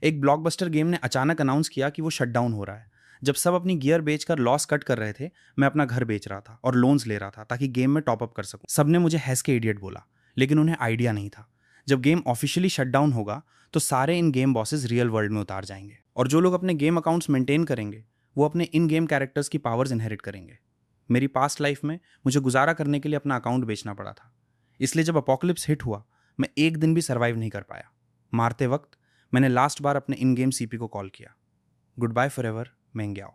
एक blockbuster game ने अचानक अनाउंस किया कि वो शटडाउन हो रहा है। जब सब अपनी गियर बेचकर लॉस कट कर रहे थे, मैं अपना घर बेच रहा था और लोन्स ले रहा था ताकि गेम में टॉप अप कर सकूं। सबने मुझे हैस के इडियट बोला, लेकिन उन्हें आइडिया नहीं था जब गेम ऑफिशियली शटडाउन होगा तो सारे इन गेम बॉसेस रियल वर्ल्ड में उतार जाएंगे और जो लोग अपने गेम अकाउंट्स मेंटेन करेंगे वो अपने इन गेम कैरेक्टर्स की पावर्स इनहेरिट करेंगे। मेरी पास्ट लाइफ में मुझे गुजारा करने के लिए अपना अकाउंट बेचना पड़ा था, इसलिए जब अपोकलिप्स हिट हुआ मैं एक दिन भी सर्वाइव नहीं कर पाया। मारते वक्त मैंने लास्ट बार अपने इन गेम सीपी को कॉल किया, गुड बाय फॉर एवर मेंग्याओ,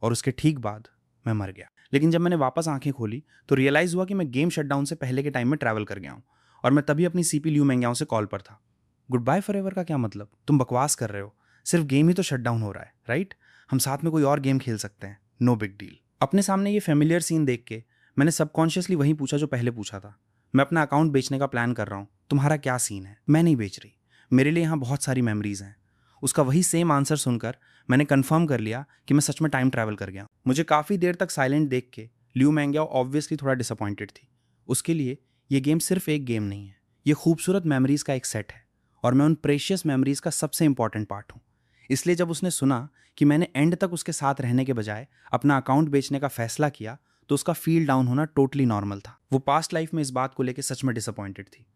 और उसके ठीक बाद मैं मर गया। लेकिन जब मैंने वापस आंखें खोली तो रियलाइज हुआ कि मैं गेम शटडाउन से पहले के टाइम में ट्रैवल कर गया हूँ और मैं तभी अपनी सीपी ल्यू मेंग्याओ से कॉल पर था। गुड बाय फॉर एवर का क्या मतलब? तुम बकवास कर रहे हो, सिर्फ गेम ही तो शटडाउन हो रहा है, राइट? हम साथ में कोई और गेम खेल सकते हैं, नो बिग डील। अपने सामने ये फेमिलियर सीन देख के मैंने सबकॉन्शियसली वही पूछा जो पहले पूछा था, मैं अपना अकाउंट बेचने का प्लान कर रहा हूँ, तुम्हारा क्या सीन है? मैं नहीं बेच रही, मेरे लिए यहाँ बहुत सारी मेमोरीज हैं। उसका वही सेम आंसर सुनकर मैंने कंफर्म कर लिया कि मैं सच में टाइम ट्रैवल कर गया। मुझे काफ़ी देर तक साइलेंट देख के ल्यू मेंग्याओ ऑब्वियसली थोड़ा डिसअपॉइंटेड थी। उसके लिए ये गेम सिर्फ एक गेम नहीं है, ये खूबसूरत मेमोरीज का एक सेट है और मैं उन प्रेशियस मेमोरीज का सबसे इंपॉर्टेंट पार्ट हूँ। इसलिए जब उसने सुना कि मैंने एंड तक उसके साथ रहने के बजाय अपना अकाउंट बेचने का फैसला किया तो उसका फील डाउन होना टोटली नॉर्मल था। वो पास्ट लाइफ में इस बात को लेकर सच में डिसअपॉइंटेड थी,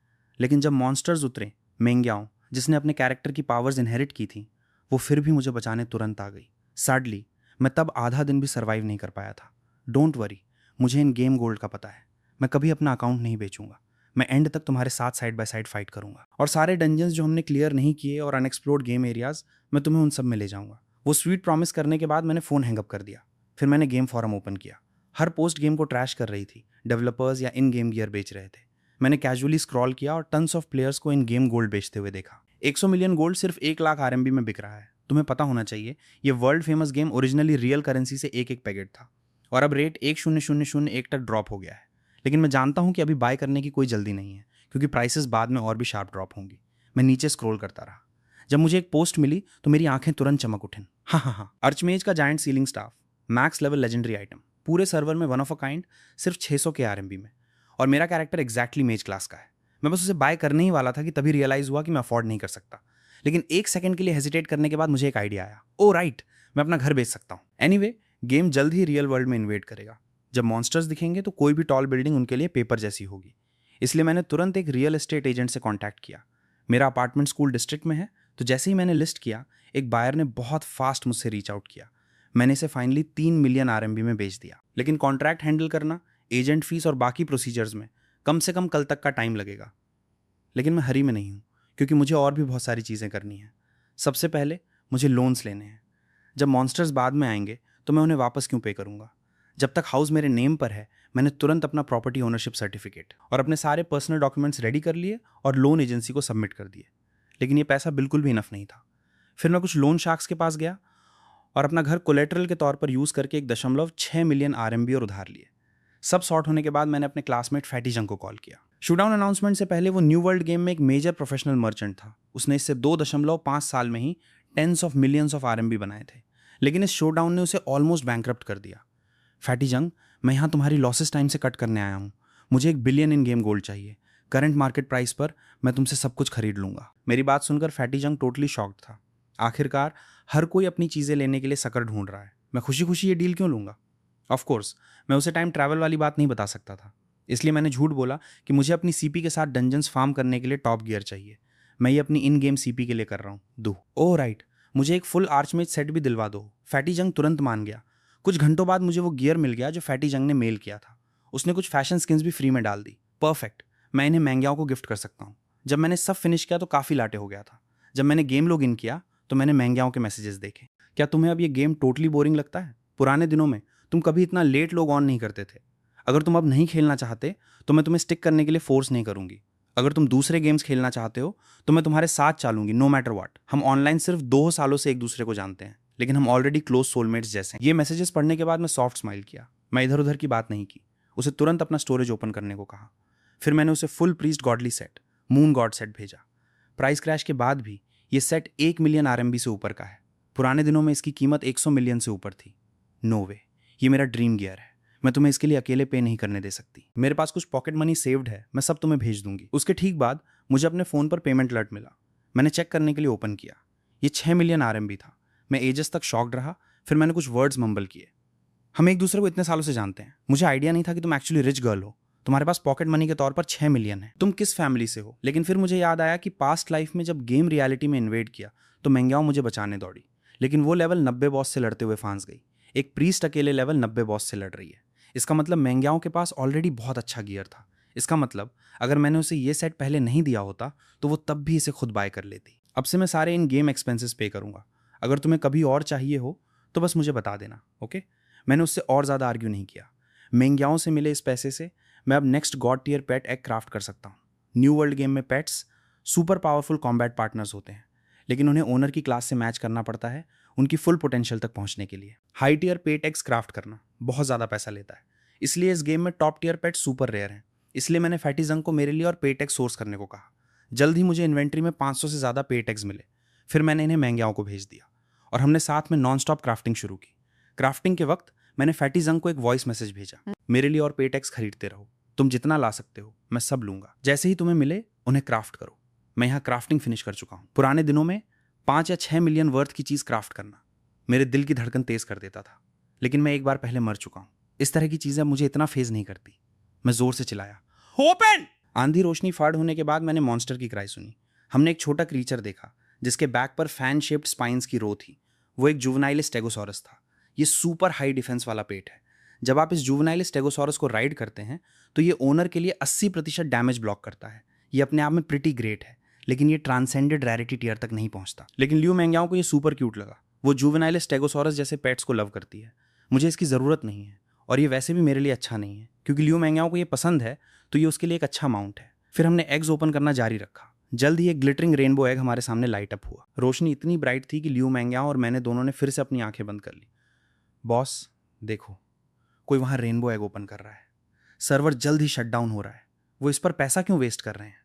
लेकिन जब मॉन्स्टर्स उतरे, मेंग्याओ जिसने अपने कैरेक्टर की पावर्स इनहेरिट की थी, वो फिर भी मुझे बचाने तुरंत आ गई। सैडली मैं तब आधा दिन भी सर्वाइव नहीं कर पाया था। डोंट वरी, मुझे इन गेम गोल्ड का पता है, मैं कभी अपना अकाउंट नहीं बेचूंगा। मैं एंड तक तुम्हारे साथ साइड बाय साइड फाइट करूंगा और सारे डंजन्स जो हमने क्लियर नहीं किए और अनएक्सप्लोर्ड गेम एरियाज, मैं तुम्हें उन सब में ले जाऊंगा। वो स्वीट प्रॉमिस करने के बाद मैंने फ़ोन हैंगअप कर दिया। फिर मैंने गेम फॉरम ओपन किया। हर पोस्ट गेम को ट्रैश कर रही थी, डेवलपर्स या इन गेम गियर बेच रहे थे। मैंने कैजुअली स्क्रॉल किया और टन्स ऑफ प्लेयर्स को इन गेम गोल्ड बेचते हुए देखा। 100 मिलियन गोल्ड सिर्फ 1 लाख आरएमबी में बिक रहा है। तुम्हें पता होना चाहिए ये world famous game originally real currency से एक पैकेट था और अब रेट 1001 तक ड्रॉप हो गया है। लेकिन मैं जानता हूं कि अभी बाय करने की कोई जल्दी नहीं है क्योंकि प्राइसेस बाद में और भी शार्प ड्रॉप होंगी। मैं नीचे स्क्रॉल करता रहा। जब मुझे एक पोस्ट मिली तो मेरी आंखें तुरंत चमक उठीं। हाँ, अर्चमेज का giant ceiling staff, max level legendary item, पूरे सर्वर में वन ऑफ अ काइंड, सिर्फ 600 के आरएमबी में, और मेरा कैरेक्टर एग्जैक्टली मेज क्लास का है। मैं बस उसे बाय करने ही वाला था कि तभी रियलाइज हुआ कि मैं अफोर्ड नहीं कर सकता। लेकिन एक सेकंड के लिए हेजिटेट करने के बाद मुझे एक आइडिया आया, ओ राइट, मैं अपना घर बेच सकता हूँ। एनीवे, गेम जल्द ही रियल वर्ल्ड में इन्वेड करेगा। जब मॉन्स्टर्स दिखेंगे तो कोई भी टॉल बिल्डिंग उनके लिए पेपर जैसी होगी। इसलिए मैंने तुरंत एक रियल एस्टेट एजेंट से कॉन्टैक्ट किया। मेरा अपार्टमेंट स्कूल डिस्ट्रिक्ट में है, तो जैसे ही मैंने लिस्ट किया एक बायर ने बहुत फास्ट मुझसे रीच आउट किया। मैंने इसे फाइनली 3 मिलियन आरएमबी में बेच दिया। लेकिन कॉन्ट्रैक्ट हैंडल करना, एजेंट फीस और बाकी प्रोसीजर्स में कम से कम कल तक का टाइम लगेगा। लेकिन मैं हरी में नहीं हूँ क्योंकि मुझे और भी बहुत सारी चीज़ें करनी हैं। सबसे पहले मुझे लोन्स लेने हैं। जब मॉन्स्टर्स बाद में आएंगे तो मैं उन्हें वापस क्यों पे करूँगा? जब तक हाउस मेरे नेम पर है, मैंने तुरंत अपना प्रॉपर्टी ओनरशिप सर्टिफिकेट और अपने सारे पर्सनल डॉक्यूमेंट्स रेडी कर लिए और लोन एजेंसी को सबमिट कर दिए। लेकिन ये पैसा बिल्कुल भी इनफ नहीं था। फिर मैं कुछ लोन शार्क्स के पास गया और अपना घर कोलेटरल के तौर पर यूज़ करके 1.6 मिलियन आरएमबी और उधार लिए। सब सॉर्ट होने के बाद मैंने अपने क्लासमेट फैटी जंग को कॉल किया। शूडाउन अनाउंसमेंट से पहले वो न्यू वर्ल्ड गेम में एक मेजर प्रोफेशनल मर्चेंट था। उसने इससे 2.5 साल में ही tens of millions of RMB बनाए थे। लेकिन इस शोडाउन ने उसे ऑलमोस्ट बैंकरप्ट कर दिया। फैटी जंग, मैं यहाँ तुम्हारी लॉसेस टाइम से कट करने आया हूँ। मुझे 1 बिलियन इन गेम गोल्ड चाहिए। करंट मार्केट प्राइस पर मैं तुमसे सब कुछ खरीद लूंगा। मेरी बात सुनकर फैटी जंग टोटली शॉक्ड था। आखिरकार हर कोई अपनी चीज़ें लेने के लिए सकर ढूंढ रहा है, मैं खुशी खुशी ये डील क्यों लूंगा? ऑफ कोर्स मैं उसे टाइम ट्रैवल वाली बात नहीं बता सकता था, इसलिए मैंने झूठ बोला कि मुझे अपनी सीपी के साथ डंजन्स फार्म करने के लिए टॉप गियर चाहिए। मैं ये अपनी इन गेम सीपी के लिए कर रहा हूँ, दो। ओह राइट, मुझे एक फुल आर्चमेज सेट भी दिलवा दो। फैटी जंग तुरंत मान गया। कुछ घंटों बाद मुझे वो गियर मिल गया जो फैटी जंग ने मेल किया था। उसने कुछ फैशन स्किन्स भी फ्री में डाल दी। परफेक्ट, मैं इन्हें मेंग्याओ को गिफ्ट कर सकता हूँ। जब मैंने सब फिनिश किया तो काफ़ी लाटे हो गया था। जब मैंने गेम लॉग इन किया तो मैंने मेंग्याओ के मैसेजेस देखे। क्या तुम्हें अब ये गेम टोटली बोरिंग लगता है? पुराने दिनों में तुम कभी इतना लेट लॉग ऑन नहीं करते थे। अगर तुम अब नहीं खेलना चाहते तो मैं तुम्हें स्टिक करने के लिए फोर्स नहीं करूंगी। अगर तुम दूसरे गेम्स खेलना चाहते हो तो मैं तुम्हारे साथ चलूंगी, नो मैटर व्हाट। हम ऑनलाइन सिर्फ 2 सालों से एक दूसरे को जानते हैं, लेकिन हम ऑलरेडी क्लोज सोलमेट्स जैसे हैं। ये मैसेजेस पढ़ने के बाद मैं सॉफ्ट स्माइल किया। मैं इधर उधर की बात नहीं की। उसे तुरंत अपना स्टोरेज ओपन करने को कहा। फिर मैंने उसे full priest godly set, moon God set भेजा। प्राइस क्रैश के बाद भी ये सेट 1 मिलियन आरएमबी से ऊपर का है। पुराने दिनों में इसकी कीमत 100 मिलियन से ऊपर थी। नो वे, ये मेरा ड्रीम गियर है। मैं तुम्हें इसके लिए अकेले पे नहीं करने दे सकती। मेरे पास कुछ पॉकेट मनी सेव्ड है, मैं सब तुम्हें भेज दूंगी। उसके ठीक बाद मुझे अपने फ़ोन पर पेमेंट अलर्ट मिला। मैंने चेक करने के लिए ओपन किया। ये 6 मिलियन RMB था। मैं एजेस तक शॉक्ड रहा, फिर मैंने कुछ वर्ड्स मंबल किए। हम एक दूसरे को इतने सालों से जानते हैं, मुझे आइडिया नहीं था कि तुम एक्चुअली रिच गर्ल हो, तुम्हारे पास पॉकेट मनी के तौर पर 6 मिलियन है, तुम किस फैमिली से हो। लेकिन फिर मुझे याद आया कि पास्ट लाइफ में जब गेम रियलिटी में इन्वेड किया तो मेंग्याओ मुझे बचाने दौड़ी, लेकिन वो लेवल 90 बॉस से लड़ते हुए फांस गई। एक प्रीस्ट अकेले लेवल 90 बॉस से लड़ रही है। इसका मतलब मेंग्याओ के पास ऑलरेडी बहुत अच्छा गियर था। इसका मतलब अगर मैंने उसे ये सेट पहले नहीं दिया होता तो वो तब भी इसे खुद बाय कर लेती। अब से मैं सारे इन गेम एक्सपेंसेस पे करूंगा। अगर तुम्हें कभी और चाहिए हो तो बस मुझे बता देना, ओके। मैंने उससे और ज़्यादा आर्ग्यू नहीं किया। मेंग्याओं से मिले इस पैसे से मैं अब नेक्स्ट गॉड टियर पेट एग क्राफ्ट कर सकता हूँ। न्यू वर्ल्ड गेम में pets super powerful combat partners होते हैं, लेकिन उन्हें ओनर की क्लास से मैच करना पड़ता है उनकी फुल पोटेंशियल तक पहुंचने के लिए। हाई टियर पेट एग्स क्राफ्ट करना बहुत ज़्यादा पैसा लेता है, इसलिए इस गेम में टॉप टियर पेट सुपर रेयर हैं। इसलिए मैंने फैटीजंग को मेरे लिए और पेट एग्स सोर्स करने को कहा। जल्द ही मुझे इन्वेंट्री में 500 से ज़्यादा पेट एग्स मिले। फिर मैंने इन्हें मेंग्याओं को भेज दिया और हमने साथ में नॉन स्टॉप क्राफ्टिंग शुरू की। क्राफ्टिंग के वक्त मैंने फैटीजंग को एक वॉइस मैसेज भेजा, मेरे लिए और पेट एग्स खरीदते रहो, तुम जितना ला सकते हो मैं सब लूंगा, जैसे ही तुम्हें मिले उन्हें क्राफ्ट करो। मैं यहाँ क्राफ्टिंग फिनिश कर चुका हूँ। पुराने दिनों में 5 या 6 मिलियन वर्थ की चीज़ क्राफ्ट करना मेरे दिल की धड़कन तेज कर देता था, लेकिन मैं एक बार पहले मर चुका हूँ। इस तरह की चीज़ें मुझे इतना फेज नहीं करती। मैं जोर से चिल्लाया, ओपन! आंधी रोशनी फाड़ होने के बाद मैंने मॉन्स्टर की क्राई सुनी। हमने एक छोटा क्रीचर देखा जिसके बैक पर फैन शेप्ड स्पाइन्स की रो थी। वो एक जुवेनाइल स्टेगोसॉरस था। ये सुपर हाई डिफेंस वाला पेट है। जब आप इस जुवेनाइल स्टेगोसॉरस को राइड करते हैं तो ये ओनर के लिए 80% डैमेज ब्लॉक करता है। ये अपने आप में प्रिटी ग्रेट है, लेकिन ये ट्रांसेंडेड रैरिटी टियर तक नहीं पहुंचता। लेकिन लियू मेंग्याओ को ये सुपर क्यूट लगा। वो जुवेनाइल स्टेगोसॉरस जैसे पेट्स को लव करती है। मुझे इसकी ज़रूरत नहीं है और ये वैसे भी मेरे लिए अच्छा नहीं है, क्योंकि लियू मेंग्याओ को ये पसंद है तो ये उसके लिए एक अच्छा माउंट है। फिर हमने एग्स ओपन करना जारी रखा। जल्द ही एक ग्लिटरिंग रेनबो एग हमारे सामने लाइट अप हुआ। रोशनी इतनी ब्राइट थी कि लियू मेंग्याओ और मैंने दोनों ने फिर से अपनी आंखें बंद कर ली। बॉस देखो, कोई वहाँ रेनबो एग ओपन कर रहा है। सर्वर जल्द ही शट डाउन हो रहा है। वो इस पर पैसा क्यों वेस्ट कर रहे हैं?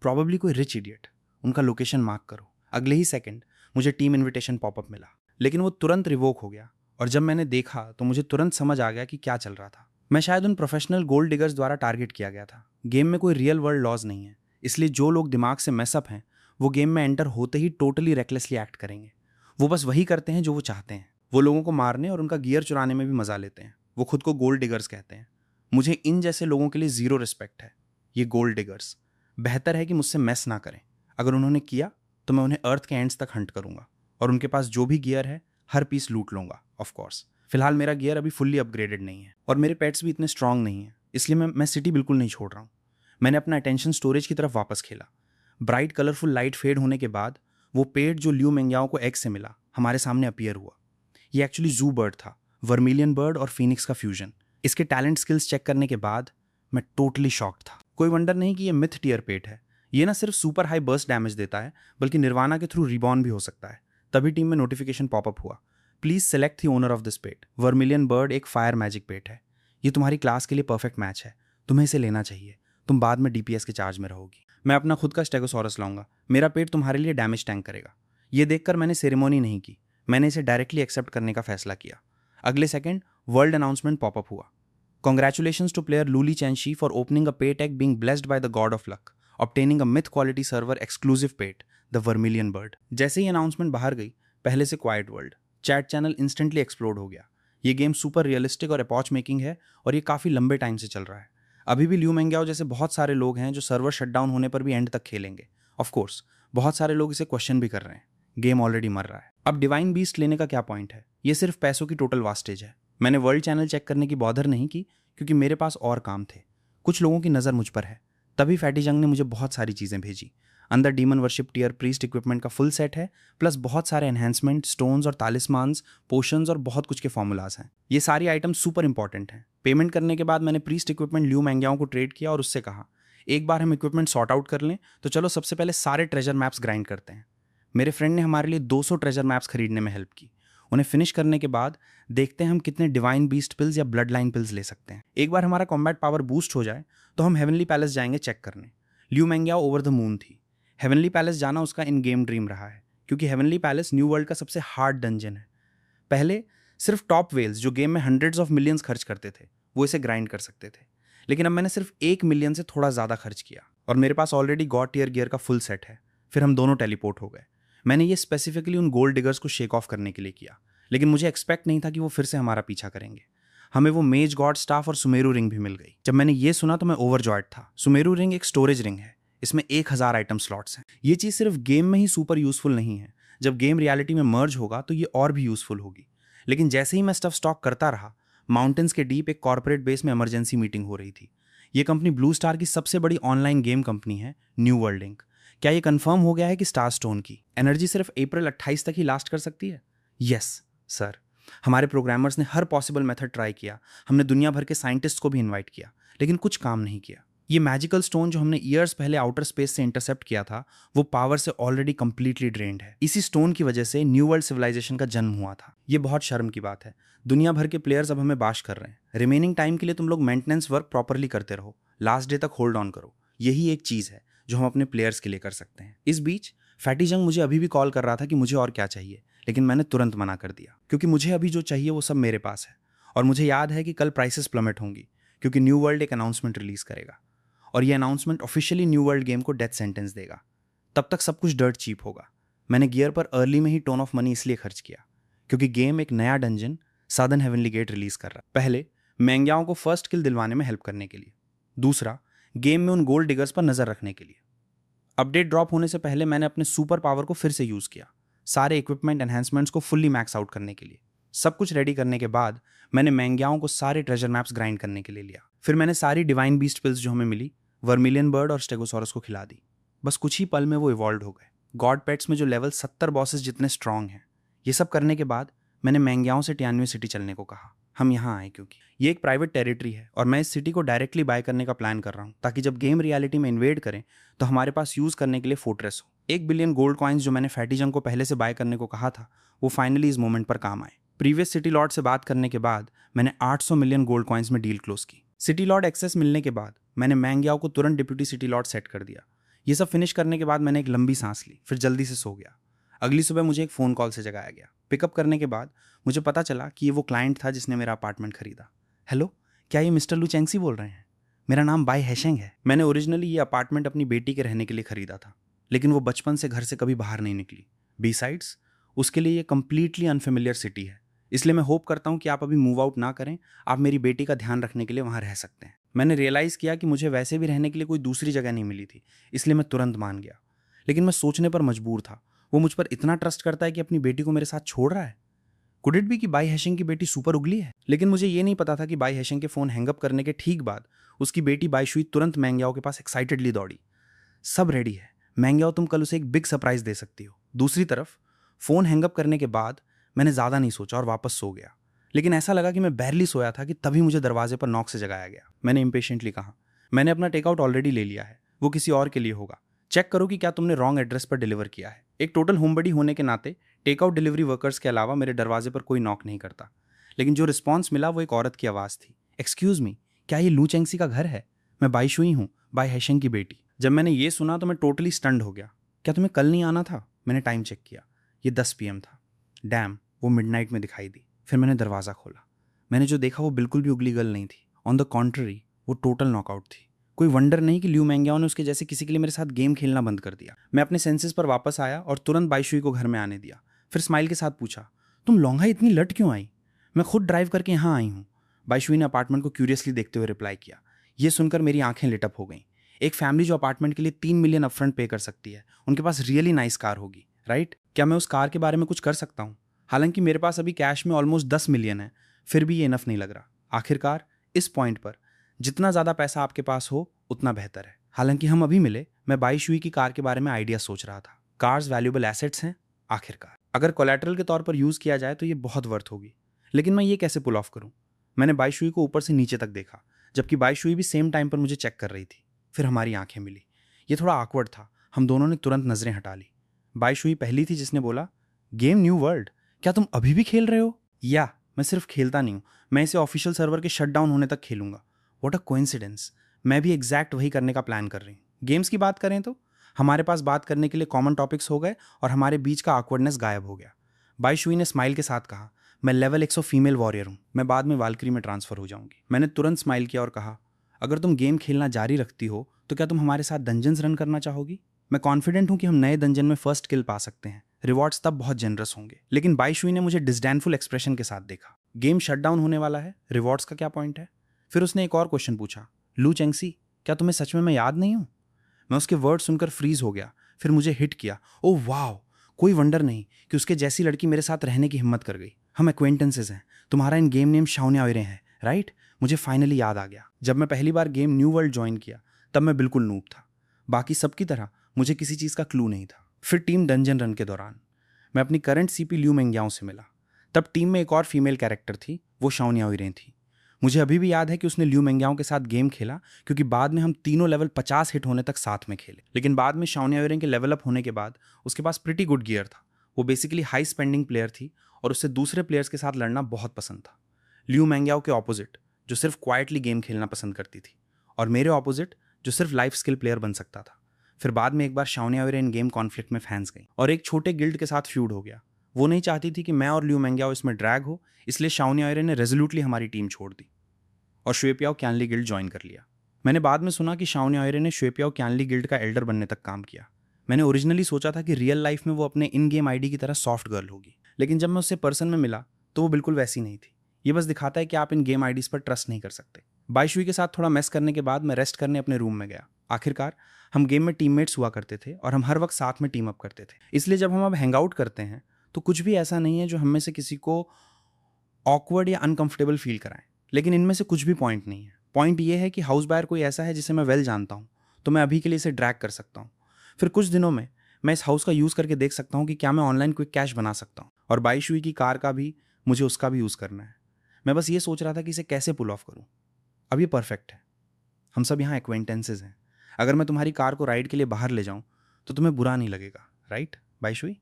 प्रॉबेबली कोई रिच इडियट। उनका लोकेशन मार्क करो। अगले ही सेकंड मुझे टीम इनविटेशन पॉपअप मिला, लेकिन वो तुरंत रिवोक हो गया। और जब मैंने देखा तो मुझे तुरंत समझ आ गया कि क्या चल रहा था। मैं शायद उन प्रोफेशनल गोल्ड डिगर्स द्वारा टारगेट किया गया था। गेम में कोई रियल वर्ल्ड लॉज नहीं है, इसलिए जो लोग दिमाग से मैसअप हैं वो गेम में एंटर होते ही टोटली रेकलेसली एक्ट करेंगे। वो बस वही करते हैं जो वो चाहते हैं। वो लोगों को मारने और उनका गियर चुराने में भी मजा लेते हैं। वो खुद को गोल्ड डिगर्स कहते हैं। मुझे इन जैसे लोगों के लिए ज़ीरो रिस्पेक्ट है। ये गोल्ड डिगर्स बेहतर है कि मुझसे मैस ना करें। अगर उन्होंने किया तो मैं उन्हें अर्थ के एंड्स तक हंट करूंगा और उनके पास जो भी गियर है हर पीस लूट लूंगा। ऑफ कोर्स फिलहाल मेरा गियर अभी फुल्ली अपग्रेडेड नहीं है और मेरे पेट्स भी इतने स्ट्रांग नहीं है, इसलिए मैं सिटी बिल्कुल नहीं छोड़ रहा हूँ। मैंने अपना अटेंशन स्टोरेज की तरफ वापस खेला। ब्राइट कलरफुल लाइट फेड होने के बाद वो पेट जो लियू मेंग्याओ को एग से मिला हमारे सामने अपीयर हुआ। ये एक्चुअली जू बर्ड था, वर्मिलियन बर्ड और फीनिक्स का फ्यूजन। इसके टैलेंट स्किल्स चेक करने के बाद मैं टोटली शॉक्ड था। कोई वंडर नहीं कि ये मिथ टियर पेट है। ये ना सिर्फ सुपर हाई बर्स्ट डैमेज देता है, बल्कि निर्वाणा के थ्रू रिबॉर्न भी हो सकता है। तभी टीम में नोटिफिकेशन पॉपअप हुआ, please select the owner of this pet. Vermilion bird एक फायर मैजिक पेट है। ये तुम्हारी क्लास के लिए परफेक्ट मैच है, तुम्हें इसे लेना चाहिए। तुम बाद में DPS के चार्ज में रहोगी। मैं अपना खुद का स्टेगोसॉरस लाऊंगा, मेरा पेट तुम्हारे लिए डैमेज टैंक करेगा। ये देखकर मैंने सेरेमोनी नहीं की, मैंने इसे डायरेक्टली एक्सेप्ट करने का फैसला किया। अगले सेकंड वर्ल्ड अनाउंसमेंट पॉपअप हुआ, Congratulations to player Luli Chenshi for opening a pet egg being blessed by the god of luck, obtaining a myth quality server exclusive pet, the Vermilion Bird। जैसे ही announcement बाहर गई, पहले से quite world chat channel instantly explode हो गया। ये game super realistic और अपॉच making है और ये काफ़ी लंबे टाइम से चल रहा है। अभी भी लियू मेंग्याओ जैसे बहुत सारे लोग हैं जो सर्वर शटडाउन होने पर भी एंड तक खेलेंगे। ऑफ कोर्स बहुत सारे लोग इसे क्वेश्चन भी कर रहे हैं, गेम ऑलरेडी मर रहा है। अब डिवाइन बीस्ट लेने का क्या पॉइंट है? ये सिर्फ पैसों की टोटल वास्टेज है। मैंने वर्ल्ड चैनल चेक करने की बॉदर नहीं की क्योंकि मेरे पास और काम थे। कुछ लोगों की नज़र मुझ पर है, तभी फैटीजंग ने मुझे बहुत सारी चीज़ें भेजी। अंदर demon worship tier priest equipment का फुल सेट है, प्लस बहुत सारे एनहेंसमेंट, स्टोन्स और तालिस्मान्स, पोशंस और बहुत कुछ के फॉर्मूलाज हैं। ये सारी आइटम सुपर इंपॉर्टेंट हैं। पेमेंट करने के बाद मैंने प्रीस्ट इक्विपमेंट लियू मेंग्याओ को ट्रेड किया और उससे कहा, एक बार हम इक्विपमेंट सॉर्ट आउट कर लें तो चलो सबसे पहले सारे ट्रेजर मैप्स ग्राइंड करते हैं। मेरे फ्रेंड ने हमारे लिए 200 ट्रेजर मैप्स खरीदने में हेल्प की। उन्हें फिनिश करने के बाद देखते हैं हम कितने डिवाइन बीस्ट पिल्स या ब्लड लाइन पिल्स ले सकते हैं। एक बार हमारा कॉम्बैट पावर बूस्ट हो जाए तो हम हेवनली पैलेस जाएंगे चेक करने। लियू मेंग्याओ ओवर द मून थी। हेवनली पैलेस जाना उसका इन गेम ड्रीम रहा है, क्योंकि हेवनली पैलेस न्यू वर्ल्ड का सबसे हार्ड डंजन है। पहले सिर्फ टॉप वेल्स जो गेम में हंड्रेड्स ऑफ मिलियंस खर्च करते थे वो इसे ग्राइंड कर सकते थे, लेकिन अब मैंने सिर्फ 1 मिलियन से थोड़ा ज़्यादा खर्च किया और मेरे पास ऑलरेडी गॉड टियर गियर का फुल सेट है। फिर हम दोनों टेलीपोर्ट हो गए। मैंने ये स्पेसिफिकली उन गोल्ड डिगर्स को शेक ऑफ करने के लिए किया, लेकिन मुझे एक्सपेक्ट नहीं था कि वो फिर से हमारा पीछा करेंगे। हमें वो मेज गॉड स्टाफ और सुमेरु रिंग भी मिल गई। जब मैंने ये सुना तो मैं ओवरजॉयड था। सुमेरु रिंग एक स्टोरेज रिंग है, इसमें 1000 आइटम स्लॉट्स हैं। ये चीज़ सिर्फ गेम में ही सुपर यूजफुल नहीं है, जब गेम रियलिटी में मर्ज होगा तो ये और भी यूजफुल होगी। लेकिन जैसे ही मैं स्टफ स्टॉक करता रहा, माउंटेन्स के डीप एक कॉर्पोरेट बेस में इमरजेंसी मीटिंग हो रही थी। ये कंपनी ब्लू स्टार की सबसे बड़ी ऑनलाइन गेम कंपनी है, न्यू वर्ल्ड इंक। क्या ये कंफर्म हो गया है कि स्टार स्टोन की एनर्जी सिर्फ अप्रैल 28 तक ही लास्ट कर सकती है? Yes sir. हमारे प्रोग्रामर्स ने हर पॉसिबल मेथड ट्राई किया, हमने दुनिया भर के साइंटिस्ट को भी इन्वाइट किया, लेकिन कुछ काम नहीं किया। ये मैजिकल स्टोन जो हमने ईयर्स पहले आउटर स्पेस से इंटरसेप्ट किया था, वो पावर से ऑलरेडी कंप्लीटली ड्रेन्ड है। इसी स्टोन की वजह से न्यू वर्ल्ड सिविलाइजेशन का जन्म हुआ था। ये बहुत शर्म की बात है, दुनिया भर के प्लेयर्स अब हमें बाश कर रहे हैं। रिमेनिंग टाइम के लिए तुम लोग मेंटेनेंस वर्क प्रॉपरली करते रहो, लास्ट डे तक होल्ड ऑन करो। यही एक चीज़ है जो हम अपने प्लेयर्स के लिए कर सकते हैं। इस बीच फैटी जंग मुझे अभी भी कॉल कर रहा था कि मुझे और क्या चाहिए, लेकिन मैंने तुरंत मना कर दिया, क्योंकि मुझे अभी जो चाहिए वो सब मेरे पास है। और मुझे याद है कि कल प्राइसेस प्लमेट होंगी, क्योंकि न्यू वर्ल्ड एक अनाउंसमेंट रिलीज करेगा, और ये announcement officially new world game को डेथ सेंटेंस देगा। तब तक सब कुछ डर्ट चीप होगा। मैंने गियर पर अर्ली में ही टोन ऑफ मनी इसलिए खर्च किया क्योंकि गेम एक नया डंजन सादन हेवनली गेट रिलीज कर रहा है। पहले महंगाओं को फर्स्ट किल दिलवाने में हेल्प करने के लिए, दूसरा गेम में उन गोल्ड डिगर्स पर नजर रखने के लिए। अपडेट ड्रॉप होने से पहले मैंने अपने सुपर पावर को फिर से यूज किया, सारे इक्विपमेंट एनहेंसमेंट्स को फुल्ली मैक्स आउट करने के लिए। सब कुछ रेडी करने के बाद मैंने महंगाओं को सारे ट्रेजर मैप्स ग्राइंड करने के लिए लिया। फिर मैंने सारी डिवाइन बीस्ट पिल्स जो हमें मिली, वर्मिलियन बर्ड और स्टेगोसॉरस को खिला दी। बस कुछ ही पल में वो इवॉल्व हो गए, गॉड पेट्स में जो लेवल 70 बॉसेस जितने स्ट्रांग हैं। ये सब करने के बाद मैंने महंगाओं से टियानवे सिटी चलने को कहा। हम यहाँ आए क्योंकि ये एक प्राइवेट टेरिटरी है और मैं इस सिटी को डायरेक्टली बाय करने का प्लान कर रहा हूँ, ताकि जब गेम रियलिटी में इन्वेड करें तो हमारे पास यूज करने के लिए फोर्ट्रेस हो। 1 बिलियन गोल्ड कॉइन्स जो मैंने फैटी जंग को पहले से बाय करने को कहा था, वो फाइनली इस मोमेंट पर काम आए। प्रीवियस सिटी लॉर्ड से बात करने के बाद मैंने 800 मिलियन गोल्ड कॉइन्स में डील क्लोज की। सिटी लॉर्ड एक्सेस मिलने के बाद मैंने महंगाओं को तुरंत डिप्यूटी सिटी लॉर्ड सेट कर दिया। ये सब फिनिश करने के बाद मैंने एक लंबी सांस ली, फिर जल्दी से सो गया। अगली सुबह मुझे एक फ़ोन कॉल से जगाया गया। पिकअप करने के बाद मुझे पता चला कि ये वो क्लाइंट था जिसने मेरा अपार्टमेंट खरीदा। हेलो, क्या ये मिस्टर लू चेंगसी बोल रहे हैं? मेरा नाम बाई हैशेंग है। मैंने ओरिजिनली ये अपार्टमेंट अपनी बेटी के रहने के लिए खरीदा था, लेकिन वो बचपन से घर से कभी बाहर नहीं निकली। बीसाइड्स, उसके लिए ये कंप्लीटली अनफेमिलियर सिटी है। इसलिए मैं होप करता हूँ कि आप अभी मूव आउट ना करें, आप मेरी बेटी का ध्यान रखने के लिए वहाँ रह सकते हैं। मैंने रियलाइज़ किया कि मुझे वैसे भी रहने के लिए कोई दूसरी जगह नहीं मिली थी, इसलिए मैं तुरंत मान गया। लेकिन मैं सोचने पर मजबूर था, वो मुझ पर इतना ट्रस्ट करता है कि अपनी बेटी को मेरे साथ छोड़ रहा है। कुड इट बी कि बाई हैशिंग की बेटी सुपर उगली है? लेकिन मुझे ये नहीं पता था कि बाई हैशिंग के फ़ोन हैंगअप करने के ठीक बाद उसकी बेटी बाईशुई तुरंत मैंग्याओ के पास एक्साइटेडली दौड़ी। सब रेडी है मैंग्याओ, तुम कल उसे एक बिग सरप्राइज दे सकती हो। दूसरी तरफ फ़ोन हैंगअप करने के बाद मैंने ज़्यादा नहीं सोचा और वापस सो गया। लेकिन ऐसा लगा कि मैं बैरली सोया था कि तभी मुझे दरवाजे पर नॉक से जगाया गया। मैंने इम्पेशेंटली कहा, मैंने अपना टेकआउट ऑलरेडी ले लिया है, वो किसी और के लिए होगा। चेक करो कि क्या तुमने रॉन्ग एड्रेस पर डिलीवर किया है। एक टोटल होम बडी होने के नाते टेकआउट डिलीवरी वर्कर्स के अलावा मेरे दरवाजे पर कोई नॉक नहीं करता, लेकिन जो रिस्पॉन्स मिला वो एक औरत की आवाज़ थी। एक्सक्यूज़ मी, क्या ये लू चेंगसी का घर है? मैं बाईशुई हूँ, बाई हैशिंग की बेटी। जब मैंने ये सुना तो मैं टोटली स्टंड हो गया। क्या तुम्हें कल नहीं आना था? मैंने टाइम चेक किया, ये 10 PM था। डैम, वो मिडनाइट में दिखाई दी। फिर मैंने दरवाज़ा खोला। मैंने जो देखा वो बिल्कुल भी उगली गर्ल नहीं थी। ऑन द कॉन्ट्ररी, वो टोटल नॉकआउट थी। कोई वंडर नहीं कि ल्यू मैंग्याओ ने उसके जैसे किसी के लिए मेरे साथ गेम खेलना बंद कर दिया। मैं अपने सेंसेस पर वापस आया और तुरंत बाईशुई को घर में आने दिया। फिर स्माइल के साथ पूछा, तुम लोंघा इतनी लट क्यों आई? मैं खुद ड्राइव करके यहाँ आई हूँ। बाईशुई ने अपार्टमेंट को क्यूरियसली देखते हुए रिप्लाई किया। ये सुनकर मेरी आंखें लिटअप हो गईं। एक फैमिली जो अपार्टमेंट के लिए 3 मिलियन अपफ्रंट पे कर सकती है, उनके पास रियली नाइस कार होगी, राइट? क्या मैं उस कार के बारे में कुछ कर सकता हूँ? हालांकि मेरे पास अभी कैश में ऑलमोस्ट 10 मिलियन है, फिर भी ये इनफ नहीं लग रहा। आखिरकार इस पॉइंट पर जितना ज़्यादा पैसा आपके पास हो उतना बेहतर है। हालांकि हम अभी मिले, मैं बाईशुई की कार के बारे में आइडिया सोच रहा था। कार्स वैल्यूएबल एसेट्स हैं आखिरकार, अगर कोलैटरल के तौर पर यूज़ किया जाए तो ये बहुत वर्थ होगी। लेकिन मैं ये कैसे पुल ऑफ करूँ? मैंने बाईशुई को ऊपर से नीचे तक देखा, जबकि बाईशुई भी सेम टाइम पर मुझे चेक कर रही थी। फिर हमारी आंखें मिली। ये थोड़ा ऑकवर्ड था, हम दोनों ने तुरंत नजरें हटा ली। बाईशुई पहली थी जिसने बोला, गेम न्यू वर्ल्ड, क्या तुम अभी भी खेल रहे हो? या मैं सिर्फ खेलता नहीं हूँ, मैं इसे ऑफिशियल सर्वर के शटडाउन होने तक खेलूंगा। व्हाट अ कोइंसिडेंस, मैं भी एग्जैक्ट वही करने का प्लान कर रही हूँ। गेम्स की बात करें तो हमारे पास बात करने के लिए कॉमन टॉपिक्स हो गए और हमारे बीच का ऑकवर्डनेस गायब हो गया। बाईशुई ने स्माइल के साथ कहा, मैं लेवल 100 फीमेल वॉरियर हूँ, मैं बाद में वाल्क्री में ट्रांसफर हो जाऊंगी। मैंने तुरंत स्माइल किया और कहा, अगर तुम गेम खेलना जारी रखती हो तो क्या तुम हमारे साथ डंजन्स रन करना चाहोगी? मैं कॉन्फिडेंट हूँ कि हम नए डंजन में फर्स्ट किल पा सकते हैं। रिवॉर्ड्स तब बहुत जनरस होंगे। लेकिन बाईशुई ने मुझे डिसडैनफुल एक्सप्रेशन के साथ देखा। गेम शट डाउन होने वाला है, रिवॉर्ड्स का क्या पॉइंट है? फिर उसने एक और क्वेश्चन पूछा, लू चेंगसी, क्या तुम्हें सच में मैं याद नहीं हूँ? मैं उसके वर्ड सुनकर फ्रीज हो गया। फिर मुझे हिट किया, ओह वाह, कोई वंडर नहीं कि उसके जैसी लड़की मेरे साथ रहने की हिम्मत कर गई। हम एक्वेंटेंसेज हैं, तुम्हारा इन गेम नेम शाओनिया ओइरे है, राइट? मुझे फाइनली याद आ गया। जब मैं पहली बार गेम न्यू वर्ल्ड ज्वाइन किया तब मैं बिल्कुल नूब था। बाकी सबकी तरह मुझे किसी चीज़ का क्लू नहीं था। फिर टीम डंजन रन के दौरान मैं अपनी करंट सीपी ल्यू मेंग्याओ से मिला। तब टीम में एक और फीमेल कैरेक्टर थी, वो शाओनिया ओइरे थी। मुझे अभी भी याद है कि उसने ल्यू मेंग्याओ के साथ गेम खेला, क्योंकि बाद में हम तीनों लेवल 50 हिट होने तक साथ में खेले। लेकिन बाद में शाओनिया ओइरे के लेवल अप होने के बाद उसके पास प्रिटी गुड गियर था। वो बेसिकली हाई स्पेंडिंग प्लेयर थी और उससे दूसरे प्लेयर्स के साथ लड़ना बहुत पसंद था। ल्यू मेंग्याओ के ऑपोजिट, जो सिर्फ क्वाइटली गेम खेलना पसंद करती थी, और मेरे ऑपोजिट, जो सिर्फ लाइफ स्किल प्लेयर बन सकता था। फिर बाद में एक बार शाओनिया ओइरे इन गेम कॉन्फ्लिक्ट में फैंस गई और एक छोटे गिल्ड के साथ फ्यूड हो गया। वो नहीं चाहती थी कि मैं और ल्यू मेंग्याओ इसमें ड्रैग हो, इसलिए शाओनिया ओइरे ने रेजोल्यूटली हमारी टीम छोड़ दी और शुएपियाओ क्यानली गिल्ड ज्वाइन कर लिया। मैंने बाद में सुना कि शाओनिया ओइरे ने शुएपियाओ क्यानली गिल्ड का एल्डर बनने तक काम किया। मैंने ओरिजिनली सोचा था कि रियल लाइफ में वो अपने इन गेम आईडी की तरह सॉफ्ट गर्ल होगी, लेकिन जब मैं उससे पर्सन में मिला तो वो बिल्कुल वैसी नहीं थी। ये बस दिखाता है कि आप इन गेम आईडीज पर ट्रस्ट नहीं कर सकते। बाईशुई के साथ थोड़ा मेस करने के बाद मैं रेस्ट करने अपने रूम में गया। आखिरकार हम गेम में टीममेट्स हुआ करते थे और हम हर वक्त साथ में टीम अप करते थे। इसलिए जब हम अब हैंग आउट करते हैं तो कुछ भी ऐसा नहीं है जो हम में से किसी को ऑकवर्ड या अनकंफर्टेबल फील कराएं। लेकिन इनमें से कुछ भी पॉइंट नहीं है। पॉइंट ये है कि हाउस बायर कोई ऐसा है जिसे मैं वेल जानता हूँ, तो मैं अभी के लिए इसे ड्रैग कर सकता हूँ। फिर कुछ दिनों में मैं इस हाउस का यूज़ करके देख सकता हूँ कि क्या मैं ऑनलाइन क्विक कैश बना सकता हूँ। और बाईशुई की कार का भी मुझे उसका भी यूज़ करना है। मैं बस ये सोच रहा था कि इसे कैसे पुल ऑफ करूँ। अब ये परफेक्ट है। हम सब यहाँ एक्वेंटेंसेज हैं। अगर मैं तुम्हारी कार को राइड के लिए बाहर ले जाऊँ तो तुम्हें बुरा नहीं लगेगा, राइट बाईशुई?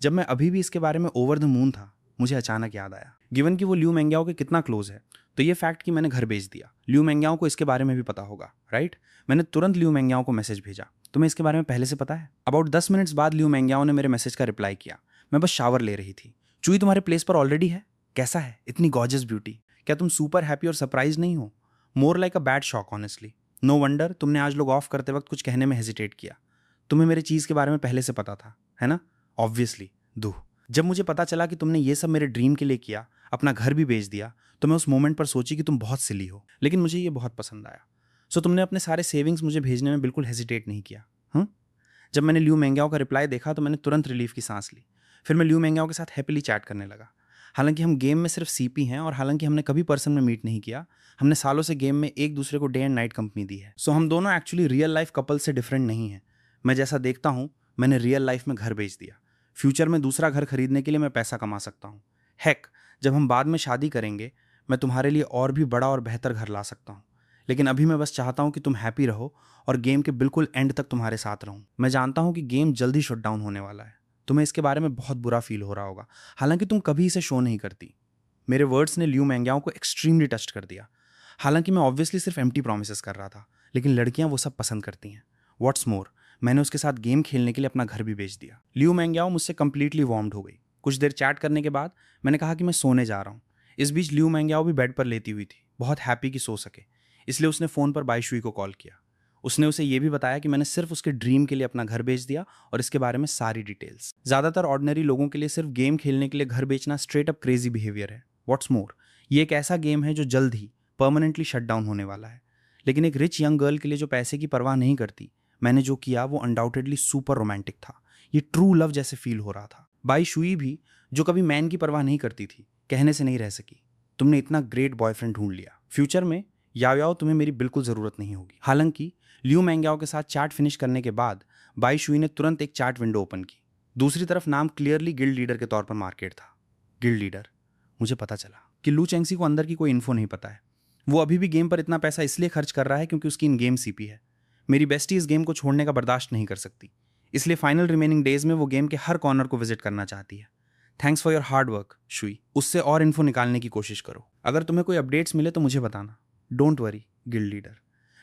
जब मैं अभी भी इसके बारे में ओवर द मून था, मुझे अचानक याद आया, गिवन कि वो ल्यू मेंग्याओ के कितना क्लोज है, तो ये फैक्ट कि मैंने घर भेज दिया। ल्यू मेंग्याओ को इसके बारे में भी पता होगा, राइट? मैंने तुरंत ल्यू मेंग्याओ को मैसेज भेजा, तुम्हें इसके बारे में पहले से पता है? अबाउट 10 मिनट्स बाद ल्यू मेंग्याओ ने मेरे मैसेज का रिप्लाई किया। मैं बस शावर ले रही थी। चुई तुम्हारे प्लेस पर ऑलरेडी है? कैसा है? इतनी गॉर्जियस ब्यूटी। क्या तुम सुपर हैप्पी और सरप्राइज नहीं हो? More like a bad shock honestly. No wonder तुमने आज लोग ऑफ करते वक्त कुछ कहने में हेजिटेट किया। तुम्हें मेरे चीज़ के बारे में पहले से पता था, है ना? ऑब्वियसली दूह। जब मुझे पता चला कि तुमने ये सब मेरे ड्रीम के लिए किया, अपना घर भी बेच दिया, तो मैं उस मोमेंट पर सोची कि तुम बहुत सिली हो। लेकिन मुझे ये बहुत पसंद आया। सो तुमने अपने सारे सेविंग्स मुझे भेजने में बिल्कुल हेजिटेट नहीं किया। जब मैंने ल्यू मेंग्याओ का रिप्लाई देखा तो मैंने तुरंत रिलीफ की सांस ली। फिर मैं ल्यू मेंग्याओ के साथ हैप्पीली चैट करने लगा। हालांकि हम गेम में सिर्फ सीपी हैं और हालांकि हमने कभी पर्सन में मीट नहीं किया, हमने सालों से गेम में एक दूसरे को डे एंड नाइट कंपनी दी है। सो हम दोनों एक्चुअली रियल लाइफ कपल से डिफरेंट नहीं हैं। मैं जैसा देखता हूँ, मैंने रियल लाइफ में घर बेच दिया। फ्यूचर में दूसरा घर खरीदने के लिए मैं पैसा कमा सकता हूँ। हेक, जब हम बाद में शादी करेंगे मैं तुम्हारे लिए और भी बड़ा और बेहतर घर ला सकता हूँ। लेकिन अभी मैं बस चाहता हूँ कि तुम हैप्पी रहो और गेम के बिल्कुल एंड तक तुम्हारे साथ रहूँ। मैं जानता हूँ कि गेम जल्दी शट डाउन होने वाला है। तुम्हें इसके बारे में बहुत बुरा फील हो रहा होगा, हालांकि तुम कभी इसे शो नहीं करती। मेरे वर्ड्स ने ल्यू मेंग्याओ को एक्सट्रीमली टच कर दिया। हालांकि मैं ऑब्वियसली सिर्फ एम्प्टी प्रोमिसेस कर रहा था, लेकिन लड़कियां वो सब पसंद करती हैं। व्हाट्स मोर, मैंने उसके साथ गेम खेलने के लिए अपना घर भी बेच दिया। ल्यू मेंग्याओ मुझसे कंप्लीटली वार्म्ड हो गई। कुछ देर चैट करने के बाद मैंने कहा कि मैं सोने जा रहा हूँ। इस बीच ल्यू मेंग्याओ भी बेड पर लेती हुई थी, बहुत हैप्पी कि सो सके। इसलिए उसने फ़ोन पर बाईशुई को कॉल किया। उसने उसे ये भी बताया कि मैंने सिर्फ उसके ड्रीम के लिए अपना घर बेच दिया और इसके बारे में सारी डिटेल्स। ज़्यादातर ऑर्डिनरी लोगों के लिए सिर्फ गेम खेलने के लिए घर बेचना स्ट्रेट अप क्रेजी बिहेवियर है। व्हाट्स मोर, ये एक ऐसा गेम है जो जल्द ही परमानेंटली शट डाउन होने वाला है। लेकिन एक रिच यंग गर्ल के लिए जो पैसे की परवाह नहीं करती, मैंने जो किया वो अनडाउटेडली सुपर रोमांटिक था। ये ट्रू लव जैसे फील हो रहा था। बाईशुई भी, जो कभी मैन की परवाह नहीं करती थी, कहने से नहीं रह सकी, तुमने इतना ग्रेट बॉयफ्रेंड ढूंढ लिया। फ्यूचर में याओ तुम्हें मेरी बिल्कुल ज़रूरत नहीं होगी। हालांकि ल्यू मेंग्याओ के साथ चैट फिनिश करने के बाद बाईशुई ने तुरंत एक चैट विंडो ओपन की। दूसरी तरफ नाम क्लियरली गिल्ड लीडर के तौर पर मार्केट था। Guild leader. मुझे पता चला कि लू चेंगसी को अंदर की कोई इन्फो नहीं पता है। वो अभी भी गेम पर इतना पैसा इसलिए खर्च कर रहा है क्योंकि उसकी इन गेम सीपी है। मेरी बेस्टी इस गेम को छोड़ने का बर्दाश्त नहीं कर सकती, इसलिए फाइनल रिमेनिंग डेज में वो गेम के हर कॉर्नर को विजिट करना चाहती है। Thanks for your hard work Shuey. उससे और इन्फो निकालने की कोशिश करो। अगर तुम्हें कोई अपडेट्स मिले तो मुझे बताना। Don't worry guild leader.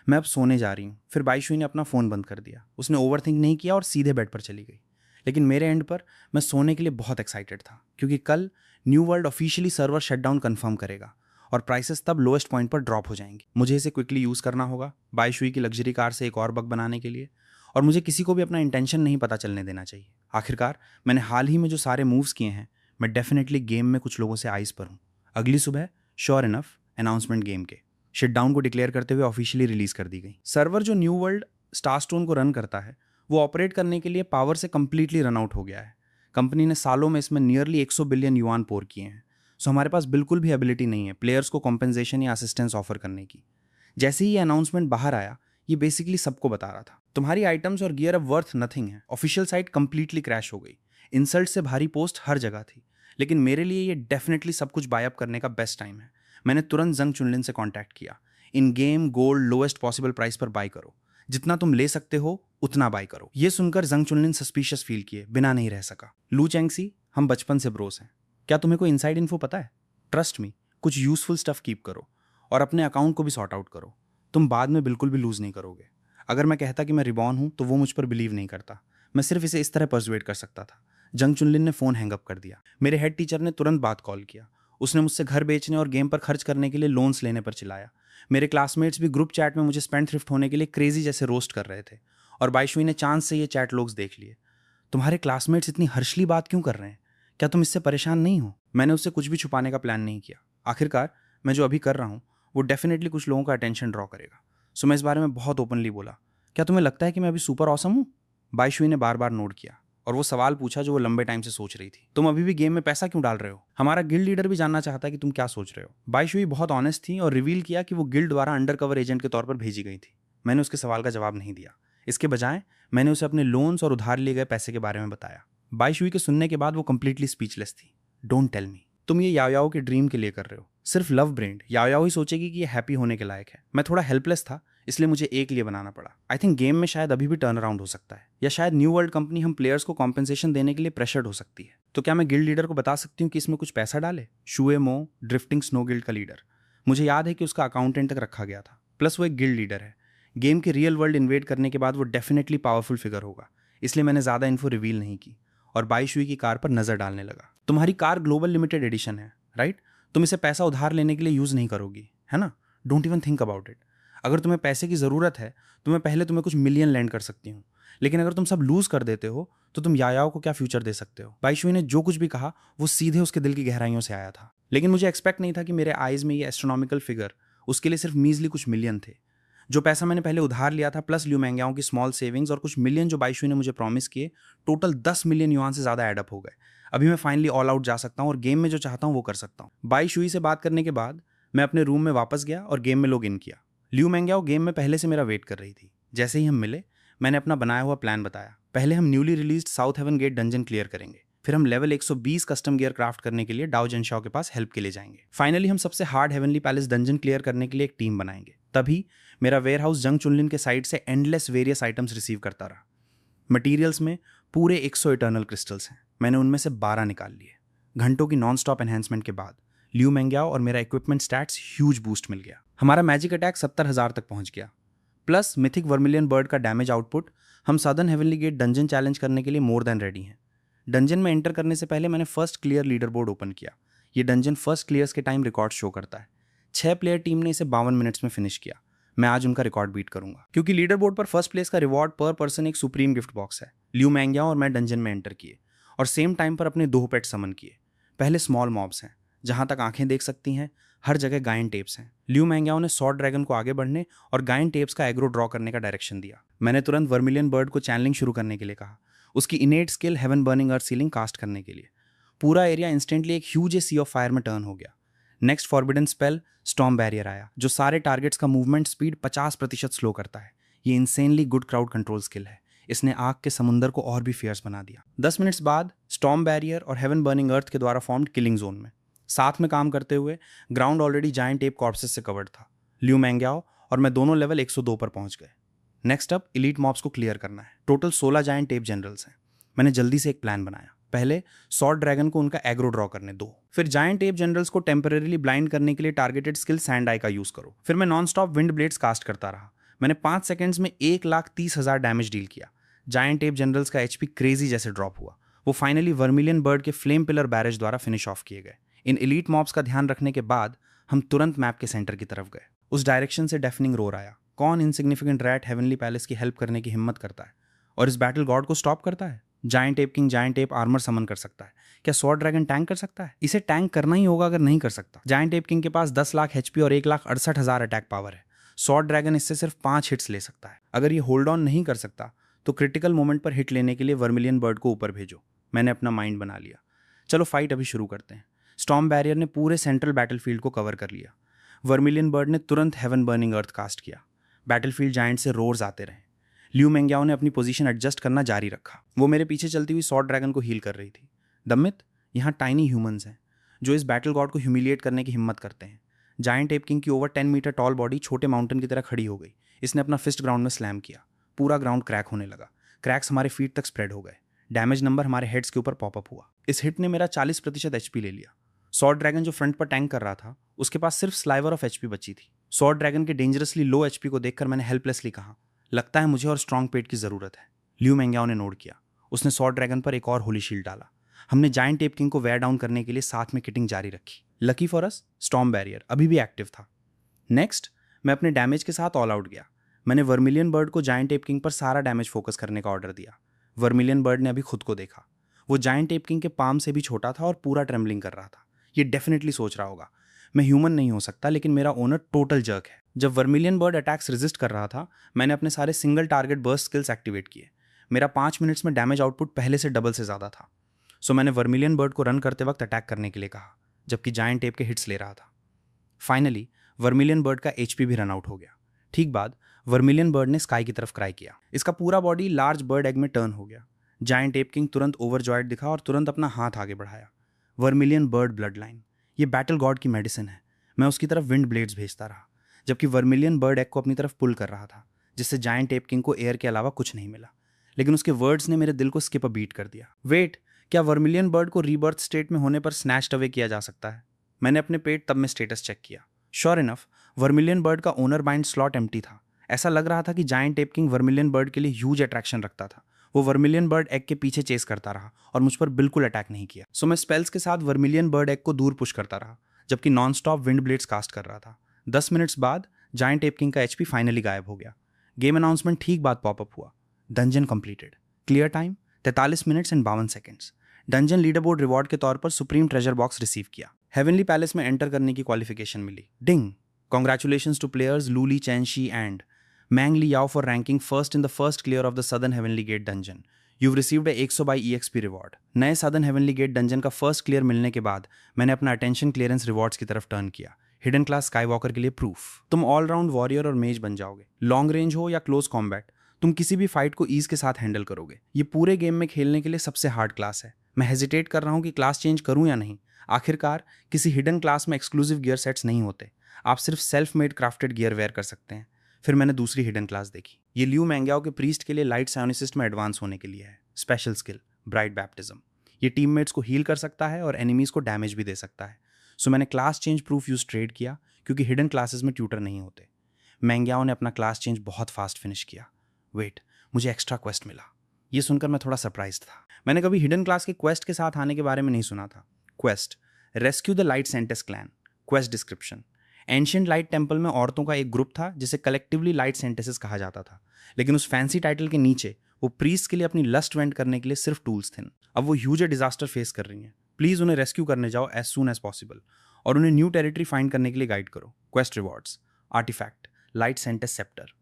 मैं अब सोने जा रही हूँ। फिर बाईशुई ने अपना फ़ोन बंद कर दिया। उसने ओवरथिंक नहीं किया और सीधे बेड पर चली गई। लेकिन मेरे एंड पर मैं सोने के लिए बहुत एक्साइटेड था, क्योंकि कल new world officially server shutdown confirm करेगा और प्राइसेस तब लोएस्ट पॉइंट पर ड्रॉप हो जाएंगे। मुझे इसे क्विकली यूज़ करना होगा बाईशुई की लग्जरी कार से एक और बग बनाने के लिए, और मुझे किसी को भी अपना इंटेंशन नहीं पता चलने देना चाहिए। आखिरकार मैंने हाल ही में जो सारे मूव्स किए हैं, मैं डेफिनेटली गेम में कुछ लोगों से आइस पर हूँ। अगली सुबह श्योर इनफ अनाउंसमेंट गेम के शटडाउन को डिक्लेयर करते हुए ऑफिशियली रिलीज कर दी गई। सर्वर जो न्यू वर्ल्ड स्टारस्टोन को रन करता है, वो ऑपरेट करने के लिए पावर से कंप्लीटली रन आउट हो गया है। कंपनी ने सालों में इसमें नियरली 100 बिलियन युआन पोर किए हैं। सो हमारे पास बिल्कुल भी एबिलिटी नहीं है प्लेयर्स को कॉम्पेंसेशन या असिस्टेंस ऑफर करने की। जैसे ही ये अनाउंसमेंट बाहर आया, ये बेसिकली सबको बता रहा था तुम्हारी आइटम्स और गियर अब वर्थ नथिंग है। ऑफिशियल साइट कंप्लीटली क्रैश हो गई। इंसल्ट से भारी पोस्ट हर जगह थी। लेकिन मेरे लिए ये डेफिनेटली सब कुछ बाय अप करने का बेस्ट टाइम है। मैंने तुरंत जंग चुनलिन से कॉन्टैक्ट किया। इन game gold lowest possible price पर बाय करो, जितना तुम ले सकते हो उतना बाय करो। ये सुनकर जंग चुनलिन सस्पिशियस फील किए बिना नहीं रह सका। लू चैंगसी, हम बचपन से ब्रोस हैं, क्या तुम्हें कोई इनसाइड इन्फो पता है? ट्रस्ट मी, कुछ यूजफुल स्टफ कीप करो और अपने अकाउंट को भी सॉर्ट आउट करो। तुम बाद में बिल्कुल भी लूज नहीं करोगे। अगर मैं कहता कि मैं रिबॉर्न हूं तो वो मुझ पर बिलीव नहीं करता। मैं सिर्फ इसे इस तरह परसुएट कर सकता था। जंग चुनलिन ने फोन हैंग अप कर दिया। मेरे हेड टीचर ने तुरंत बात कॉल किया। उसने मुझसे घर बेचने और गेम पर खर्च करने के लिए लोन्स लेने पर चिल्लाया। मेरे क्लासमेट्स भी ग्रुप चैट में मुझे स्पेंड थ्रिफ्ट होने के लिए क्रेजी जैसे रोस्ट कर रहे थे और बाईशुई ने चांस से ये चैट लोग्स देख लिए। तुम्हारे क्लासमेट्स इतनी हर्षली बात क्यों कर रहे हैं? क्या तुम इससे परेशान नहीं हो? मैंने उससे कुछ भी छुपाने का प्लान नहीं किया। आखिरकार मैं जो अभी कर रहा हूँ वो डेफिनेटली कुछ लोगों का अटेंशन ड्रॉ करेगा। सो मैं इस बारे में बहुत ओपनली बोला। क्या तुम्हें लगता है कि मैं अभी सुपर ऑसम हूँ? बाईशुई ने बार बार नोट किया और वो सवाल पूछा जो वो लंबे टाइम से सोच रही थी। तुम अभी भी गेम में पैसा क्यों डाल रहे हो? हमारा गिल्ड लीडर भी जानना चाहता है कि तुम क्या सोच रहे हो। बाईशुई बहुत ऑनेस्ट थी और रिवील किया कि वो गिल्ड द्वारा अंडरकवर एजेंट के तौर पर भेजी गई थी। मैंने उसके सवाल का जवाब नहीं दिया। इसके बजाय मैंने उसे अपने लोन्स और उधार लिए गए पैसे के बारे में बताया। बाईशुई के सुनने के बाद वो कंप्लीटली स्पीचलेस थी। डोंट टेल मी तुम ये याओयाओ के ड्रीम के लिए कर रहे हो। सिर्फ लव ब्रेंड याओयाओ ही सोचेगी कि ये हैप्पी होने के लायक है। मैं थोड़ा हेल्पलेस था, इसलिए मुझे एक लिए बनाना पड़ा। आई थिंक गेम में शायद अभी भी टर्न अराउंड हो सकता है, या शायद न्यू वर्ल्ड कंपनी हम प्लेयर्स को कॉम्पेंसेशन देने के लिए प्रेशर्ड हो सकती है। तो क्या मैं गिल्ड लीडर को बता सकती हूँ कि इसमें कुछ पैसा डाले? शुए मो, ड्रिफ्टिंग स्नो गिल्ड का लीडर, मुझे याद है कि उसका अकाउंटेंट तक रखा गया था। प्लस वो एक गिल्ड लीडर है। गेम के रियल वर्ल्ड इन्वेड करने के बाद वो डेफिनेटली पावरफुल फिगर होगा। इसलिए मैंने ज़्यादा इन्फो रिवील नहीं की और बाईशुई की कार पर नजर डालने लगा। तुम्हारी कार ग्लोबल लिमिटेड एडिशन है, राइट? तुम इसे पैसा उधार लेने के लिए यूज नहीं करोगी, है ना? Don't even think about it. अगर तुम्हें पैसे की जरूरत है तो मैं पहले तुम्हें कुछ मिलियन लैंड कर सकती हूँ, लेकिन अगर तुम सब लूज कर देते हो तो तुम यायाओ को क्या फ्यूचर दे सकते हो? बाईशुई ने जो कुछ भी कहा वो सीधे उसके दिल की गहराइयों से आया था। लेकिन मुझे एक्सपेक्ट नहीं था कि मेरे आईज में ये एस्ट्रोनॉमिकल फिगर उसके लिए सिर्फ मीजली कुछ मिलियन थे। जो पैसा मैंने पहले उधार लिया था प्लस ल्यू मैंग्याओं की स्मॉल सेविंग्स और कुछ मिलियन जो बाईशुई ने मुझे प्रॉमिस किए, टोटल 10 मिलियन युआन से ज्यादा एडअप हो गए। अभी मैं फाइनली ऑल आउट जा सकता हूँ और गेम में जो चाहता हूँ वो कर सकता हूँ। बाईशुई से बात करने के बाद मैं अपने रूम में वापस गया और गेम में लॉग इन किया। ल्यू मैंग्याओ गेम में पहले से मेरा वेट कर रही थी। जैसे ही हम मिले मैंने अपना बनाया हुआ प्लान बताया। पहले हम newly released south heaven gate dungeon clear करेंगे, फिर हम लेवल 120 कस्टम गियर क्राफ्ट करने के लिए डाओ जंशाओ के पास हेल्प के लिए जाएंगे। फाइनली हम सबसे hard heavenly palace dungeon clear करने के लिए एक टीम बनाएंगे। तभी मेरा वेयरहाउस जंग चुनलिन के साइड से एंडलेस वेरियस आइटम्स रिसीव करता रहा। मटीरियल्स में पूरे 100 इटर्नल क्रिस्टल्स हैं। मैंने उनमें से 12 निकाल लिए। घंटों की नॉन स्टॉप एनहेंसमेंट के बाद ल्यू मैंग्याओ और मेरा इक्विपमेंट स्टैट्स ह्यूज बूस्ट मिल गया। हमारा मैजिक अटैक 70,000 तक पहुंच गया। प्लस मिथिक वर्मिलियन बर्ड का डैमेज आउटपुट। हम southern heavenly gate dungeon challenge करने के लिए मोर देन रेडी हैं। डंजन में एंटर करने से पहले मैंने first clear leaderboard open किया। ये डंजन फर्स्ट क्लियर्स के टाइम रिकॉर्ड शो करता है। 6 प्लेयर टीम ने इसे 52 मिनट्स में फिनिश किया। मैं आज उनका रिकॉर्ड बीट करूंगा, क्योंकि लीडर बोर्ड पर फर्स्ट प्लेस का रिवॉर्ड पर पर्सन एक सुप्रीम गिफ्ट बॉक्स है। ल्यू मैंग्याओ और मैं डंजन में एंटर किए और सेम टाइम पर अपने 2 पेट समन किए। पहले स्मॉल मॉब्स हैं, जहां तक आंखें देख सकती हैं हर जगह गायन टेप्स हैं। ल्यू मैंग्याओ ने सॉर्ड ड्रैगन को आगे बढ़ने और गायन टेप्स का एग्रो ड्रॉ करने का डायरेक्शन दिया। मैंने तुरंत वर्मिलियन बर्ड को चैनलिंग शुरू करने के लिए कहा, उसकी इनेट स्किल हेवन बर्निंग अर्थ सीलिंग कास्ट करने के लिए। पूरा एरिया इंस्टेंटली एक ह्यूज सी ऑफ फायर में टर्न हो गया। Next forbidden spell storm barrier आया, जो सारे टारगेट्स का मूवमेंट स्पीड 50% स्लो करता है। ये insanely good crowd control skill है। इसने आग के समुंदर को और भी फियर्स बना दिया। 10 मिनट्स बाद स्टॉर्म बैरियर और हेवन बर्निंग अर्थ के द्वारा फॉर्म्ड किलिंग जोन में साथ में काम करते हुए ग्राउंड ऑलरेडी जायंट टेप कॉर्प्सेस से कवर्ड था। ल्यू मैंग्याओ और मैं दोनों लेवल 102 पर पहुंच गए। नेक्स्ट अप इलीट मॉब्स को क्लियर करना है। टोटल 16 जायंट टेप जनरल्स हैं। मैंने जल्दी से एक प्लान बनाया। पहले सॉर्ड ड्रैगन को उनका एग्रो ड्रॉ करने दो, फिर जायंट टेप जनरल्स को टेम्परेरीली ब्लाइंड करने के लिए टारगेटेड स्किल सैंड आई का यूज करो। फिर मैं non stop wind blades cast करता रहा। मैंने 5 सेकंड्स में 1,30,000 डैमेज डील किया। जायंट टेप जनरल्स का एचपी क्रेजी जैसे ड्रॉप हुआ। वो फाइनली वर्मिलियन बर्ड के फ्लेम पिलर बैरेज द्वारा फिनिश ऑफ किए गए। इन एलीट मॉब्स का ध्यान रखने के बाद हम तुरंत मैप के सेंटर की तरफ गए। उस डायरेक्शन से डेफनिंग रोर आया। कौन इनसिग्निफिकेंट रैट हेवनली पैलेस की हेल्प करने की हिम्मत करता है और इस बैटल गॉड को स्टॉप करता है? Giant ape king giant ape armour summon कर सकता है, क्या स्वॉर्ड ड्रैगन टैंक कर सकता है? इसे टैंक करना ही होगा अगर नहीं कर सकता। जायंट एप किंग के पास 10 लाख HP और 1,68,000 अटैक पावर है। स्वॉर्ड ड्रैगन इससे सिर्फ 5 हिट्स ले सकता है। अगर ये होल्ड ऑन नहीं कर सकता तो क्रिटिकल मोमेंट पर हिट लेने के लिए वर्मिलियन बर्ड को ऊपर भेजो। मैंने अपना माइंड बना लिया। चलो फाइट अभी शुरू करते हैं। स्टॉर्म बैरियर ने पूरे सेंट्रल बैटलफील्ड को कवर कर लिया। वर्मिलियन बर्ड ने तुरंत हेवन बर्निंग अर्थ कास्ट किया। बैटलफील्ड जायंट से रोर्स आते रहे। ल्यू मेंग्याओ ने अपनी पोजीशन एडजस्ट करना जारी रखा। वो मेरे पीछे चलती हुई स्वॉर्ड ड्रैगन को हील कर रही थी। दमित, यहाँ टाइनी ह्यूमंस हैं जो इस बैटल गॉड को ह्यूमिलिएट करने की हिम्मत करते हैं। जायंट एप किंग की ओवर 10 मीटर टॉल बॉडी छोटे माउंटेन की तरह खड़ी हो गई। इसने अपना फिस्ट ग्राउंड में स्लैम किया। पूरा ग्राउंड क्रैक होने लगा। क्रैक्स हमारे फीट तक स्प्रेड हो गए। डैमेज नंबर हमारे हेड्स के ऊपर पॉपअप हुआ। इस हिट ने मेरा 40% HP ले लिया। स्वॉर्ड ड्रैगन जो फ्रंट पर टैंक कर रहा था, उसके पास सिर्फ स्लाइवर ऑफ HP बची थी। स्वॉर्ड ड्रैगन के डेंजरसली लो HP को देखकर मैंने हेल्पलेसली कहा, लगता है मुझे और स्ट्रॉन्ग पेट की जरूरत है। ल्यू मेंग्याओ ने नोट किया। उसने स्वॉर्ड ड्रैगन पर एक और होली शील्ड डाला। हमने जायंट एप किंग को वेयर डाउन करने के लिए साथ में किटिंग जारी रखी। Lucky for us, storm barrier अभी भी एक्टिव था। नेक्स्ट, मैं अपने डैमेज के साथ ऑल आउट गया। मैंने वर्मिलियन बर्ड को जायंट एप किंग पर सारा डैमेज फोकस करने का ऑर्डर दिया। वर्मिलियन बर्ड ने अभी खुद को देखा। वो जायंट एप किंग के पाम से भी छोटा था और पूरा ट्रेम्बलिंग कर रहा था। ये डेफिनेटली सोच रहा होगा, मैं ह्यूमन नहीं हो सकता, लेकिन मेरा ओनर टोटल जर्क है। जब वर्मिलियन बर्ड अटैक्स रेजिस्ट कर रहा था, मैंने अपने सारे single target burst skills activate किए। मेरा 5 मिनट्स में डैमेज आउटपुट पहले से डबल से ज़्यादा था। सो मैंने वर्मिलियन बर्ड को रन करते वक्त अटैक करने के लिए कहा, जबकि जायंट एप के हिट्स ले रहा था। फाइनली वर्मिलियन बर्ड का HP भी रन आउट हो गया। ठीक बाद वर्मिलियन बर्ड ने स्काई की तरफ क्राई किया। इसका पूरा बॉडी लार्ज बर्ड एग में टर्न हो गया। जायंट एप किंग तुरंत ओवरजॉयड दिखा और तुरंत अपना हाथ आगे बढ़ाया। वर्मिलियन बर्ड ब्लड लाइन, ये बैटल गॉड की मेडिसिन है। मैं उसकी तरफ विंड ब्लेड्स भेजता रहा, जबकि वर्मिलियन बर्ड एग को अपनी तरफ पुल कर रहा था, जिससे जायंट एप किंग को एयर के अलावा कुछ नहीं मिला। लेकिन उसके वर्ड्स ने मेरे दिल को स्किप अ बीट कर दिया। वेट, क्या वर्मिलियन बर्ड को रीबर्थ स्टेट में होने पर स्नैच्ड अवे किया जा सकता है? मैंने अपने पेट तब में स्टेटस चेक किया। श्योर इनफ, वर्मिलियन बर्ड का ओनर बाइंड स्लॉट एम्प्टी था। ऐसा लग रहा था कि giant ape king vermilion bird के लिए ह्यूज अट्रैक्शन रखता था। वो वर्मिलियन बर्ड एग के पीछे चेस करता रहा और मुझ पर बिल्कुल अटैक नहीं किया। सो मैं स्पेल्स के साथ वर्मिलियन बर्ड एग को दूर पुश करता रहा, जबकि non stop wind blades cast कर रहा था। 10 मिनट्स बाद जायंट एप किंग का HP फाइनली गायब हो गया। गेम अनाउंसमेंट ठीक बाद पॉपअप हुआ। Dungeon completed. Clear time 43 minutes and 52 seconds. Dungeon leaderboard reward के तौर पर सुप्रीम ट्रेजर बॉक्स रिसीव किया। हेवनली पैलेस में एंटर करने की क्वालिफिकेशन मिली। Ding! Congratulations to players Lu Li Chenxi and Mang Li Yao for ranking first in the first clear of the Southern Heavenly Gate dungeon. You've received a 100 by EXP reward. नए Southern Heavenly Gate dungeon का first clear मिलने के बाद मैंने अपना attention clearance rewards की तरफ turn किया। हिडन क्लास स्काईवॉकर के लिए प्रूफ। तुम ऑलराउंड वॉरियर और मेज बन जाओगे। लॉन्ग रेंज हो या क्लोज कॉम्बैट, तुम किसी भी फाइट को ईज के साथ हैंडल करोगे। ये पूरे गेम में खेलने के लिए सबसे हार्ड क्लास है। मैं हेजिटेट कर रहा हूँ कि क्लास चेंज करूँ या नहीं। आखिरकार किसी हिडन क्लास में एक्सक्लूसिव गियर सेट्स नहीं होते। आप सिर्फ self made crafted gear wear कर सकते हैं। फिर मैंने दूसरी हिडन क्लास देखी। ये ल्यू मेंग्याओ के प्रीस्ट के लिए लाइट सायोनिसिस्ट में एडवांस होने के लिए है। Special skill bright baptism. ये टीममेट्स को हील कर सकता है और एनिमीज को डैमेज भी दे सकता है। सो मैंने class change proof use trade किया, क्योंकि हिडन क्लासेस में ट्यूटर नहीं होते। मेंग्याओ ने अपना क्लास चेंज बहुत फास्ट फिनिश किया। वेट, मुझे एक्स्ट्रा क्वेस्ट मिला। ये सुनकर मैं थोड़ा सरप्राइज था। मैंने कभी हिडन क्लास के क्वेस्ट के साथ आने के बारे में नहीं सुना था। Quest: rescue the light saintess clan. Quest description: ancient light temple में औरतों का एक ग्रुप था जिसे कलेक्टिवली लाइट सेंटेसेस कहा जाता था, लेकिन उस फैंसी टाइटल के नीचे वो प्रीस्ट के लिए अपनी लस्ट वेंट करने के लिए सिर्फ टूल्स थे। अब वो ह्यूज डिजास्टर फेस कर रही हैं। प्लीज उन्हें रेस्क्यू करने जाओ एज सून एज पॉसिबल और उन्हें न्यू टेरिटरी फाइंड करने के लिए गाइड करो। Quest rewards: artifact, light saintess scepter.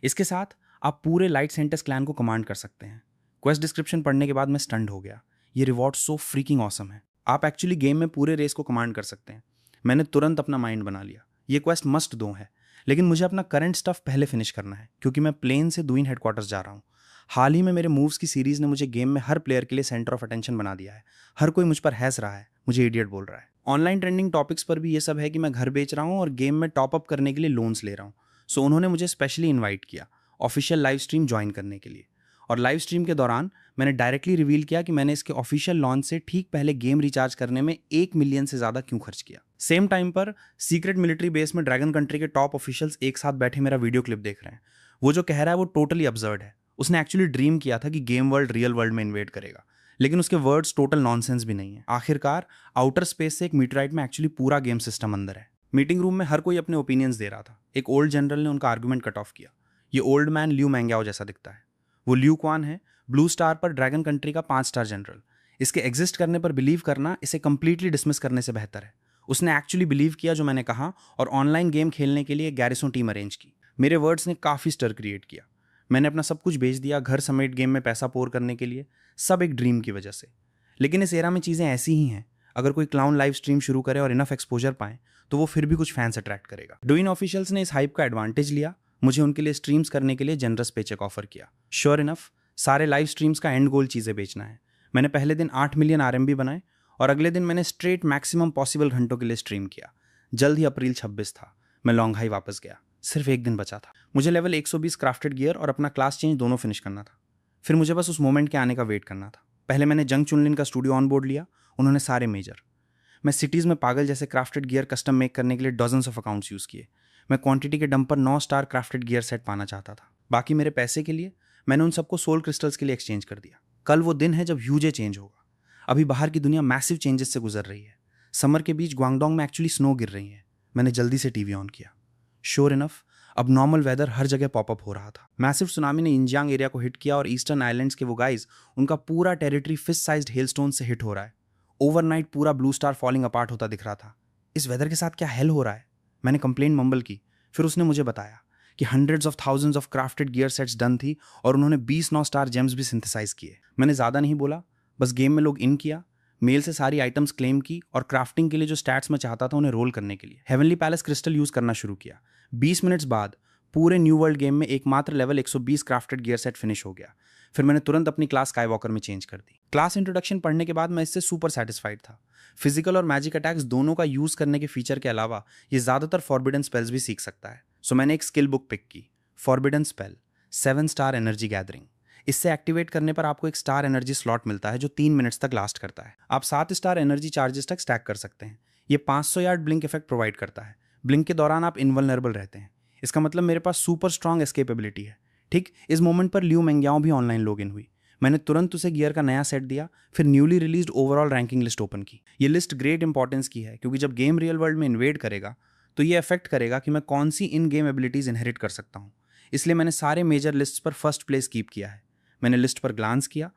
इसके साथ आप पूरे लाइट सेंटेस क्लैन को कमांड कर सकते हैं। क्वेस्ट डिस्क्रिप्शन पढ़ने के बाद मैं स्टन्ड हो गया। ये रिवॉर्ड सो फ्रीकिंग ऑसम है। आप एक्चुअली गेम में पूरे रेस को कमांड कर सकते हैं। मैंने तुरंत अपना माइंड बना लिया। ये क्वेस्ट मस्ट दो है, लेकिन मुझे अपना करंट स्टफ पहले फिनिश करना है, क्योंकि मैं प्लेन से दुइन हेडक्वार्टर्स जा रहा हूँ। हाल ही में मेरे मूव्स की सीरीज ने मुझे गेम में हर प्लेयर के लिए सेंटर ऑफ अटेंशन बना दिया है। हर कोई मुझ पर हंस रहा है, मुझे इडियट बोल रहा है। ऑनलाइन ट्रेंडिंग टॉपिक्स पर भी ये सब है कि मैं घर बेच रहा हूँ और गेम में टॉप अप करने के लिए लोन्स ले रहा हूँ। सो उन्होंने मुझे स्पेशली इन्वाइट किया ऑफिशियल लाइव स्ट्रीम ज्वाइन करने के लिए। और लाइव स्ट्रीम के दौरान मैंने डायरेक्टली रिवील किया कि मैंने इसके ऑफिशियल लॉन्च से ठीक पहले गेम रिचार्ज करने में 1 मिलियन से ज़्यादा क्यों खर्च किया। सेम टाइम पर सीक्रेट मिलिट्री बेस में ड्रैगन कंट्री के टॉप ऑफिशियल्स एक साथ बैठे मेरा वीडियो क्लिप देख रहे हैं। वो जो कह रहा है वो टोटली अब्सर्ड है। उसने एक्चुअली ड्रीम किया था कि गेम वर्ल्ड रियल वर्ल्ड में इन्वेड करेगा, लेकिन उसके वर्ड्स टोटल नॉनसेंस भी नहीं है। आखिरकार आउटर स्पेस से एक मीटराइट में एक्चुअली पूरा गेम सिस्टम अंदर है। मीटिंग रूम में हर कोई अपने ओपिनियंस दे रहा था। एक ओल्ड जनरल ने उनका आर्गुमेंट कट ऑफ किया। ये ओल्ड मैन ल्यू मेंग्याओ जैसा दिखता है। वो ल्यू क्वान है, ब्लू स्टार पर ड्रैगन कंट्री का 5 स्टार जनरल। इसके एग्जिस्ट करने पर बिलीव करना इसे कंप्लीटली डिसमिस करने से बेहतर है। उसने एक्चुअली बिलीव किया जो मैंने कहा और ऑनलाइन गेम खेलने के लिए गैरिसन टीम अरेंज की। मेरे वर्ड्स ने काफ़ी स्टर क्रिएट किया। मैंने अपना सब कुछ बेच दिया, घर समेत गेम में पैसा पोर करने के लिए, सब एक ड्रीम की वजह से। लेकिन इस एरा में चीज़ें ऐसी ही हैं। अगर कोई क्लाउन लाइव स्ट्रीम शुरू करे और इनफ एक्सपोजर पाए तो वो फिर भी कुछ फैंस अट्रैक्ट करेगा। डुइन ऑफिशियल्स ने इस हाइप का एडवांटेज लिया, मुझे उनके लिए स्ट्रीम्स करने के लिए जनरस पेचेक ऑफर किया। श्योर इनफ सारे लाइव स्ट्रीम्स का एंड गोल चीज़ें बेचना है। मैंने पहले दिन 8 मिलियन RMB बनाए और अगले दिन मैंने स्ट्रेट मैक्सिमम पॉसिबल घंटों के लिए स्ट्रीम किया। जल्द ही अप्रैल 26 था। मैं लॉन्गहाई वापस गया। सिर्फ एक दिन बचा था। मुझे लेवल 120 क्राफ्टेड गियर और अपना क्लास चेंज दोनों फिनिश करना था। फिर मुझे बस उस मोमेंट के आने का वेट करना था। पहले मैंने जंग चुनलिन का स्टूडियो ऑन बोर्ड लिया, उन्होंने सारे मेजर। मैं सिटीज़ में पागल जैसे क्राफ्टेड गियर कस्टम मेक करने के लिए डजन्स ऑफ अकाउंट्स यूज़ किए। मैं क्वांटिटी के डंप पर 9 स्टार क्राफ्टेड गियर सेट पाना चाहता था। बाकी मेरे पैसे के लिए मैंने उन सबको सोल क्रिस्टल्स के लिए एक्सचेंज कर दिया। कल वो दिन है जब ह्यूजे चेंज होगा। अभी बाहर की दुनिया मैसिव चेंजेस से गुजर रही है। समर के बीच ग्वांगडोंग में एक्चुअली स्नो गिर रही है। मैंने जल्दी से टीवी ऑन किया। श्योर इनफ अब नॉर्मल वेदर हर जगह पॉपअप हो रहा था। मैसिव सुनामी ने इंजियांग एरिया को हिट किया और ईस्टर्न आइलैंड्स के वो गाइज, उनका पूरा टेरिटरी फिस्ट साइज्ड हेलस्टोन से हिट हो रहा है। ओवरनाइट पूरा ब्लू स्टार फॉलिंग अपार्ट होता दिख रहा था। इस वेदर के साथ क्या हेल हो रहा है? मैंने कंप्लेंट मम्बल की। फिर उसने मुझे बताया कि hundreds of thousands of crafted gear sets done थी और उन्होंने 20 9 स्टार जेम्स भी सिंथेसाइज किए। मैंने ज़्यादा नहीं बोला, बस गेम में लोग इन किया, मेल से सारी आइटम्स क्लेम की और क्राफ्टिंग के लिए जो स्टैट्स मैं चाहता था उन्हें रोल करने के लिए हेवनली पैलेस क्रिस्टल यूज़ करना शुरू किया। 20 मिनट्स बाद पूरे न्यू वर्ल्ड गेम में एकमात्र level 120 crafted gear set finish हो गया। फिर मैंने तुरंत अपनी क्लास स्काईवॉकर में चेंज कर दी। क्लास इंट्रोडक्शन पढ़ने के बाद मैं इससे सुपर सेटिस्फाइड था। फिजिकल और मैजिक अटैक्स दोनों का यूज़ करने के फीचर के अलावा ये ज़्यादातर फॉरबिडन स्पेल्स भी सीख सकता है। सो मैंने एक स्किल बुक पिक की, forbidden spell 7 star energy gathering. इससे एक्टिवेट करने पर आपको एक स्टार एनर्जी स्लॉट मिलता है जो 3 मिनट्स तक लास्ट करता है। आप 7 स्टार एनर्जी चार्जेस तक स्टैक कर सकते हैं। ये 500 यार्ड ब्लिंक इफेक्ट प्रोवाइड करता है। ब्लिंक के दौरान आप इनवल्नरेबल रहते हैं। इसका मतलब मेरे पास सुपर स्ट्रॉन्ग एस्केपेबिलिटी है। ठीक इस मोमेंट पर लियू मेंग्याओ भी ऑनलाइन लॉगिन हुई। मैंने तुरंत उसे गियर का नया सेट दिया, फिर newly released overall ranking list open की। ये लिस्ट ग्रेट इंपॉर्टेंस की है क्योंकि जब गेम रियल वर्ल्ड में इन्वेड करेगा तो ये अफेक्ट करेगा कि मैं कौन सी इन गेम एबिलिटीज इनहेरिट कर सकता हूँ। इसलिए मैंने सारे मेजर लिस्ट पर फर्स्ट प्लेस कीप किया है। मैंने लिस्ट पर ग्लांस किया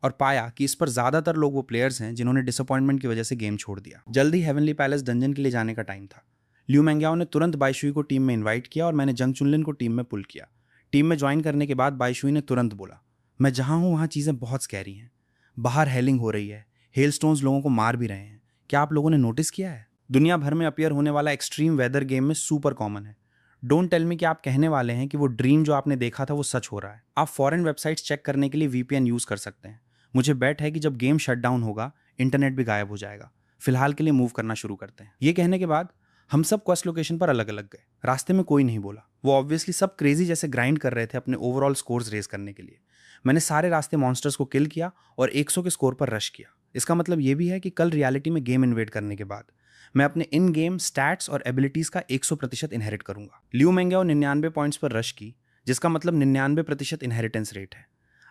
और पाया कि इस पर ज़्यादातर लोग वो प्लेयर्स हैं जिन्होंने डिसअपॉइंटमेंट की वजह से गेम छोड़ दिया। जल्दी हेवनली पैलेस डंजन के लिए जाने का टाइम था। लियू मेंग्याओ ने तुरंत बाईशुई को टीम में इन्वाइट किया और मैंने जंग चुनलिन को टीम में पुल किया। टीम में ज्वाइन करने के बाद बाईशुई ने तुरंत बोला, मैं जहाँ हूँ वहाँ चीज़ें बहुत स्कैरी हैं। बाहर हेलिंग हो रही है, हेल स्टोन्स लोगों को मार भी रहे हैं। क्या आप लोगों ने नोटिस किया है? दुनिया भर में अपीयर होने वाला एक्सट्रीम वेदर गेम में सुपर कॉमन है। डोंट टेल मी कि आप कहने वाले हैं कि वो ड्रीम जो आपने देखा था वो सच हो रहा है। आप फॉरेन वेबसाइट्स चेक करने के लिए VPN यूज़ कर सकते हैं। मुझे बेट है कि जब गेम शट डाउन होगा इंटरनेट भी गायब हो जाएगा। फिलहाल के लिए मूव करना शुरू करते हैं। ये कहने के बाद हम सब क्वेस्ट लोकेशन पर अलग अलग गए। रास्ते में कोई नहीं बोला। वो ऑब्वियसली सब क्रेजी जैसे ग्राइंड कर रहे थे अपने ओवरऑल स्कोर्स रेस करने के लिए। मैंने सारे रास्ते मॉन्स्टर्स को किल किया और 100 के स्कोर पर रश किया। इसका मतलब ये भी है कि कल रियलिटी में गेम इन्वेड करने के बाद मैं अपने इन गेम स्टैट्स और एबिलिटीज का 100% इनहेरिट करूंगा। लियू मेंग्याओ 99 पॉइंट्स पर रश की, जिसका मतलब 99% इनहेरिटेंस रेट है।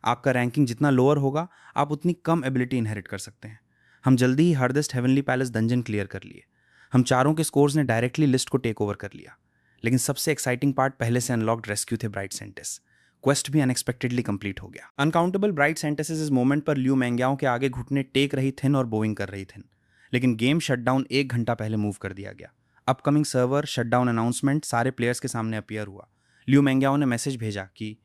आपका रैंकिंग जितना लोअर होगा आप उतनी कम एबिलिटी इनहेरिट कर सकते हैं। हम जल्दी ही hardest heavenly palace dungeon clear कर लिए। हम चारों के स्कोर्स ने डायरेक्टली लिस्ट को टेक ओवर कर लिया। लेकिन सबसे एक्साइटिंग पार्ट पहले से अनलॉक्ड रेस्क्यू थे ब्राइट सेंटेस। क्वेस्ट भी अनएक्सपेक्टेडली कंप्लीट हो गया। अनकाउंटेबल ब्राइट सेंटेसेस इस मोमेंट पर लियू मेंग्याओ के आगे घुटने टेक रही थिन और बोइंग कर रही थिन। लेकिन गेम शटडाउन 1 घंटा पहले मूव कर दिया गया। अपकमिंग सर्वर शटडाउन अनाउंसमेंट सारे प्लेयर्स के सामने अपीयर हुआ। लियू मेंग्याओ ने मैसेज भेजा कि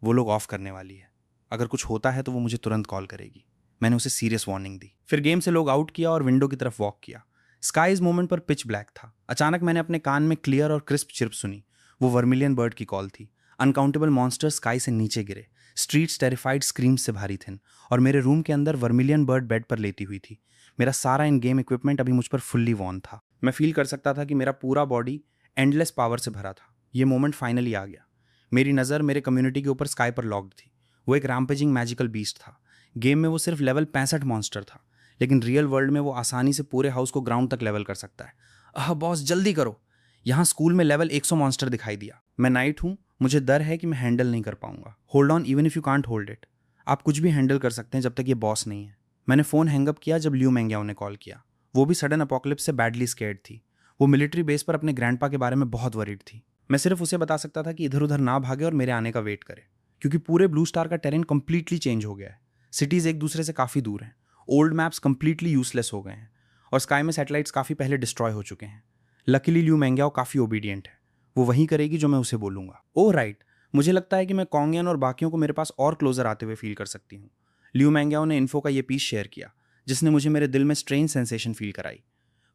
वो लोग ऑफ करने वाली है, अगर कुछ होता है तो वो मुझे तुरंत कॉल करेगी। मैंने उसे सीरियस वार्निंग दी। फिर गेम से लोग आउट किया और विंडो की तरफ वॉक किया। स्काई इस मोमेंट पर पिच ब्लैक था। अचानक मैंने अपने कान में क्लियर और क्रिस्प चिर्प सुनी। वो वर्मिलियन बर्ड की कॉल थी। अनकाउंटेबल मॉन्स्टर्स स्काई से नीचे गिरे। स्ट्रीट्स टेरिफाइड स्क्रीम्स से भारी थिन और मेरे रूम के अंदर वर्मिलियन बर्ड बेड पर लेटी हुई थी। मेरा सारा इन गेम इक्विपमेंट अभी मुझ पर फुल्ली वॉन था। मैं फील कर सकता था कि मेरा पूरा बॉडी एंडलेस पावर से भरा था। ये मोमेंट फाइनली आ गया। मेरी नज़र मेरे कम्युनिटी के ऊपर स्काई पर लॉक्ड थी। वो एक रैम्पेजिंग मैजिकल बीस्ट था। गेम में वो सिर्फ लेवल 65 मॉन्स्टर था, लेकिन रियल वर्ल्ड में वो आसानी से पूरे हाउस को ग्राउंड तक लेवल कर सकता है। बॉस जल्दी करो, यहाँ स्कूल में लेवल 100 मॉन्स्टर दिखाई दिया। मैं नाइट हूँ, मुझे डर है कि मैं हैंडल नहीं कर पाऊंगा। Hold on even if you can't hold it. आप कुछ भी हैंडल कर सकते हैं जब तक ये बॉस नहीं है। मैंने फ़ोन हैंगअप किया जब लियू मेंग्याओ ने कॉल किया। वो भी सडन अपोकलिप्स से बैडली स्केर्ड थी। वो मिलिट्री बेस पर अपने ग्रैंडपा के बारे में बहुत वरीड थी। मैं सिर्फ उसे बता सकता था कि इधर उधर ना भागे और मेरे आने का वेट करे, क्योंकि पूरे ब्लू स्टार का टेरेन कंप्लीटली चेंज हो गया है। सिटीज़ एक दूसरे से काफ़ी दूर हैं, ओल्ड मैप्स कंप्लीटली यूजलेस हो गए हैं और स्काई में सैटेलाइट्स काफ़ी पहले डिस्ट्रॉय हो चुके हैं। लकीली ल्यू मैंग्याओ काफ़ी ओबीडियंट है, वो वही करेगी जो मैं उसे बोलूँगा। ओह राइट, मुझे लगता है कि मैं कॉन्गियन और बाकियों को मेरे पास और क्लोजर आते हुए फील कर सकती हूँ। ल्यू मैंग्याओ ने इन्फो का ये पीस शेयर किया जिसने मुझे मेरे दिल में स्ट्रेंज सेंसेशन फील कराई।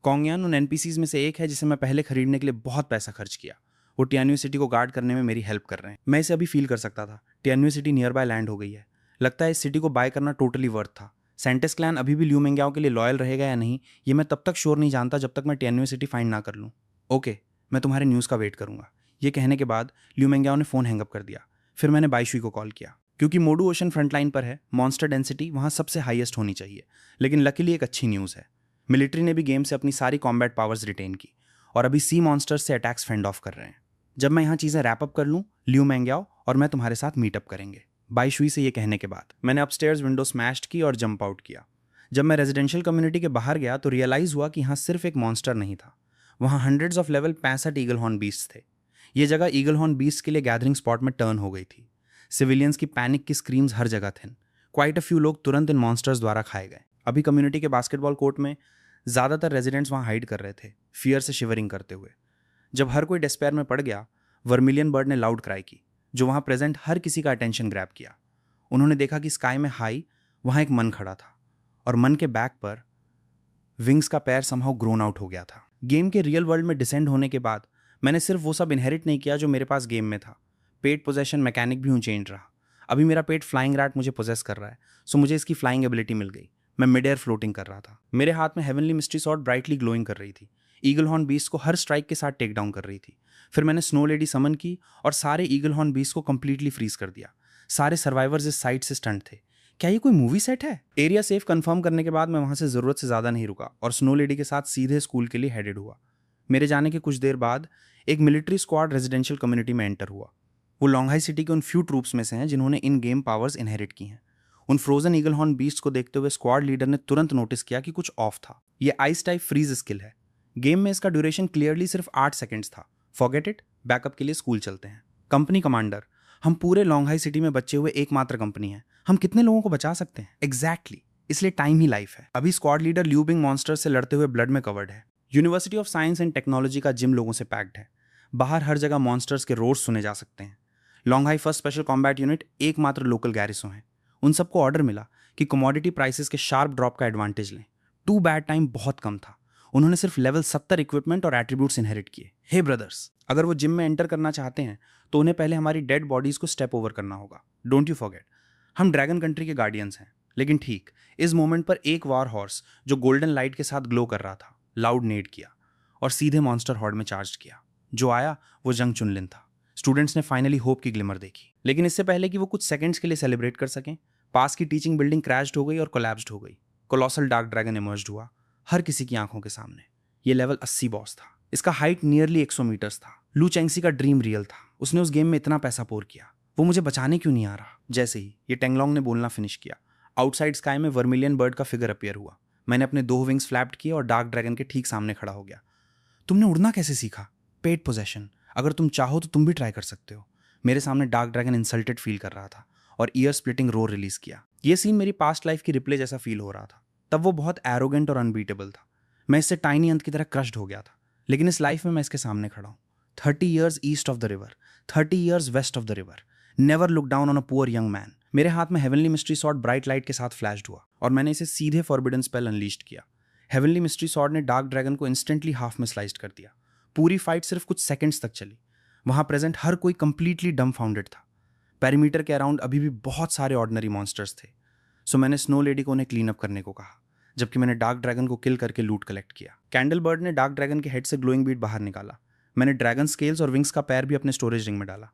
कॉन्गियन उन एनपीसीज में से एक है जिसे मैं पहले खरीदने के लिए बहुत पैसा खर्च किया। वो टियान्यू सिटी को गार्ड करने में मेरी हेल्प कर रहे हैं। मैं इसे अभी फील कर सकता था। टियान्यू सिटी नियर बाय लैंड हो गई है। लगता है इस सिटी को बाय करना टोटली वर्थ था। सेंटेस क्लैन अभी भी ल्यू मैंग्याओ के लिए लॉयल रहेगा या नहीं, ये मैं तब तक श्योर नहीं जानता जब तक मैं टियान्यू सिटी फाइंड ना कर लूँ। ओके, मैं तुम्हारे न्यूज़ का वेट करूंगा। ये कहने के बाद ल्यू मैंग्याओ ने फ़ोन हैंगअप कर दिया। फिर मैंने बाईशुई को कॉल किया। क्योंकि मोडू ओशन फ्रंटलाइन पर है, मॉन्स्टर डेंसिटी वहाँ सबसे हाईएस्ट होनी चाहिए। लेकिन लकीली एक अच्छी न्यूज़ है, मिलिट्री ने भी गेम से अपनी सारी कॉम्बैट पावर्स रिटेन की और अभी सी मॉन्स्टर्स से अटैक्स फेंड ऑफ कर रहे हैं। जब मैं यहाँ चीज़ें रैप अप कर लूँ, ल्यू मैंग्याओ और मैं तुम्हारे साथ मीटअप करेंगे। बाईशुई से ये कहने के बाद मैंने अपस्टेयर्स विंडो स्मैश्ड की और जंप आउट किया। जब मैं रेजिडेंशियल कम्युनिटी के बाहर गया तो रियलाइज़ हुआ कि यहाँ सिर्फ एक मॉन्स्टर नहीं था, वहाँ hundreds of level 65 eagle horn beast थे। ये जगह ईगल हॉर्न बीस्ट के लिए गैदरिंग स्पॉट में टर्न हो गई थी। सिविलियंस की पैनिक की स्क्रीम्स हर जगह थे। क्वाइट अ फ्यू लोग तुरंत इन मॉन्स्टर्स द्वारा खाए गए। अभी कम्युनिटी के बास्केटबॉल कोर्ट में ज़्यादातर रेजिडेंट्स वहाँ हाइड कर रहे थे, फियर से शिवरिंग करते हुए। जब हर कोई डिस्पेयर में पड़ गया, वर्मिलियन बर्ड ने लाउड क्राई की, जो वहाँ प्रेजेंट हर किसी का अटेंशन ग्रैब किया। उन्होंने देखा कि स्काई में हाई वहाँ एक मन खड़ा था और मन के बैक पर विंग्स का पैर समहाउ ग्रोन आउट हो गया था। गेम के रियल वर्ल्ड में डिसेंड होने के बाद मैंने सिर्फ वो सब इनहेरिट नहीं किया जो मेरे पास गेम में था। पेट पोजेशन मैकेनिक भी अनचेंज रहा। अभी मेरा पेट फ्लाइंग रैट मुझे पोजेस कर रहा है, सो मुझे इसकी फ्लाइंग एबिलिटी मिल गई। मैं मिड एयर फ्लोटिंग कर रहा था। मेरे हाथ में heavenly mystery sword brightly glowing कर रही थी। ईगल हॉर्न बीस्ट को हर स्ट्राइक के साथ टेक डाउन कर रही थी। फिर मैंने स्नो लेडी समन की और सारे ईगल हॉर्न बीस्ट को कंप्लीटली फ्रीज कर दिया। सारे सर्वाइवर्स इस साइड से स्टंट थे। क्या ये कोई मूवी सेट है? एरिया सेफ कंफर्म करने के बाद मैं वहां से जरूरत से ज्यादा नहीं रुका और स्नो लेडी के साथ सीधे स्कूल के लिए हेडेड हुआ। मेरे जाने के कुछ देर बाद एक मिलिट्री स्क्वाड रेजिडेंशियल कम्युनिटी में एंटर हुआ। वो लॉन्गहाई सिटी के उन फ्यू ट्रूप्स में से हैं जिन्होंने इन गेम पावर्स इनहेरिट की हैं। उन फ्रोजन ईगल हॉर्न बीस्ट को देखते हुए स्क्वाड लीडर ने तुरंत नोटिस किया कि कुछ ऑफ था। ये आइस टाइप फ्रीज स्किल है। गेम में इसका ड्यूरेशन क्लियरली सिर्फ 8 सेकेंड्स था। फॉरगेट इट, बैकअप के लिए स्कूल चलते हैं। कंपनी कमांडर, हम पूरे लॉन्गहाई सिटी में बचे हुए एकमात्र कंपनी है। हम कितने लोगों को बचा सकते हैं? एग्जैक्टली, इसलिए टाइम ही लाइफ है। अभी स्क्वाड लीडर ल्यू बिंग मॉन्स्टर से लड़ते हुए ब्लड में कवर्ड है। University of science and technology का जिम लोगों से पैक्ड है। बाहर हर जगह मॉन्स्टर्स के रोर्स सुने जा सकते हैं। लॉन्गहाई फर्स्ट स्पेशल कॉम्बैट यूनिट एकमात्र लोकल गैरिसो है। उन सबको ऑर्डर मिला कि कमोडिटी प्राइसेस के शार्प ड्रॉप का एडवांटेज लें। टू बैड टाइम बहुत कम था। उन्होंने सिर्फ लेवल 70 इक्विपमेंट और एट्रीब्यूट्स इनहेरिट किए। हे ब्रदर्स, अगर वो जिम में एंटर करना चाहते हैं तो उन्हें पहले हमारी डेड बॉडीज को स्टेप ओवर करना होगा। डोंट यू फॉरगेट, हम ड्रैगन कंट्री के गार्डियंस हैं। लेकिन ठीक इस मोमेंट पर एक वार हॉर्स जो गोल्डन लाइट के साथ ग्लो कर रहा था, लाउड नेड किया और सीधे मॉन्स्टर हॉर्ड में चार्ज किया। जो आया वो जंग चुनलिन था। स्टूडेंट्स ने फाइनली होप की ग्लिमर देखी। लेकिन इससे पहले कि वो कुछ सेकंड्स के लिए सेलिब्रेट कर सकें, पास की टीचिंग बिल्डिंग क्रैश्ड हो गई और कोलैप्स्ड हो गई। कोलोसल डार्क ड्रैगन इमर्ज्ड हुआ हर किसी की आंखों के सामने। ये लेवल 80 बॉस था। इसका हाइट नियरली 100 मीटर्स था। लू चेंगसी का ड्रीम रियल था। उसने उस गेम में इतना पैसा पोर किया। वो मुझे बचाने क्यों नहीं आ रहा? जैसे ही ये टेंगलोंग ने बोलना फिनिश किया, आउटसाइड स्काई में वर्मिलियन बर्ड का फिगर अपीयर हुआ। मैंने अपने 2 विंग्स फ्लैप्ड किए और डार्क ड्रैगन के ठीक सामने खड़ा हो गया। तुमने उड़ना कैसे सीखा? पेट पोजेशन। अगर तुम चाहो तो तुम भी ट्राई कर सकते हो। मेरे सामने डार्क ड्रैगन इंसल्टेड फील कर रहा था और ईयर स्प्लिटिंग रोर रिलीज किया। ये सीन मेरी पास्ट लाइफ की रिप्ले जैसा फील हो रहा था। तब वो बहुत एरोगेंट और अनबीटेबल था। मैं इससे टाइनी अंत की तरह क्रश्ड हो गया था। लेकिन इस लाइफ में मैं इसके सामने खड़ा हूँ। 30 years east of the river, 30 years west of the river. Never look down on a poor young man. मेरे हाथ में heavenly mystery sword bright light के साथ फ्लैश्ड हुआ और मैंने इसे सीधे फॉरबिडन स्पेल अनलीस्ट किया। हेवनली मिस्ट्री सॉर्ड ने डार्क ड्रैगन को इंस्टेंटली हाफ में स्लाइस्ड कर दिया। पूरी फाइट सिर्फ कुछ सेकंड्स तक चली। वहां प्रेजेंट हर कोई कंप्लीटली डम्फाउंडेड था। पेरीमीटर के अराउंड अभी भी बहुत सारे ऑर्डिनरी मॉन्स्टर्स थे। सो मैंने स्नो लेडी को उन्हें क्लीन अप करने को कहा, जबकि मैंने डार्क ड्रैगन को किल करके लूट कलेक्ट किया। कैंडल बर्ड ने डार्क ड्रैगन के हेड से ग्लोइंग बीट बाहर निकाला। मैंने ड्रैगन स्केल्स और विंग्स का पैर भी अपने स्टोरेज रिंग में डाला।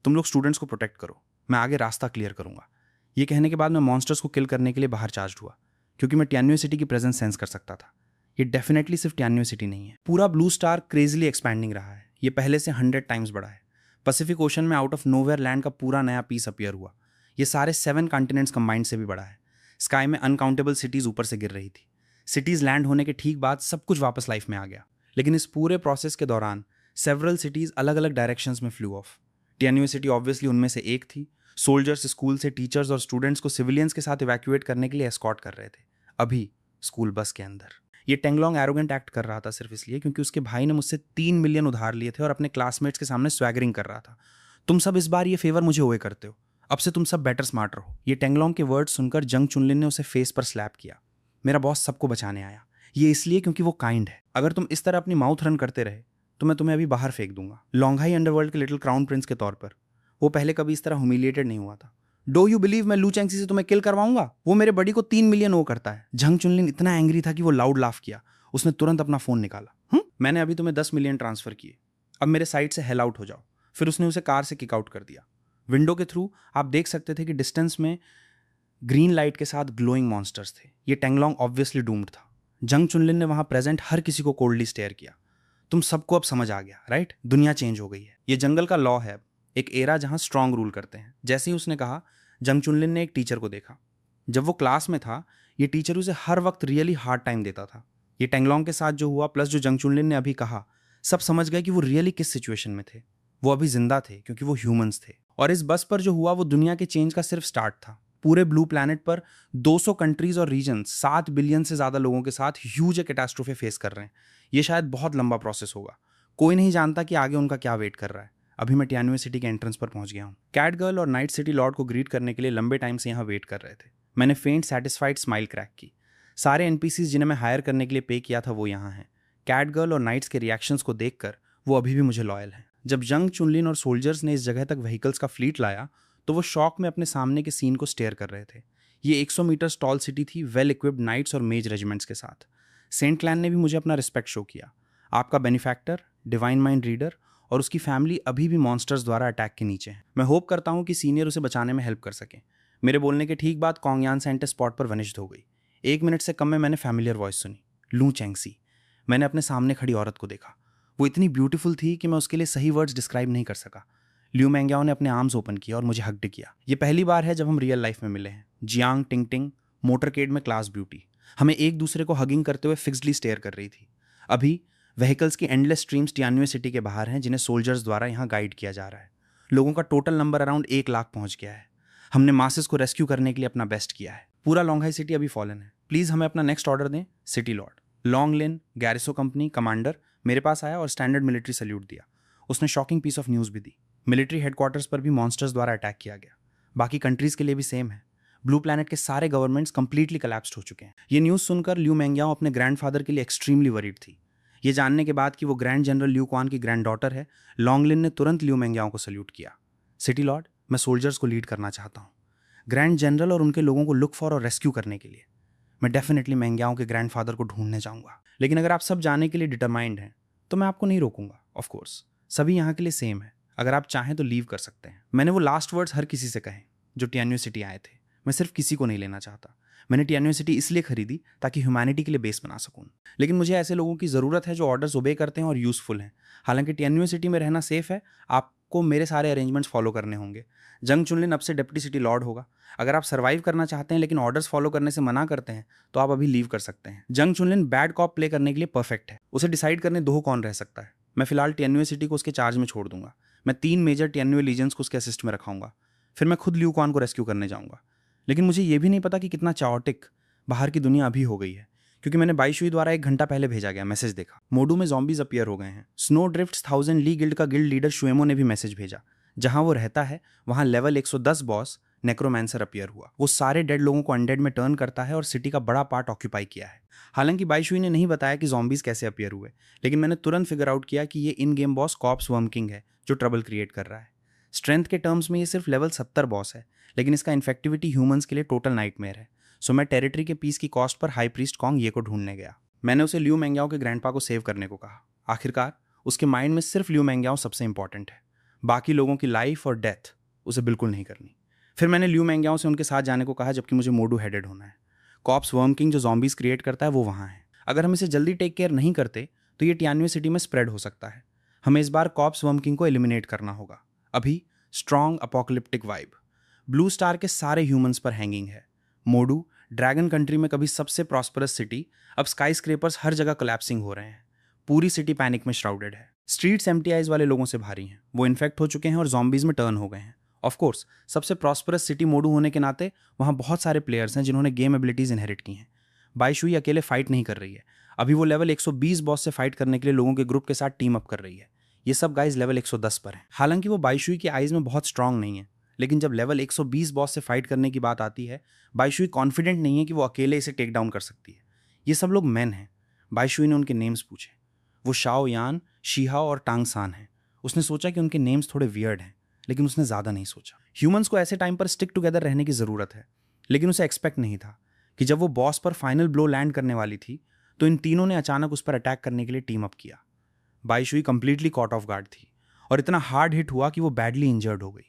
तुम लोग स्टूडेंट्स को प्रोटेक्ट करो, मैं आगे रास्ता क्लियर करूंगा। ये कहने के बाद मैं मॉन्स्टर्स को किल करने के लिए बाहर चार्ज हुआ, क्योंकि मैं टियान्यू सिटी की प्रेजेंस सेंस कर सकता था। ये डेफिनेटली सिर्फ टियान्यू सिटी नहीं है। पूरा ब्लू स्टार क्रेजीली एक्सपैंडिंग रहा है। ये पहले से 100 टाइम्स बड़ा है। पैसिफिक ओशन में आउट ऑफ नोवेयर लैंड का पूरा नया पीस अपीयर हुआ। ये सारे 7 कॉन्टिनेंट्स कंबाइंड से भी बड़ा है। स्काई में अनकाउंटेबल सिटीज ऊपर से गिर रही थी। सिटीज लैंड होने के ठीक बाद सब कुछ वापस लाइफ में आ गया। लेकिन इस पूरे प्रोसेस के दौरान सेवरल सिटीज अलग अलग डायरेक्शंस में फ्लू ऑफ। टियान्यू सिटी ऑब्वियसली उनमें से एक थी, सोल्जर्स स्कूल से टीचर्स और स्टूडेंट्स को सिविलियंस के साथ इवैक्यूएट करने के लिए एस्कॉर्ट कर रहे थे, अभी स्कूल बस के अंदर। ये टेंगलोंग एरोगेंट एक्ट कर रहा था सिर्फ इसलिए क्योंकि उसके भाई ने मुझसे 3 मिलियन उधार लिए थे और अपने क्लासमेट्स के सामने स्वैगरिंग कर रहा था। तुम सब इस बार ये फेवर मुझे ओए करते हो, अब से तुम सब बेटर स्मार्ट रहो। ये टेंगलोंग के वर्ड सुनकर जंग चुनलिन ने उसे फेस पर स्लैप किया। मेरा बॉस सबको बचाने आया, ये इसलिए क्योंकि वो काइंड है। अगर तुम इस तरह अपनी माउथ रन करते रहे तो मैं तुम्हें अभी बाहर फेंक दूंगा। लॉन्घाई अंडरवर्ल्ड के लिटिल क्राउन प्रिंस के तौर पर वो पहले कभी इस तरह ह्यूमिलिएटेड नहीं हुआ था। डो यू बिलीव मैं लू चैंगसी से तुम्हें किल करवाऊंगा? वो मेरे बडी को 3 मिलियन वो करता है। जंग चुनलिन इतना एंग्री था कि वो लाउड लाफ किया। उसने तुरंत अपना फोन निकाला। मैंने अभी तुम्हें 10 मिलियन ट्रांसफर किए, अब मेरे साइड से हेल आउट हो जाओ। फिर उसने उसे कार से किक आउट कर दिया। विंडो के थ्रू आप देख सकते थे कि डिस्टेंस में ग्रीन लाइट के साथ ग्लोइंग मॉन्स्टर्स थे। ये टेंगलोंग ऑब्वियसली डूम्ड था। जंग चुनलिन ने वहां प्रेजेंट हर किसी को कोल्डली स्टेयर किया। तुम सबको अब समझ आ गया, राइट? दुनिया चेंज हो गई है। ये जंगल का लॉ है, एक एरा जहां स्ट्रांग रूल करते हैं। जैसे ही उसने कहा, जंग चुनलिन ने एक टीचर को देखा। जब वो क्लास में था, ये टीचर उसे हर वक्त रियली हार्ड टाइम देता था। ये टेंगलोंग के साथ जो हुआ प्लस जो जंग चुनलिन ने अभी कहा, सब समझ गए कि वो रियली किस सिचुएशन में थे। वो अभी जिंदा थे क्योंकि वो ह्यूमंस थे। और इस बस पर जो हुआ वो दुनिया के चेंज का सिर्फ स्टार्ट था। पूरे ब्लू प्लैनेट पर 200 कंट्रीज और रीजन्स 7 बिलियन से ज्यादा लोगों के साथ ह्यूज कैटास्ट्रोफे फेस कर रहे हैं। ये शायद बहुत लंबा प्रोसेस होगा। कोई नहीं जानता कि आगे उनका क्या वेट कर रहा है। अभी मैं टियानुए सिटी के एंट्रेंस पर पहुंच गया हूँ। कैट गर्ल और नाइट सिटी लॉर्ड को ग्रीट करने के लिए लंबे टाइम से यहाँ वेट कर रहे थे। मैंने फेंट सेटिस्फाइड स्माइल क्रैक की। सारे एनपीसीज जिन्हें मैं हायर करने के लिए पे किया था वो यहाँ हैं। कैट गर्ल और नाइट्स के रिएक्शंस को देखकर वो अभी भी मुझे लॉयल हैं। जब जंग चुनलिन और सोल्जर्स ने इस जगह तक व्हीकल्स का फ्लीट लाया तो वो शॉक में अपने सामने के सीन को स्टेयर कर रहे थे। ये 100 मीटर टॉल सिटी थी, वेल इक्विप्ड नाइट्स और मेज रेजिमेंट्स के साथ। सेंट क्लैन ने भी मुझे अपना रिस्पेक्ट शो किया। आपका बेनिफैक्टर, डिवाइन माइंड रीडर और उसकी फैमिली अभी भी मॉन्स्टर्स द्वारा अटैक के नीचे हैं। मैं होप करता हूँ कि सीनियर उसे बचाने में हेल्प कर सकें। मेरे बोलने के ठीक बाद कोंगयान सेंटर स्पॉट पर वनिष्ठ हो गई। 1 मिनट से कम में मैंने फैमिलियर वॉइस सुनी, लू चैंगसी। मैंने अपने सामने खड़ी औरत को देखा। वो इतनी ब्यूटीफुल थी कि मैं उसके लिए सही वर्ड्स डिस्क्राइब नहीं कर सका। ल्यू मैंग्याओ ने अपने आर्म्स ओपन किया और मुझे हग्ड किया। ये पहली बार है जब हम रियल लाइफ में मिले हैं। जियांग टिंगटिंग मोटरकेड में क्लास ब्यूटी हमें एक दूसरे को हगिंग करते हुए फिक्स्डली स्टेयर कर रही थी। अभी व्हीकल्स की एंडलेस स्ट्रीम्स टियानुए सिटी के बाहर हैं जिन्हें सोल्जर्स द्वारा यहाँ गाइड किया जा रहा है। लोगों का टोटल नंबर अराउंड 1 लाख पहुंच गया है। हमने मासेस को रेस्क्यू करने के लिए अपना बेस्ट किया है। पूरा लॉन्घाई सिटी अभी फॉलन है। प्लीज हमें अपना नेक्स्ट ऑर्डर दें। City Lord. लॉन्ग लिन गैरिसो कंपनी कमांडर मेरे पास आया और स्टैंडर्ड मिलिट्री सैल्यूट दिया। उसने शॉकिंग पीस ऑफ न्यूज़ भी दी। मिलिट्री हेडक्वार्टर्स पर भी मॉन्स्टर्स द्वारा अटैक किया गया। बाकी कंट्रीज के लिए भी सेम है। ब्लू प्लैनेट के सारे गवर्नमेंट्स कंप्लीटली कोलैप्स्ड हो चुके हैं। ये न्यूज़ सुनकर ल्यू मैंग्याओ अपने ग्रैंडफादर के लिए एक्सट्रीमली वरीड थी। ये जानने के बाद कि वो ग्रैंड जनरल ल्यू क्वान की ग्रैंड डॉटर है, लॉन्गलिन ने तुरंत ल्यू मैंग्याओ को सल्यूट किया। सिटी लॉर्ड, मैं सोल्जर्स को लीड करना चाहता हूँ, ग्रैंड जनरल और उनके लोगों को लुक फॉर और रेस्क्यू करने के लिए। मैं डेफिनेटली मैंग्याओ के ग्रैंडफादर को ढूंढने जाऊंगा। लेकिन अगर आप सब जाने के लिए डिटरमाइंड हैं तो मैं आपको नहीं रोकूंगा। ऑफ कोर्स सभी यहाँ के लिए सेम है। अगर आप चाहें तो लीव कर सकते हैं। मैंने वो लास्ट वर्ड्स हर किसी से कहे जो टियानुए सिटी आए थे। मैं सिर्फ किसी को नहीं लेना चाहता। मैंने टियानुए सिटी इसलिए खरीदी ताकि ह्यूमैनिटी के लिए बेस बना सकूं। लेकिन मुझे ऐसे लोगों की ज़रूरत है जो ऑर्डर्स ओबे करते हैं और यूजफुल हैं। हालांकि टियानुए सिटी में रहना सेफ है, आपको मेरे सारे अरेंजमेंट्स फॉलो करने होंगे। जंग चुनलिन अब से डिप्टी सिटी लॉर्ड होगा। अगर आप सर्वाइव करना चाहते हैं लेकिन ऑर्डर्स फॉलो करने से मना करते हैं तो आप अभी लीव कर सकते हैं। जंग चुनलिन बैड कॉप प्ले करने के लिए परफेक्ट है। उसे डिसाइड करने दो कौन रह सकता है। मैं फिलहाल टियानुए सिटी को उसके चार्ज में छोड़ दूंगा। मैं 3 मेजर टियानुए लीजेंस को उसके असिस्ट में रखाऊंगा। फिर मैं खुद ल्यू क्वान को रेस्क्यू करने जाऊंगा। लेकिन मुझे ये भी नहीं पता कि कितना चाओटिक बाहर की दुनिया अभी हो गई है, क्योंकि मैंने बाईशुई द्वारा 1 घंटा पहले भेजा गया मैसेज देखा। मोडू में ज़ॉम्बीज अपीयर हो गए हैं। स्नो ड्रिफ्ट्स 1000 ली गिल्ड का गिल्ड लीडर शुएमो ने भी मैसेज भेजा। जहां वो रहता है वहां लेवल 110 बॉस नेक्रोमैंसर अपीयर हुआ। वो सारे डेड लोगों को अनडेड में टर्न करता है और सिटी का बड़ा पार्ट ऑक्यूपाई किया है। हालांकि बाईशुई ने नहीं बताया कि ज़ॉम्बीज कैसे अपीयर हुए, लेकिन मैंने तुरंत फिगर आउट किया कि ये in game boss corpse worm king है जो ट्रबल क्रिएट कर रहा है। स्ट्रेंथ के टर्म्स में ये सिर्फ लेवल 70 बॉस है, लेकिन इसका इन्फेक्टिविटी ह्यूमंस के लिए टोटल नाइटमेयर है। सो मैं टेरिटरी के पीस की cost per high priest Kong ये को ढूंढने गया। मैंने उसे ल्यू मैंग्याओ के ग्रैंडपा को सेव करने को कहा। आखिरकार उसके माइंड में सिर्फ ल्यू मैंग्याओ सबसे इंपॉर्टेंट है, बाकी लोगों की लाइफ और डेथ उसे बिल्कुल नहीं करनी। फिर मैंने ल्यू मैंग्याओ से उनके साथ जाने को कहा, जबकि मुझे मोडू हेडेड होना है। कॉप्स वर्म किंग जो ज़ॉम्बीज क्रिएट करता है वो वहाँ है। अगर हम इसे जल्दी टेक केयर नहीं करते तो ये टियानुए सिटी में स्प्रेड हो सकता है। हमें इस बार कॉप्स वर्म किंग को एलिमिनेट करना होगा। अभी strong apocalyptic vibe blue star के सारे ह्यूमंस पर हैंगिंग है। मोडू ड्रैगन कंट्री में कभी सबसे प्रॉस्परस सिटी, अब स्काई स्क्रेपर्स हर जगह कोलैप्सिंग हो रहे हैं। पूरी सिटी पैनिक में श्राउडेड है। स्ट्रीट्स एम्प्टी आइज वाले लोगों से भारी हैं। वो इन्फेक्ट हो चुके हैं और ज़ॉम्बीज में टर्न हो गए हैं। ऑफ कोर्स सबसे प्रॉस्परस सिटी मोडू होने के नाते वहाँ बहुत सारे प्लेयर्स हैं जिन्होंने गेम एबिलिटीज इनहेरिट की हैं। बाईशुई अकेले फाइट नहीं कर रही है, अभी वो लेवल 120 बॉस से फाइट करने के लिए लोगों के ग्रुप के साथ टीम अप कर रही है। ये सब गाइज लेवल 110 पर हैं। हालांकि वो बाईशुई की आइज में बहुत स्ट्रांग नहीं है, लेकिन जब लेवल 120 बॉस से फाइट करने की बात आती है, बाईशुई कॉन्फिडेंट नहीं है कि वो अकेले इसे टेक डाउन कर सकती है। ये सब लोग मैन हैं। बाईशुई ने उनके नेम्स पूछे। वो शाओ यान, शीहाओ और टांग सान हैं। उसने सोचा कि उनके नेम्स थोड़े वियर्ड हैं, लेकिन उसने ज़्यादा नहीं सोचा। ह्यूमंस को ऐसे टाइम पर स्टिक टुगेदर रहने की ज़रूरत है, लेकिन उसे एक्सपेक्ट नहीं था कि जब वो बॉस पर फाइनल ब्लो लैंड करने वाली थी तो इन तीनों ने अचानक उस पर अटैक करने के लिए टीम अप किया। बाईशुई कंप्लीटली कॉट ऑफ गार्ड थी और इतना हार्ड हिट हुआ कि वो बैडली इंजर्ड हो गई।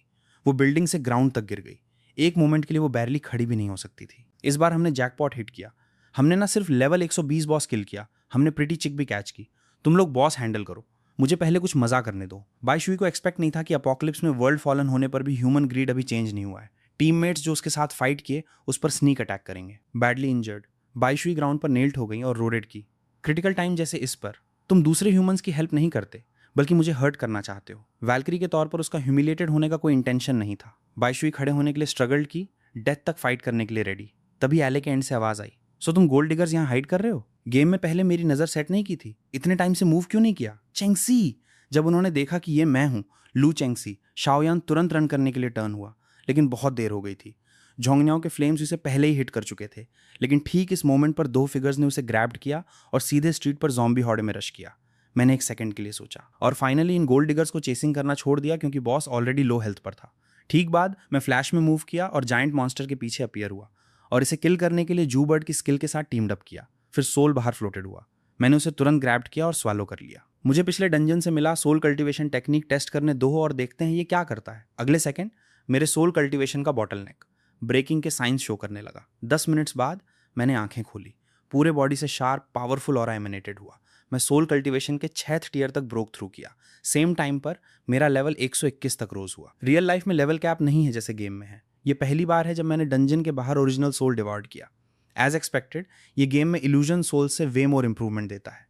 वो बिल्डिंग से ग्राउंड तक गिर गई। एक मोमेंट के लिए वो बैरली खड़ी भी नहीं हो सकती थी। इस बार हमने जैकपॉट हिट किया। हमने ना सिर्फ लेवल 120 बॉस किल किया, हमने प्रिटी चिक भी कैच की। तुम लोग बॉस हैंडल करो, मुझे पहले कुछ मजा करने दो। बाईशुई को एक्सपेक्ट नहीं था कि अपोकलिप्स में वर्ल्ड फॉलन होने पर भी ह्यूमन ग्रीड अभी चेंज नहीं हुआ है। टीममेट्स जो उसके साथ फाइट किए उस पर स्नीक अटैक करेंगे। बैडली इंजर्ड बाईशुई ग्राउंड पर नेल्ट हो गई और रोडेड की। क्रिटिकल टाइम जैसे इस पर तुम दूसरे ह्यूमंस की हेल्प नहीं करते, बल्कि मुझे हर्ट करना चाहते हो। वैल्करी के तौर पर उसका ह्यूमिलेटेड होने का कोई इंटेंशन नहीं था। बाईशुई खड़े होने के लिए स्ट्रगल्ड की, डेथ तक फाइट करने के लिए रेडी। तभी एले के एंड से आवाज आई, सो तुम गोल्ड डिगर्स यहाँ हाइड कर रहे हो? गेम में पहले मेरी नजर सेट नहीं की थी, इतने टाइम से मूव क्यों नहीं किया? चेंगसी। जब उन्होंने देखा कि ये मैं हूं, लू चेंगसी, शाओयान तुरंत रन करने के लिए टर्न हुआ, लेकिन बहुत देर हो गई थी। झोंगनियाओं के फ्लेम्स उसे पहले ही हिट कर चुके थे, लेकिन ठीक इस मोमेंट पर दो फिगर्स ने उसे ग्रैब्ड किया और सीधे स्ट्रीट पर ज़ॉम्बी हॉर्डे में रश किया। मैंने एक सेकंड के लिए सोचा और फाइनली इन गोल्ड डिगर्स को चेसिंग करना छोड़ दिया, क्योंकि बॉस ऑलरेडी लो हेल्थ पर था। ठीक बाद मैं फ्लैश में मूव किया और जायंट मॉन्स्टर के पीछे अपीयर हुआ और इसे किल करने के लिए जू बर्ड की स्किल के साथ टीम्ड अप किया। फिर सोल बाहर फ्लोटेड हुआ। मैंने उसे तुरंत ग्रैब्ड किया और स्वालो कर लिया। मुझे पिछले डंजन से मिला सोल कल्टीवेशन टेक्निक टेस्ट करने दो और देखते हैं ये क्या करता है। अगले सेकंड मेरे सोल कल्टीवेशन का बॉटलनेक ब्रेकिंग के साइंस शो करने लगा। 10 मिनट्स बाद मैंने आंखें खोली। पूरे बॉडी से शार्प पावरफुल ऑरा एमिनेटेड हुआ। मैं सोल कल्टीवेशन के 6th टियर तक ब्रोक थ्रू किया। सेम टाइम पर मेरा लेवल 121 तक रोज हुआ। रियल लाइफ में लेवल कैप नहीं है जैसे गेम में है। ये पहली बार है जब मैंने डंजन के बाहर ओरिजिनल सोल डिवार्ड किया। एज एक्सपेक्टेड ये गेम में इल्यूजन सोल से वे मोर इंप्रूवमेंट देता है।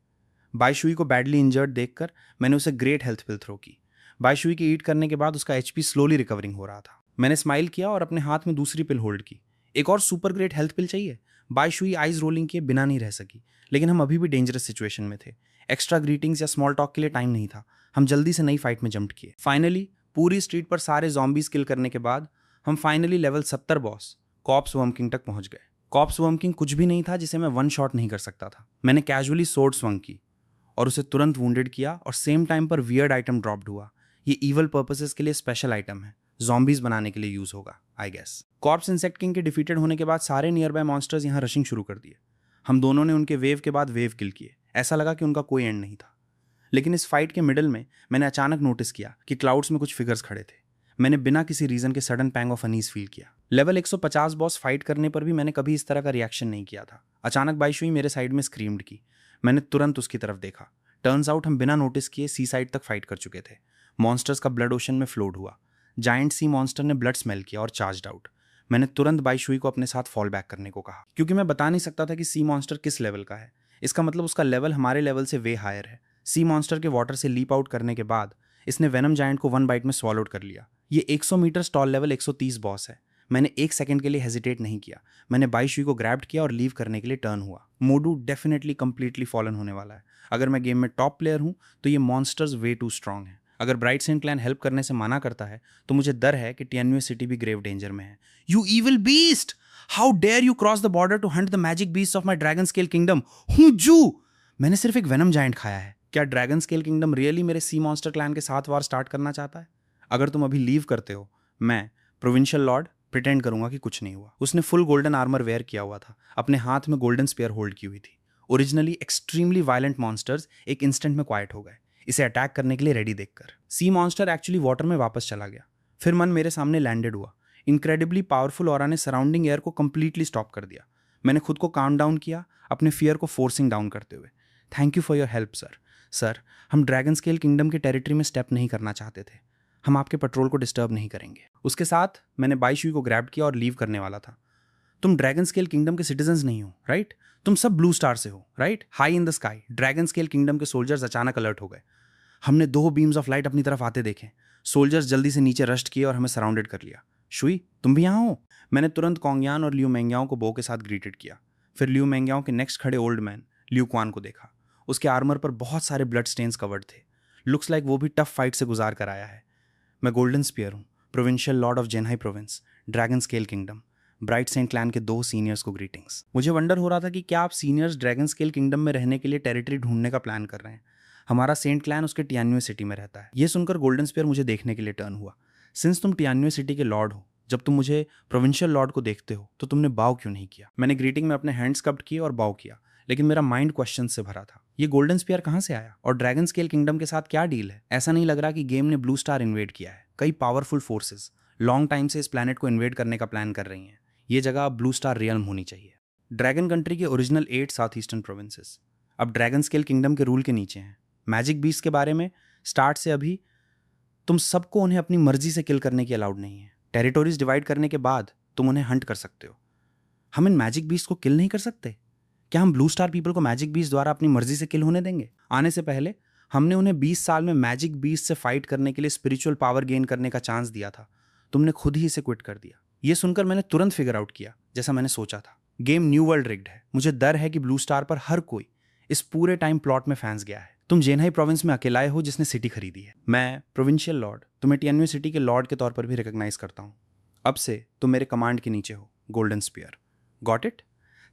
बाईशुई को बैडली इंजर्ड देखकर मैंने उसे ग्रेट हेल्थ पिल थ्रो की। बाईशुई के ईट करने के बाद उसका एचपी स्लोली रिकवरिंग हो रहा था। मैंने स्माइल किया और अपने हाथ में दूसरी पिल होल्ड की। एक और सुपर ग्रेट हेल्थ पिल चाहिए? बाईशुई आइज रोलिंग किए बिना नहीं रह सकी, लेकिन हम अभी भी डेंजरस सिचुएशन में थे। एक्स्ट्रा ग्रीटिंग्स या स्मॉल टॉक के लिए टाइम नहीं था। हम जल्दी से नई फाइट में जंप किए। फाइनली पूरी स्ट्रीट पर सारे ज़ॉम्बीज किल करने के बाद हम finally level 70 boss corpse worm king तक पहुंच गए। कॉप्स वर्म किंग कुछ भी नहीं था जिसे मैं वन शॉट नहीं कर सकता था। मैंने कैजुअली सोर्ड स्वंग की और उसे तुरंत वुंडेड किया और सेम टाइम पर वियर्ड आइटम ड्रॉप्ड हुआ। ये इवल पर्पसेस के लिए स्पेशल आइटम है, ज़ॉम्बीज बनाने के लिए यूज होगा I guess. Corpse insect king के डिफीटेड होने के बाद सारे नियर बाय मॉन्स्टर्स यहाँ रशिंग शुरू कर दिए। हम दोनों ने उनके वेव के बाद वेव किल किए। ऐसा लगा कि उनका कोई एंड नहीं था। लेकिन इस फाइट के मिडल में मैंने अचानक नोटिस किया कि क्लाउड्स में कुछ फिगर्स खड़े थे। मैंने बिना किसी रीजन के sudden pang of unease feel किया। लेवल 150 बॉस फाइट करने पर भी मैंने कभी इस तरह का रिएक्शन नहीं किया था। अचानक बाईशुई मेरे साइड में स्क्रीम्ड की। मैंने तुरंत उसकी तरफ देखा। टर्न्स आउट हम बिना नोटिस किए सी साइड तक फाइट कर चुके थे। मॉन्स्टर्स का ब्लड ओशन में फ्लोड हुआ। जायंट सी मॉन्स्टर ने ब्लड स्मेल किया और चार्ज्ड आउट। मैंने तुरंत बाईशुई को अपने साथ फॉल बैक करने को कहा, क्योंकि मैं बता नहीं सकता था कि सी मॉन्स्टर किस लेवल का है। इसका मतलब उसका लेवल हमारे लेवल से वे हायर है। सी मॉन्स्टर के वाटर से लीप आउट करने के बाद इसने वेनम जायंट को 1 बाइट में स्वॉलोड कर लिया। ये 100 मीटर टॉल लेवल 130 बॉस है। मैंने एक सेकंड के लिए हेजिटेट नहीं किया। मैंने बाईशुई को ग्रैब्ड किया और लीव करने के लिए टर्न हुआ। मोडू डेफिनेटली कंप्लीटली फॉलन होने वाला है। अगर मैं गेम में टॉप प्लेयर हूं तो ये मॉन्स्टर्स वे टू स्ट्रांग है। अगर ब्राइट सेंट क्लैन हेल्प करने से मना करता है तो मुझे डर है कि टियान्युए सिटी भी ग्रेव डेंजर में है। You evil beast, how dare you cross the border to hunt the magic beast of my dragon scale kingdom. हूं जू, मैंने सिर्फ एक वेनम जायंट खाया है। क्या ड्रैगन स्केल किंगडम रियली मेरे सी मॉन्स्टर क्लैन के साथ वार स्टार्ट करना चाहता है? अगर तुम अभी लीव करते हो, मैं प्रोविंशियल लॉर्ड प्रिटेंड करूंगा कि कुछ नहीं हुआ। उसने फुल गोल्डन आर्मर वेयर किया हुआ था। अपने हाथ में गोल्डन स्पेयर होल्ड की हुई थी। ओरिजिनली एक्सट्रीमली वायलेंट मॉन्स्टर्स एक इंस्टेंट में क्वाइट हो गए इसे अटैक करने के लिए रेडी देखकर। सी मॉन्स्टर एक्चुअली वाटर में वापस चला गया। फिर मन मेरे सामने लैंडेड हुआ। इनक्रेडिबली पावरफुल ऑरा ने सराउंडिंग एयर को कंप्लीटली स्टॉप कर दिया। मैंने खुद को काम डाउन किया, अपने फियर को फोर्सिंग डाउन करते हुए। Thank you for your help sir. Sir, हम ड्रैगन स्केल किंगडम के टेरिटरी में स्टेप नहीं करना चाहते थे। हम आपके पेट्रोल को डिस्टर्ब नहीं करेंगे। उसके साथ मैंने बाईशुई को ग्रैब किया और लीव करने वाला था। तुम ड्रैगन स्केल किंगडम के सिटीजन्स नहीं हो, राइट? तुम सब ब्लू स्टार से हो, right? High in the sky dragon scale kingdom के सोल्जर्स अचानक अलर्ट हो गए। हमने 2 बीम्स ऑफ लाइट अपनी तरफ आते देखे। सोल्जर्स जल्दी से नीचे रस्ट किए और हमें सराउंडेड कर लिया। शुई, तुम भी यहाँ हो? मैंने तुरंत कोंगयान और लियू मेंग्याओ को बो के साथ ग्रीटेड किया। फिर लियू मेंग्याओ के नेक्स्ट खड़े ओल्ड मैन लियू क्वान को देखा। उसके आर्मर पर बहुत सारे ब्लड स्टेन्स कवर्ड थे। लुक्स लाइक वो भी टफ फाइट से गुजार कर आया है। मैं गोल्डन स्पीयर हूँ, provincial lord of Zhenhai province, Dragon scale Kingdom. Bright Saint clan के 2 सीनियर्स को ग्रीटिंग्स। मुझे वंडर हो रहा था कि क्या आप सीनियर्स ड्रैगन स्केल किंगडम में रहने के लिए टेरिटरी ढूंढने का प्लान कर रहे हैं। हमारा सेंट क्लैन उसके टियान्युए सिटी में रहता है। ये सुनकर गोल्डन स्पीयर मुझे देखने के लिए टर्न हुआ। सिंस तुम टियान्युए सिटी के लॉर्ड हो, जब तुम मुझे प्रोविंशियल लॉर्ड को देखते हो तो तुमने बाव क्यों नहीं किया? मैंने ग्रीटिंग में अपने हैंड्स कप्ड किए और बाव किया, लेकिन मेरा माइंड क्वेश्चन से भरा था। ये गोल्डन स्पीयर कहाँ से आया और ड्रैगन स्केल किंगडम के साथ क्या डील है? ऐसा नहीं लग रहा कि गेम ने ब्लू स्टार इन्वेड किया है। कई पावरफुल फोर्सेस लॉन्ग टाइम से इस प्लैनेट को इन्वेड करने का प्लान कर रही हैं। ये जगह अब ब्लू स्टार रियल्म होनी चाहिए। ड्रैगन कंट्री के ओरिजिनल 8 साउथ ईस्टर्न प्रोविंसेस अब ड्रैगन स्केल किंगडम के रूल के नीचे हैं। मैजिक बीस्ट के बारे में स्टार्ट से अभी तुम सबको उन्हें अपनी मर्जी से किल करने की अलाउड नहीं है। टेरिटोरीज डिवाइड करने के बाद तुम उन्हें हंट कर सकते हो। हम इन मैजिक बीस्ट को किल नहीं कर सकते? क्या हम ब्लू स्टार पीपल को मैजिक बीस्ट द्वारा अपनी मर्जी से किल होने देंगे? आने से पहले हमने उन्हें 20 साल में मैजिक बीस्ट से फाइट करने के लिए स्पिरिचुअल पावर गेन करने का चांस दिया था। तुमने खुद ही इसे क्विट कर दिया। ये सुनकर मैंने तुरंत फिगर आउट किया, जैसा मैंने सोचा था। गेम न्यू वर्ल्ड रिग्ड है। मुझे डर है कि ब्लू स्टार पर हर कोई इस पूरे टाइम प्लॉट में फंस गया है। तुम जेनहाई प्रोविंस में अकेलाए हो जिसने सिटी खरीदी है। मैं प्रोविंशियल लॉर्ड तुम्हें टियान्युए सिटी के लॉर्ड के तौर पर भी रिकॉग्नाइज करता हूँ। अब से तुम मेरे कमांड के नीचे हो, Golden Spear. Got it?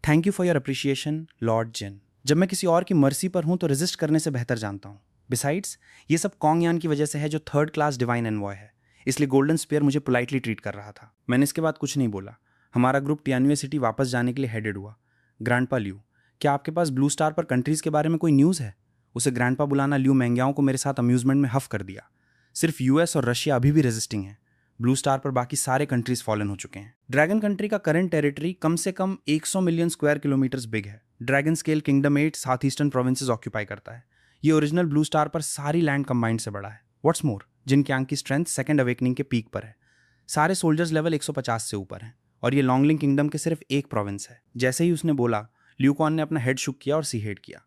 Thank you for your appreciation lord Jin. जब मैं किसी और की मर्सी पर हूं तो रेजिस्ट करने से बेहतर जानता हूं। बिसाइड्स, ये सब कोंगयान की वजह से है जो 3rd क्लास डिवाइन एनवॉय है, इसलिए गोल्डन स्पीयर मुझे पोलाइटली ट्रीट कर रहा था। मैंने इसके बाद कुछ नहीं बोला। हमारा ग्रुप टियान्युए सिटी वापस जाने के लिए हेडेड हुआ। ग्रैंडपा लियू, क्या आपके पास ब्लू स्टार पर कंट्रीज के बारे में कोई न्यूज़ है? उसे ग्रैंडपा बुलाना लियू मेंग्याओ को मेरे साथ अम्यूजमेंट में हफ कर दिया। सिर्फ यूएस और रशिया अभी भी रेजिस्टिंग है। ब्लू स्टार पर बाकी सारे कंट्रीज फॉलन हो चुके हैं। ड्रैगन कंट्री का करंट टेरिटरी कम से कम 100 मिलियन स्क्वायर किलोमीटर्स बिग है। Dragon scale kingdom 8 south eastern provinces occupy करता है। ये ओरिजिनल ब्लू स्टार पर सारी लैंड कंबाइंड से बड़ा है। व्हाट्स मोर, जिनक्यांग की स्ट्रेंथ सेकंड अवेकनिंग के पीक पर है। सारे सोल्जर्स लेवल 150 से ऊपर हैं और ये लॉन्गलिंग किंगडम के सिर्फ एक प्रोविंस है। जैसे ही उसने बोला, ल्यूकॉन ने अपना हेड शुक किया और सी हेड किया।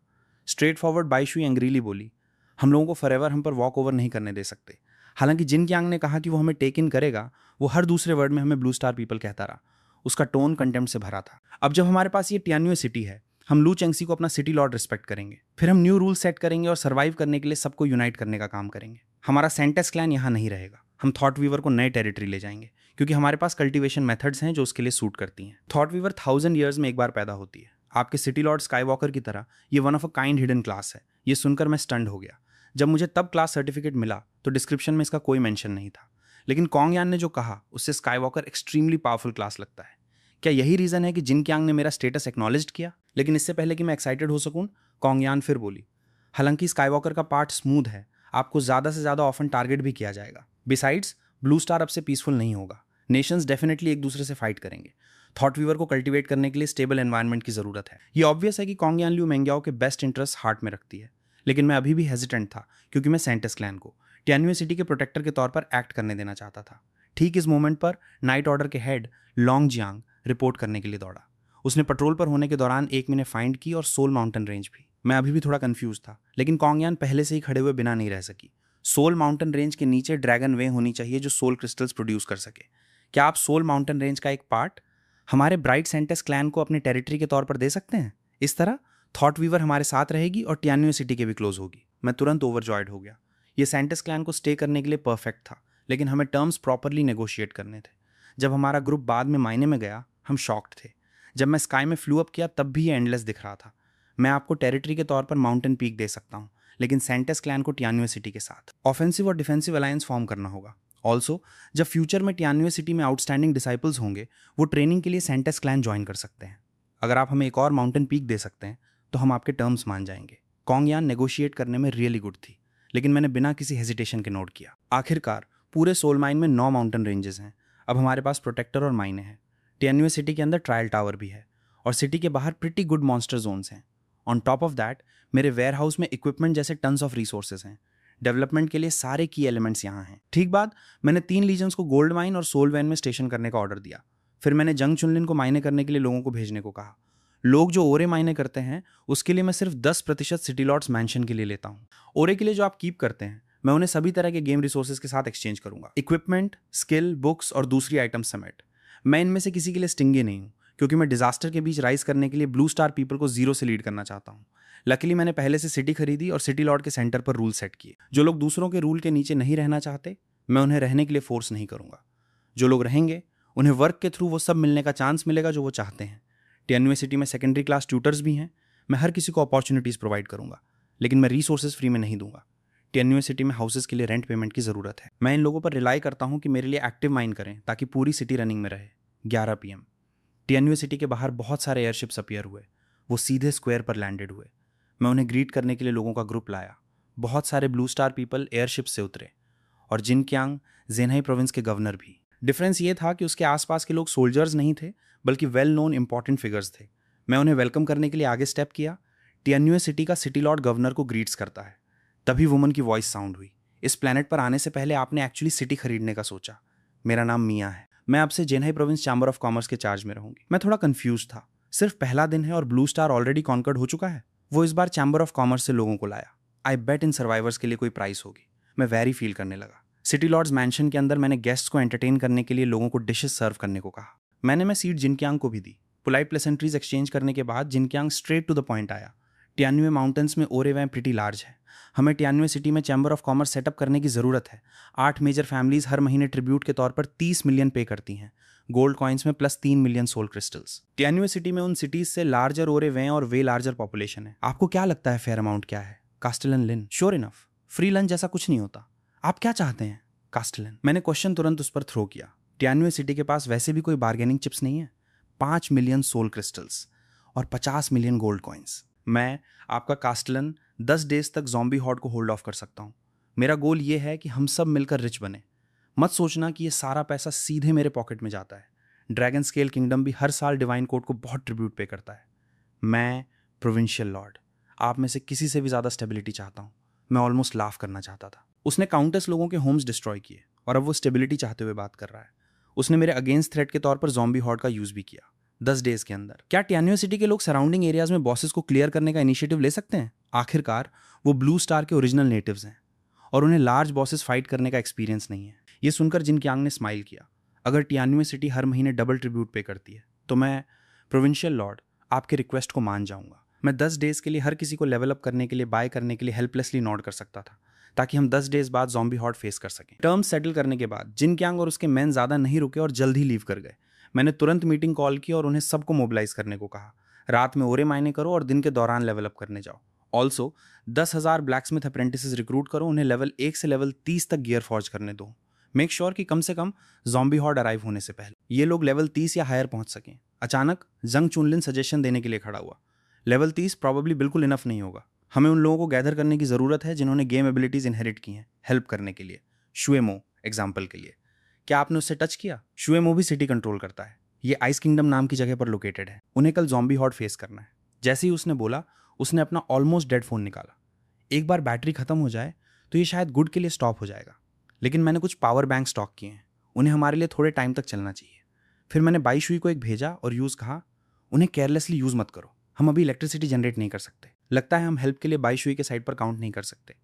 स्ट्रेट फॉरवर्ड बाईशुई एंग्रीली बोली, हम लोगों को फॉरएवर हम पर वॉक ओवर नहीं करने दे सकते। हालांकि जिनक्यांग ने कहा कि वो हमें टेक इन करेगा, वो हर दूसरे वर्ड में हमें ब्लू स्टार पीपल कहता रहा। उसका टोन कंटेम्प्ट से भरा था। अब जब हमारे पास ये टियान्युए सिटी है, हम लू चेंगसी को अपना सिटी लॉर्ड रिस्पेक्ट करेंगे। फिर हम न्यू रूल सेट करेंगे और सर्वाइव करने के लिए सबको यूनाइट करने का काम करेंगे। हमारा सेंटेस क्लैन यहाँ नहीं रहेगा। हम थॉट वीवर को नए टेरिटरी ले जाएंगे, क्योंकि हमारे पास कल्टीवेशन मेथड्स हैं जो उसके लिए सूट करती हैं। थॉट वीवर 1000 ईयर्स में एक बार पैदा होती है। आपके सिटी लॉर्ड स्काईवॉकर की तरह ये one of a kind hidden class है। ये सुनकर मैं स्टन्ड हो गया। जब मुझे तब क्लास सर्टिफिकेट मिला तो डिस्क्रिप्शन में इसका कोई मेंशन नहीं था, लेकिन कोंगयान ने जो कहा उससे स्काईवॉकर एक्सट्रीमली पावरफुल क्लास लगता है। क्या यही रीजन है कि जिनक्यांग ने मेरा स्टेटस एक्नॉलेज्ड किया? लेकिन इससे पहले कि मैं एक्साइटेड हो सकूं, कोंगयान फिर बोली, हालांकि स्काईवॉकर का पार्ट स्मूथ है, आपको ज्यादा से ज्यादा ऑफन टारगेट भी किया जाएगा। बिसाइड्स, ब्लू स्टार अब से पीसफुल नहीं होगा। नेशंस डेफिनेटली एक दूसरे से फाइट करेंगे। थॉट वीवर को कल्टीवेट करने के लिए स्टेबल एनवायरनमेंट की जरूरत है। ये ऑब्वियस है कि कोंगयान लियू मेंग्याओ के बेस्ट इंटरेस्ट हार्ट में रखती है, लेकिन मैं अभी भी हेजिटेंट था, क्योंकि मैं सेंटेस क्लैन को टियान्युए सिटी के प्रोटेक्टर के तौर पर एक्ट करने देना चाहता था। ठीक इस मोमेंट पर नाइट ऑर्डर के हेड लॉन्ग जियांग रिपोर्ट करने के लिए दौड़ा। उसने पेट्रोल पर होने के दौरान एक मैंने फाइंड की और सोल माउंटेन रेंज भी। मैं अभी भी थोड़ा कंफ्यूज था, लेकिन कोंगयान पहले से ही खड़े हुए बिना नहीं रह सकी। सोल माउंटेन रेंज के नीचे ड्रैगन वे होनी चाहिए जो सोल क्रिस्टल्स प्रोड्यूस कर सके। क्या आप सोल माउंटेन रेंज का एक पार्ट हमारे ब्राइट सेंटेस क्लैन को अपने टेरिटरी के तौर पर दे सकते हैं? इस तरह थॉट वीवर हमारे साथ रहेगी और टियान्युए सिटी के भी क्लोज होगी। मैं तुरंत ओवरजॉयड हो गया। ये सेंटेस क्लैन को स्टे करने के लिए परफेक्ट था, लेकिन हमें टर्म्स प्रॉपरली नेगोशिएट करने थे। जब हमारा ग्रुप बाद में मायने में गया, हम शॉक्ड थे। जब मैं स्काई में फ्लू अप किया तब भी ये एंडलेस दिख रहा था। मैं आपको टेरिटरी के तौर पर माउंटेन पीक दे सकता हूँ, लेकिन सेंटेस क्लैन को टियान्युए सिटी के साथ ऑफेंसिव और डिफेंसिव अलायंस फॉर्म करना होगा। ऑल्सो, जब फ्यूचर में टियान्युए सिटी में आउटस्टैंडिंग डिसाइपल्स होंगे, वो ट्रेनिंग के लिए सेंटेस क्लैन ज्वाइन कर सकते हैं। अगर आप हमें एक और माउंटेन पीक दे सकते हैं तो हम आपके टर्म्स मान जाएंगे। कोंगयान नेगोशिएट करने में रियली गुड थी, लेकिन मैंने बिना किसी हेजिटेशन के नोट किया। आखिरकार पूरे सोल माइन में 9 माउंटेन रेंजेस हैं। अब हमारे पास प्रोटेक्टर और माइने हैं। टियान्युए सिटी के अंदर ट्रायल टावर भी है और सिटी के बाहर प्रिटी गुड मॉन्स्टर जोन्स हैं। ऑन टॉप ऑफ दैट, मेरे वेयर हाउस में इक्विपमेंट जैसे टन्स ऑफ रिसोर्सेज हैं। डेवलपमेंट के लिए सारे की एलिमेंट्स यहाँ हैं। ठीक बाद, मैंने 3 लीजन्स को गोल्ड माइन और सोल वैन में स्टेशन करने का ऑर्डर दिया। फिर मैंने जंग चुनलिन को मायने करने के लिए लोगों को भेजने को कहा। लोग जो ओरे मायने करते हैं उसके लिए मैं सिर्फ 10% सिटी लॉर्ड्स मैंशन के लिए लेता हूँ। ओरे के लिए जो आप कीप करते हैं मैं उन्हें सभी तरह के गेम रिसोर्सेज के साथ एक्सचेंज करूंगा, इक्विपमेंट, स्किल, बुक्स और दूसरी आइटम समेत। मैं इनमें से किसी के लिए स्टिंगी नहीं हूँ, क्योंकि मैं डिजास्टर के बीच राइज करने के लिए ब्लू स्टार पीपल को जीरो से लीड करना चाहता हूँ। लकीली मैंने पहले से सिटी खरीदी और सिटी लॉर्ड के सेंटर पर रूल सेट किए। जो लोग दूसरों के रूल के नीचे नहीं रहना चाहते, मैं उन्हें रहने के लिए फोर्स नहीं करूंगा। जो लोग रहेंगे उन्हें वर्क के थ्रू वो सब मिलने का चांस मिलेगा जो वो चाहते हैं। टीएनयूए सिटी में सेकेंडरी क्लास ट्यूटर्स भी हैं। मैं हर किसी को अपॉर्चुनिटीज प्रोवाइड करूंगा, लेकिन मैं रिसोर्सेज फ्री में नहीं दूंगा। टीएनयूए सिटी में हाउसेज के लिए रेंट पेमेंट की जरूरत है। मैं इन लोगों पर रिलाई करता हूं कि मेरे लिए एक्टिव माइंड करें ताकि पूरी सिटी रनिंग में रहे। 11 PM। टीएनयूए सिटी के बाहर बहुत सारे एयरशिप्स अपीयर हुए। वो सीधे स्क्वायर पर लैंडेड हुए। मैं उन्हें ग्रीट करने के लिए लोगों का ग्रुप लाया। बहुत सारे ब्लू स्टार पीपल एयरशिप से उतरे, और जिनक्यांग जेनहाई प्रोविंस के गवर्नर भी। डिफरेंस ये था कि उसके आसपास के लोग सोल्जर्स नहीं थे, बल्कि वेल नोन इंपॉर्टेंट फिगर्स थे। मैं उन्हें वेलकम करने के लिए आगे स्टेप किया। टीएनयूए सिटी का सिटी लॉर्ड गवर्नर को ग्रीट्स करता है। तभी वुमन की वॉइस साउंड हुई। इस प्लेनेट पर आने से पहले आपने एक्चुअली सिटी खरीदने का सोचा। मेरा नाम मिया है। मैं आपसे जेनहाई प्रोविंस चैम्बर ऑफ कॉमर्स के चार्ज में रहूंगी। मैं थोड़ा कंफ्यूज था। सिर्फ पहला दिन है और ब्लू स्टार ऑलरेडी कॉन्कर्ड हो चुका है। वो इस बार चैम्बर ऑफ कॉमर्स से लोगों को लाया। आई बेट इन सर्वाइवर्स के लिए कोई प्राइस होगी। मैं वेरी फील करने लगा। सिटी लॉर्ड्स मैंशन के अंदर मैंने गेस्ट्स को एंटरटेन करने के लिए लोगों को डिशेस सर्व करने को कहा। मैं सीट जिनक्यांग को भी दी। पोलाइट प्लेसेंट्रीज एक्सचेंज करने के बाद जिनक्यांग स्ट्रेट टू द पॉइंट आया। टियान्युए माउंटेन्स में ओरेवैं प्रिटी लार्ज है। हमें टियान्युए सिटी में चैम्बर ऑफ कॉमर्स सेटअप करने की जरूरत है। 8 मेजर फैमिलीज हर महीने ट्रिब्यूट के तौर पर 30 मिलियन पे करती हैं, गोल्ड कॉइन्स में plus 3 million soul crystals. Tianyue city में उन सिटीज से लार्जर ओरेवैं और वे लार्जर पॉपुलेशन है। आपको क्या लगता है फेयर अमाउंट क्या है? कास्टेलन लिन। श्योर इनफ, फ्री लंच जैसा कुछ नहीं होता। आप क्या चाहते हैं? कास्टेलन। मैंने क्वेश्चन तुरंत उस पर थ्रो किया। टियान्युए सिटी के पास वैसे भी कोई बार्गेनिंग चिप्स नहीं है। 5 मिलियन सोल क्रिस्टल्स और 50 मिलियन गोल्ड कॉइन्स। मैं आपका कास्टेलन 10 डेज तक ज़ॉम्बी हॉर्ड को होल्ड ऑफ कर सकता हूँ। मेरा गोल ये है कि हम सब मिलकर रिच बने। मत सोचना कि ये सारा पैसा सीधे मेरे पॉकेट में जाता है। ड्रैगन स्केल किंगडम भी हर साल डिवाइन कोड को बहुत ट्रिब्यूट पे करता है। मैं प्रोविंशियल लॉर्ड, आप में से किसी से भी ज़्यादा स्टेबिलिटी चाहता हूँ। मैं ऑलमोस्ट लाफ करना चाहता था। उसने काउंटलेस लोगों के होम्स डिस्ट्रॉय किए और अब वो स्टेबिलिटी चाहते हुए बात कर रहा है। उसने मेरे अगेंस्ट थ्रेट के तौर पर ज़ॉम्बी हॉर्ड का यूज़ भी किया 10 डेज के अंदर। क्या टियान्युए सिटी के लोग सराउंडिंग एरियाज में बॉसेस को क्लियर करने का इनिशिएटिव ले सकते हैं? आखिरकार वो ब्लू स्टार के ओरिजिनल नेटिव्स हैं और उन्हें लार्ज बॉसेस फाइट करने का एक्सपीरियंस नहीं है। ये सुनकर जिनक्यांग ने स्माइल किया। अगर टियान्युए सिटी हर महीने डबल ट्रिब्यूट पे करती है तो मैं प्रोविंशियल लॉर्ड आपके रिक्वेस्ट को मान जाऊंगा। मैं 10 डेज के लिए हर किसी को लेवल अप करने के लिए बाय करने के लिए हेल्पलेसली नॉड कर सकता था, ताकि हम 10 डेज बाद ज़ॉम्बी हॉर्ड फेस कर सकें। टर्म्स सेटल करने के बाद जिनक्यांग और उसके मैन ज़्यादा नहीं रुके और जल्द ही लीव कर गए। मैंने तुरंत मीटिंग कॉल की और उन्हें सबको मोबिलाइज करने को कहा। रात में ओरे मायने करो और दिन के दौरान लेवल अप करने जाओ। ऑल्सो 10,000 ब्लैकस्मिथ अप्रेंटिसेस रिक्रूट करो। उन्हें लेवल 1 से लेवल 30 तक गियर फॉर्ज करने दो। मेक श्योर कि कम से कम ज़ॉम्बी हॉर्ड अराइव होने से पहले ये लोग लेवल 30 या हायर पहुंच सकें। अचानक जंग चुनलिन सजेशन देने के लिए खड़ा हुआ। लेवल 30 प्रॉबेबली बिल्कुल इनफ नहीं होगा। हमें उन लोगों को गैदर करने की जरूरत है जिन्होंने गेम एबिलिटीज इनहेरिट की हैं हेल्प करने के लिए। शुएमो एग्जाम्पल के लिए। क्या आपने उससे टच किया? शुएमो भी सिटी कंट्रोल करता है। ये आइस किंगडम नाम की जगह पर लोकेटेड है। उन्हें कल ज़ॉम्बी हॉर्ड फेस करना है। जैसे ही उसने बोला, उसने अपना ऑलमोस्ट डेड फोन निकाला। एक बार बैटरी खत्म हो जाए तो ये शायद गुड के लिए स्टॉप हो जाएगा, लेकिन मैंने कुछ पावर बैंक स्टॉक किए हैं। उन्हें हमारे लिए थोड़े टाइम तक चलना चाहिए। फिर मैंने बाईशुई को एक भेजा और यूज़ कहा, उन्हें केयरलेसली यूज़ मत करो। हम अभी इलेक्ट्रिसिटी जनरेट नहीं कर सकते। लगता है हम हेल्प के लिए बाईशुई के साइड पर काउंट नहीं कर सकते,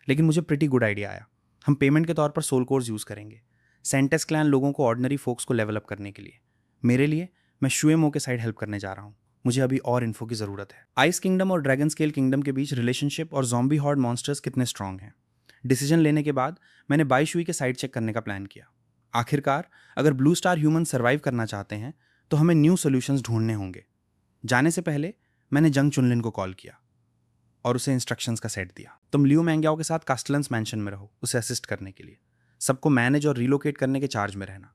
लेकिन मुझे प्रिटी गुड आइडिया आया। हम पेमेंट के तौर पर सोल कोर्स यूज़ करेंगे। सेंटेस क्लैन लोगों को ऑर्डिनरी फोक्स को लेवल अप करने के लिए। मेरे लिए मैं शुएमो के साइड हेल्प करने जा रहा हूँ। मुझे अभी और इन्फो की ज़रूरत है। आइस किंगडम और ड्रैगन स्केल किंगडम के बीच रिलेशनशिप और ज़ॉम्बी हॉर्ड मॉन्स्टर्स कितने स्ट्रांग हैं। डिसीजन लेने के बाद मैंने बाईशुई के साइड चेक करने का प्लान किया। आखिरकार अगर ब्लू स्टार ह्यूमन सर्वाइव करना चाहते हैं तो हमें न्यू सोल्यूशंस ढूंढने होंगे। जाने से पहले मैंने जंग चुनलिन को कॉल किया और उसे इंस्ट्रक्शंस का सेट दिया। तुम लियो मैंग्याओ के साथ कास्टलन्स मैंशन में रहो, उसे असिस्ट करने के लिए। सबको मैनेज और रिलोकेट करने के चार्ज में रहना,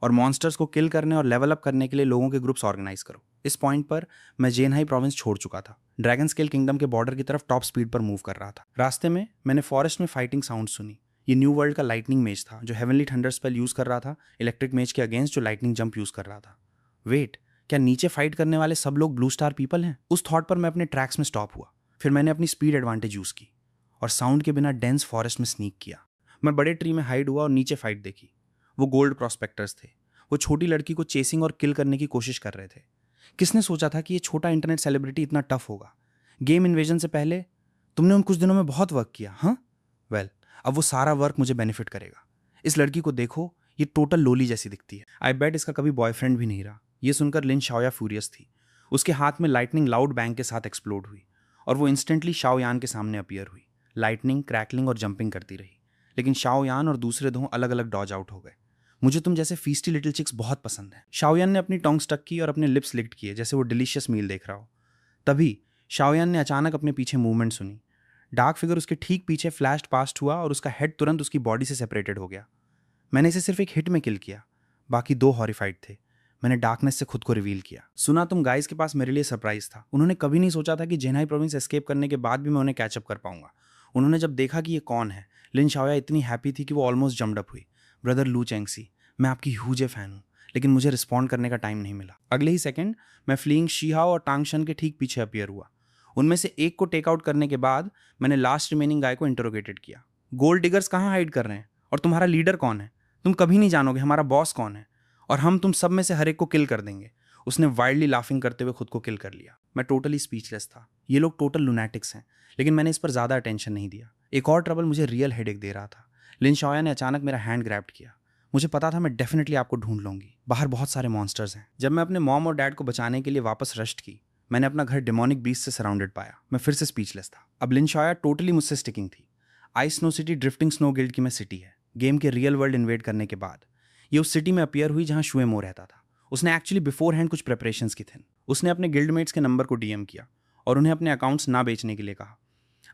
और मॉन्स्टर्स को किल करने और लेवल अप करने के लिए लोगों के ग्रुप्स ऑर्गेनाइज करो। इस पॉइंट पर मैं जेनहाई प्रोविंस छोड़ चुका था। ड्रैगन स्केल किंगडम के बॉर्डर की तरफ टॉप स्पीड पर मूव कर रहा था। रास्ते में मैंने फॉरेस्ट में फाइटिंग साउंड सुनी। ये न्यू वर्ल्ड का लाइटनिंग मेज था जो हेवनली थंडर स्पेल यूज कर रहा था, इलेक्ट्रिक मेज के अगेंस्ट जो लाइटनिंग जंप यूज कर रहा था। वेट, क्या नीचे फाइट करने वाले सब लोग ब्लू स्टार पीपल हैं? उस थॉट पर मैं अपने ट्रैक्स में स्टॉप हुआ। फिर मैंने अपनी स्पीड एडवांटेज यूज की और साउंड के बिना डेंस फॉरेस्ट में स्नीक किया। मैं बड़े ट्री में हाइड हुआ और नीचे फाइट देखी। वो गोल्ड प्रॉस्पेक्टर्स थे। वो छोटी लड़की को चेसिंग और किल करने की कोशिश कर रहे थे। किसने सोचा था कि ये छोटा इंटरनेट सेलिब्रिटी इतना टफ होगा? गेम इन्वेजन से पहले तुमने उन कुछ दिनों में बहुत वर्क किया। हाँ वेल, अब वो सारा वर्क मुझे बेनिफिट करेगा। इस लड़की को देखो, ये टोटल लोली जैसी दिखती है। आई बेट इसका कभी बॉयफ्रेंड भी नहीं रहा। ये सुनकर लिन शाओया फ्यूरियस थी। उसके हाथ में लाइटनिंग लाउड बैंग के साथ एक्सप्लोड हुई और वो इंस्टेंटली शाओयान के सामने अपीयर हुई। लाइटनिंग, क्रैकलिंग और जंपिंग करती रही, लेकिन शाओयान और दूसरे दो अलग अलग डॉज आउट हो गए। मुझे तुम जैसे फीस्टी लिटिल चिक्स बहुत पसंद है। शाओयान ने अपनी टोंग स्टक की और अपने लिप्स लिक्ट किए जैसे वो डिलीशियस मील देख रहा हो। तभी शाओयान ने अचानक अपने पीछे मूवमेंट सुनी। डार्क फिगर उसके ठीक पीछे फ्लैश्ड पास्ट हुआ और उसका हेड तुरंत उसकी बॉडी से सेपरेटेड हो गया। मैंने इसे सिर्फ एक हिट में किल किया, बाकी दो हॉरिफाइड थे। मैंने डार्कनेस से खुद को रिवील किया। सुना तुम गाइस के पास मेरे लिए सरप्राइज था। उन्होंने कभी नहीं सोचा था कि जेनहाई प्रोविंस एस्केप करने के बाद भी मैं उन्हें कैचअप कर पाऊंगा। उन्होंने जब देखा कि ये कौन है, लिन शाओया इतनी हैप्पी थी कि वो ऑलमोस्ट जम्प्ड अप हुई। ब्रदर लू चेंगसी, मैं आपकी ह्यूज फैन हूँ, लेकिन मुझे रिस्पॉन्ड करने का टाइम नहीं मिला। अगले ही सेकंड मैं फ्लीइंग शीहाओ और टांगशन के ठीक पीछे अपीयर हुआ। उनमें से एक को टेक आउट करने के बाद मैंने लास्ट रिमेनिंग गाय को इंटरोगेटेड किया। गोल्ड डिगर्स कहाँ हाइड कर रहे हैं और तुम्हारा लीडर कौन है? तुम कभी नहीं जानोगे हमारा बॉस कौन है, और हम तुम सब में से हर एक को किल कर देंगे। उसने वाइल्डली लाफिंग करते हुए खुद को किल कर लिया। मैं टोटली स्पीचलेस था। ये लोग टोटल लुनैटिक्स हैं, लेकिन मैंने इस पर ज़्यादा अटेंशन नहीं दिया। एक और ट्रबल मुझे रियल हेडेक दे रहा था। लिन शाओया ने अचानक मेरा हैंड ग्रैब्ड किया। मुझे पता था मैं डेफिनेटली आपको ढूंढ लूंगी, बाहर बहुत सारे मॉन्स्टर्स हैं। जब मैं अपने मॉम और डैड को बचाने के लिए वापस रश्ट की, मैंने अपना घर डेमोनिक बीस्ट से सराउंडेड पाया। मैं फिर से स्पीचलेस था। अब लिन शाओया टोटली मुझसे स्टिकिंग थी। Ice snow city drifting snow guild की मैं सिटी है। गेम के रियल वर्ल्ड इन्वेड करने के बाद ये उस सिटी में अपीयर हुई जहां शुएमो रहता था। उसने एक्चुअली बिफोर हैंड कुछ प्रेपरेशंस की थी। उसने अपने गिल्डमेट्स के नंबर को डीएम किया और उन्हें अपने अकाउंट्स ना बेचने के लिए कहा।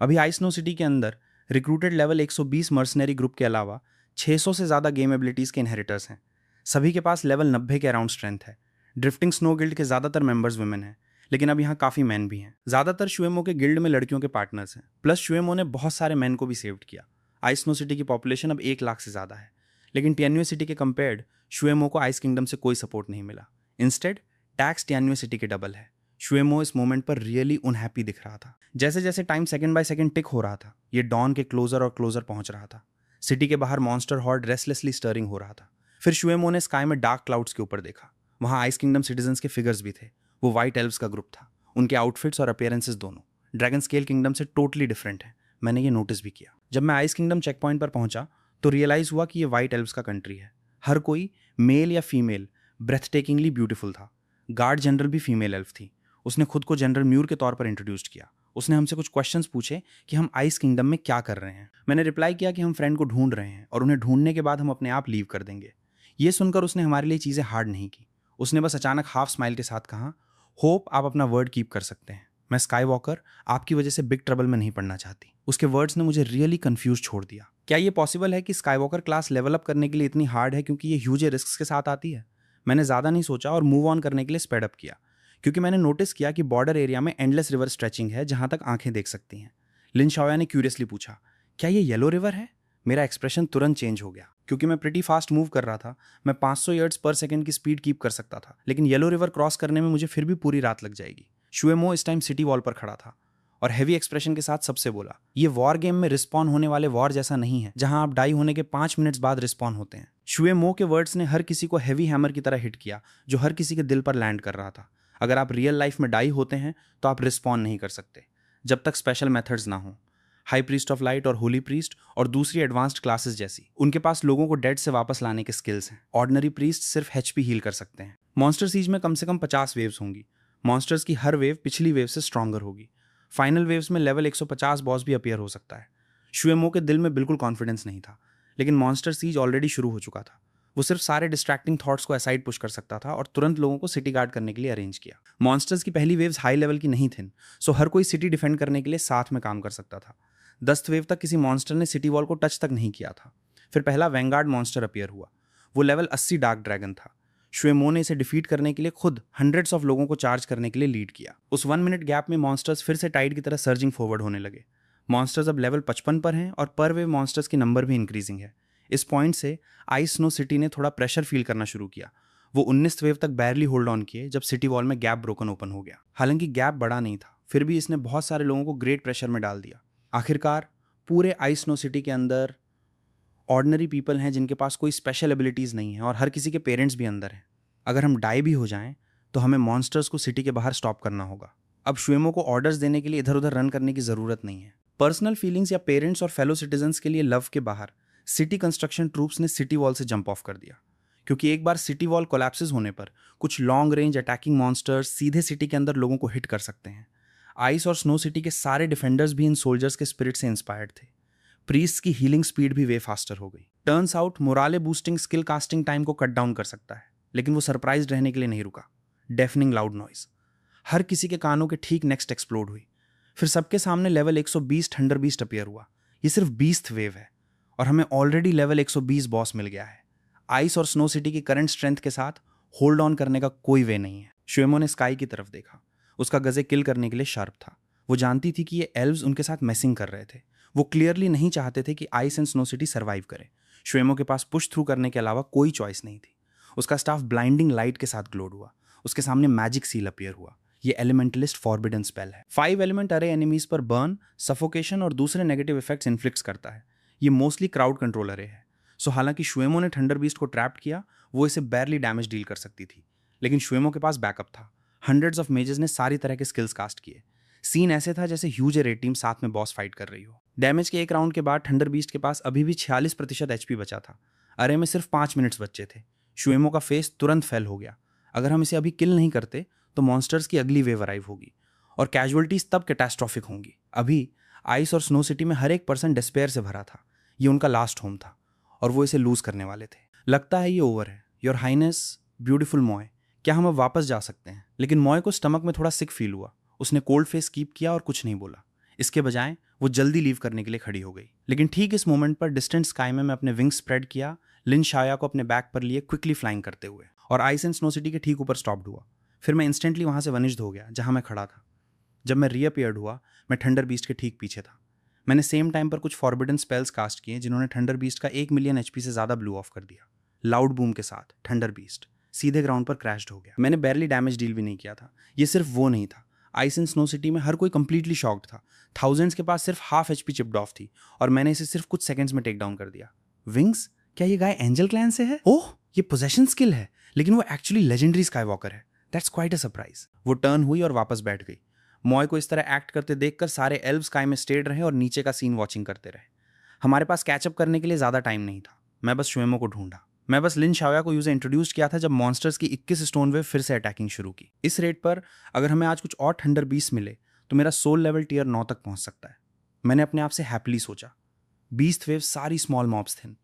अभी आइस स्नो सिटी के अंदर रिक्रूटेड लेवल 120 मर्सनरी ग्रुप के अलावा 600 से ज़्यादा गेम एबिलिटीज़ के इनहेरिटर्स हैं। सभी के पास लेवल 90 के अराउंड स्ट्रेंथ है। ड्रिफ्टिंग स्नो गिल्ड के ज़्यादातर मेंबर्स वुमेन हैं, लेकिन अब यहाँ काफ़ी मैन भी हैं। ज़्यादातर शुएमो के गिल्ड में लड़कियों के पार्टनर्स हैं। प्लस शुएमो ने बहुत सारे मैन को भी सेव्ड किया। आइस स्नो सिटी की पॉपुलेशन अब 1 लाख से ज़्यादा है, लेकिन टियान्युए सिटी के कंपेयर्ड शुएमो को आइस किंगडम से कोई सपोर्ट नहीं मिला। इंस्टेड टैक्स टियान्युए सिटी के डबल है। शुएमो इस मोमेंट पर रियली अनहैप्पी दिख रहा था। जैसे जैसे टाइम सेकंड बाय सेकंड टिक हो रहा था, ये डॉन के क्लोजर और क्लोजर पहुंच रहा था। सिटी के बाहर मॉन्स्टर हॉर्ड रेस्टलेसली स्टरिंग हो रहा था। फिर शुएमो ने स्काई में डार्क क्लाउड्स के ऊपर देखा। वहां आइस किंगडम सिटीजन्स के फिगर्स भी थे। वो व्हाइट एल्व्स का ग्रुप था। उनके आउटफिट्स और अपीयरेंसेस दोनों ड्रैगन स्केल किंगडम से टोटली डिफरेंट है। मैंने ये नोटिस भी किया। जब मैं आइस किंगडम चेक पॉइंट पर पहुंचा तो रियलाइज हुआ कि ये व्हाइट एल्व्स का कंट्री है। हर कोई मेल या फीमेल ब्रेथ टेकिंगली ब्यूटीफुल था। गार्ड जनरल भी फीमेल एल्फ थी। उसने खुद को जनरल म्यूर के तौर पर इंट्रोड्यूस किया। उसने हमसे कुछ क्वेश्चंस पूछे कि हम आइस किंगडम में क्या कर रहे हैं। मैंने रिप्लाई किया कि हम फ्रेंड को ढूंढ रहे हैं और उन्हें ढूंढने के बाद हम अपने आप लीव कर देंगे। ये सुनकर उसने हमारे लिए चीज़ें हार्ड नहीं की। उसने बस अचानक हाफ स्माइल के साथ कहा, होप आप अपना वर्ड कीप कर सकते हैं। मैं स्काई वॉकर आपकी वजह से बिग ट्रबल में नहीं पड़ना चाहती। उसके वर्ड्स ने मुझे रियली कंफ्यूज छोड़ दिया। क्या ये पॉसिबल है कि sky walker class level up करने के लिए इतनी हार्ड है क्योंकि ये ह्यूज रिस्क के साथ आती है? मैंने ज़्यादा नहीं सोचा और मूव ऑन करने के लिए स्पेड अप किया, क्योंकि मैंने नोटिस किया कि बॉर्डर एरिया में एंडलेस रिवर स्ट्रेचिंग है जहां तक आंखें देख सकती हैं। लिन शाओया ने क्यूरियसली पूछा, क्या ये येलो रिवर है? मेरा एक्सप्रेशन तुरंत चेंज हो गया, क्योंकि मैं प्रिटी फास्ट मूव कर रहा था। मैं 500 यार्ड्स पर सेकंड की स्पीड कीप कर सकता था, लेकिन येलो रिवर क्रॉस करने में मुझे फिर भी पूरी रात लग जाएगी। शुएमो इस टाइम सिटी वॉल पर खड़ा था और हैवी एक्सप्रेशन के साथ सबसे बोला, ये वॉर गेम में रिस्पॉन होने वाले वॉर जैसा नहीं है जहां आप डाई होने के 5 मिनट्स बाद रिस्पॉन होते हैं। शुएमो के वर्ड्स ने हर किसी को हैवी हैमर की तरह हिट किया, जो हर किसी के दिल पर लैंड कर रहा था। अगर आप रियल लाइफ में डाई होते हैं तो आप रिस्पॉन नहीं कर सकते जब तक स्पेशल मेथड्स ना हो। हाई प्रीस्ट ऑफ लाइट और होली प्रीस्ट और दूसरी एडवांस्ड क्लासेस जैसी, उनके पास लोगों को डेड से वापस लाने के स्किल्स हैं। ऑर्डिनरी प्रीस्ट सिर्फ एचपी हील कर सकते हैं। मॉन्स्टर सीज में कम से कम 50 वेव्स होंगी। मॉन्स्टर्स की हर वेव पिछली वेव से स्ट्रॉन्गर होगी। फाइनल वेव्स में लेवल 150 बॉस भी अपीयर हो सकता है। शुएमो के दिल में बिल्कुल कॉन्फिडेंस नहीं था, लेकिन मॉन्स्टर सीज ऑलरेडी शुरू हो चुका था। वो सिर्फ सारे डिस्ट्रैक्टिंग थॉट्स को असाइड पुश कर सकता था और तुरंत लोगों को सिटी गार्ड करने के लिए अरेंज किया। मॉन्स्टर्स की पहली वेव्स हाई लेवल की नहीं थी, सो हर कोई सिटी डिफेंड करने के लिए साथ में काम कर सकता था। 10th वेव तक किसी मॉन्स्टर ने सिटी वॉल को टच तक नहीं किया था। फिर पहला वैंगार्ड मॉन्स्टर अपीयर हुआ। वो लेवल 80 डार्क ड्रैगन था। शुएमो ने इसे डिफीट करने के लिए खुद हंड्रेड्स ऑफ लोगों को चार्ज करने के लिए लीड किया। उस 1 मिनट गैप में मॉन्स्टर्स फिर से टाइड की तरह सर्जिंग फॉरवर्ड होने लगे। मॉन्स्टर्स अब लेवल 55 पर हैं और पर वेव मॉन्स्टर्स की नंबर भी इंक्रीजिंग है। इस पॉइंट से आइस स्नो सिटी ने थोड़ा प्रेशर फील करना शुरू किया। वो 19th वेव तक बैरली होल्ड ऑन किए जब सिटी वॉल में गैप ब्रोकन ओपन हो गया। हालांकि गैप बड़ा नहीं था, फिर भी इसने बहुत सारे लोगों को ग्रेट प्रेशर में डाल दिया। आखिरकार पूरे आइस स्नो सिटी के अंदर ऑर्डिनरी पीपल हैं जिनके पास कोई स्पेशल एबिलिटीज़ नहीं है और हर किसी के पेरेंट्स भी अंदर हैं। अगर हम डाई भी हो जाएं तो हमें मॉन्स्टर्स को सिटी के बाहर स्टॉप करना होगा। अब शुएमो को ऑर्डर्स देने के लिए इधर उधर रन करने की ज़रूरत नहीं है। पर्सनल फीलिंग्स या पेरेंट्स और फेलो सिटीजन्स के लिए लव के बाहर सिटी कंस्ट्रक्शन ट्रूप्स ने सिटी वॉल से जंप ऑफ कर दिया, क्योंकि एक बार सिटी वॉल कोलैप्सेस होने पर कुछ लॉन्ग रेंज अटैकिंग मॉन्स्टर्स सीधे सिटी के अंदर लोगों को हिट कर सकते हैं। आइस और स्नो सिटी के सारे डिफेंडर्स भी इन सोल्जर्स के स्पिरिट से इंस्पायर्ड थे। प्रीस्ट की हीलिंग स्पीड भी वे फास्टर हो गई। Turns out morale boosting skill casting time को कट डाउन कर सकता है, लेकिन वो सरप्राइज रहने के लिए नहीं रुका। डेफनिंग लाउड नॉइज हर किसी के कानों के ठीक नेक्स्ट एक्सप्लोड हुई। फिर सबके सामने लेवल 120 थंडर बीस्ट अपीयर हुआ। ये सिर्फ 20th वेव है और हमें ऑलरेडी लेवल 120 बॉस मिल गया है। आइस और स्नो सिटी की करंट स्ट्रेंथ के साथ होल्ड ऑन करने का कोई वे नहीं है। श्वेमो ने स्काई की तरफ देखा। उसका गजे किल करने के लिए शार्प था। वो जानती थी कि ये एल्व्स उनके साथ मेसिंग कर रहे थे। वो क्लियरली नहीं चाहते थे कि ice and snow city survive करे। श्वेमो के पास पुश थ्रू करने के अलावा कोई चॉइस नहीं थी। उसका स्टाफ ब्लाइंडिंग लाइट के साथ ग्लोड हुआ। उसके सामने मैजिक सील अपीयर हुआ। ये एलिमेंटलिस्ट फॉरबिडन स्पेल है। 5 एलिमेंट अरे एनिमीज पर बर्न, सफोकेशन और दूसरे नेगेटिव इफेक्ट्स इन्फ्लिक्ट्स करता है। ये मोस्टली क्राउड कंट्रोल अरे है। सो हालांकि श्वेमो ने थंडर बीस्ट को ट्रैप किया, वो इसे बैरली डैमेज डील कर सकती थी, लेकिन श्वेमो के पास बैकअप था। हंड्रेड्स ऑफ मेजेस ने सारी तरह के स्किल्स कास्ट किए। सीन ऐसे था जैसे ह्यूज रेड टीम साथ में बॉस फाइट कर रही हो। डैमेज के एक राउंड के बाद थंडर बीस्ट के पास अभी भी 46% एचपी बचा था। अरे में सिर्फ 5 मिनट्स बचे थे। श्वेमो का फेस तुरंत फेल हो गया। अगर हम इसे अभी किल नहीं करते तो मॉन्स्टर्स की अगली वेव अराइव होगी और कैजुअलिटीज तब कैटास्ट्रॉफिक होंगी। अभी आइस और स्नो सिटी में हर एक पर्सन डिस्पेयर से भरा था। ये उनका लास्ट होम था और वो इसे लूज करने वाले थे। लगता है ये ओवर है। योर हाइनेस, ब्यूटीफुल मॉय, क्या हम अब वापस जा सकते हैं? लेकिन मॉय को स्टमक में थोड़ा सिक फील हुआ। उसने कोल्ड फेस कीप किया और कुछ नहीं बोला। इसके बजाय वो जल्दी लीव करने के लिए खड़ी हो गई। लेकिन ठीक इस मोमेंट पर डिस्टेंट स्काई में मैं अपने विंग्स स्प्रेड किया, लिन शाया को अपने बैक पर लिए क्विकली फ्लाइंग करते हुए, और आइस एंड स्नो सिटी के ठीक ऊपर स्टॉप्ड हुआ। फिर मैं इंस्टेंटली वहां से वनिश्ड हो गया जहां मैं खड़ा था। जब मैं रीअपियर्ड हुआ, मैं थंडर बीस्ट के ठीक पीछे था। मैंने सेम टाइम पर कुछ फॉरबिडन स्पेल्स कास्ट किए जिन्होंने थंडर बीस्ट का 1 मिलियन एचपी से ज्यादा ब्लू ऑफ कर दिया। लाउड बूम के साथ थंडर बीस्ट सीधे ग्राउंड पर क्रैश्ड हो गया। मैंने बैरली डैमेज डील भी नहीं किया था। ये सिर्फ वो नहीं था। आइस एंड स्नो सिटी में हर कोई कंप्लीटली शॉक्ड था। थाउजेंड्स के पास सिर्फ हाफ एचपी चिप्ड ऑफ थी और मैंने इसे सिर्फ कुछ सेकंड्स में टेक डाउन कर दिया। विंग्स, क्या ये गाय एंजल क्लैन से है? ओह, ये पोजेशन स्किल है, लेकिन वो एक्चुअली लेजेंडरी स्काईवॉकर है। That's quite a surprise. वो टर्न हुई और वापस बैठ गई। मॉय को इस तरह एक्ट करते देखकर सारे एल्व स्काई में स्टेड रहे और नीचे का सीन वॉचिंग करते रहे। हमारे पास कैचअप करने के लिए ज्यादा टाइम नहीं था। मैं बस श्वेमो को ढूंढा। मैं बस लिन शाओया को यूजर इंट्रोड्यूस किया था जब मॉन्स्टर्स की 21 स्टोन वेव फिर से अटैकिंग शुरू की। इस रेट पर अगर हमें आज कुछ और थंडर बीस्ट मिले तो मेरा सोल लेवल टियर 9 तक पहुंच सकता है। मैंने अपने आप से हैप्पीली सोचा। 20th वेव सारी स्मॉल मॉब्स थी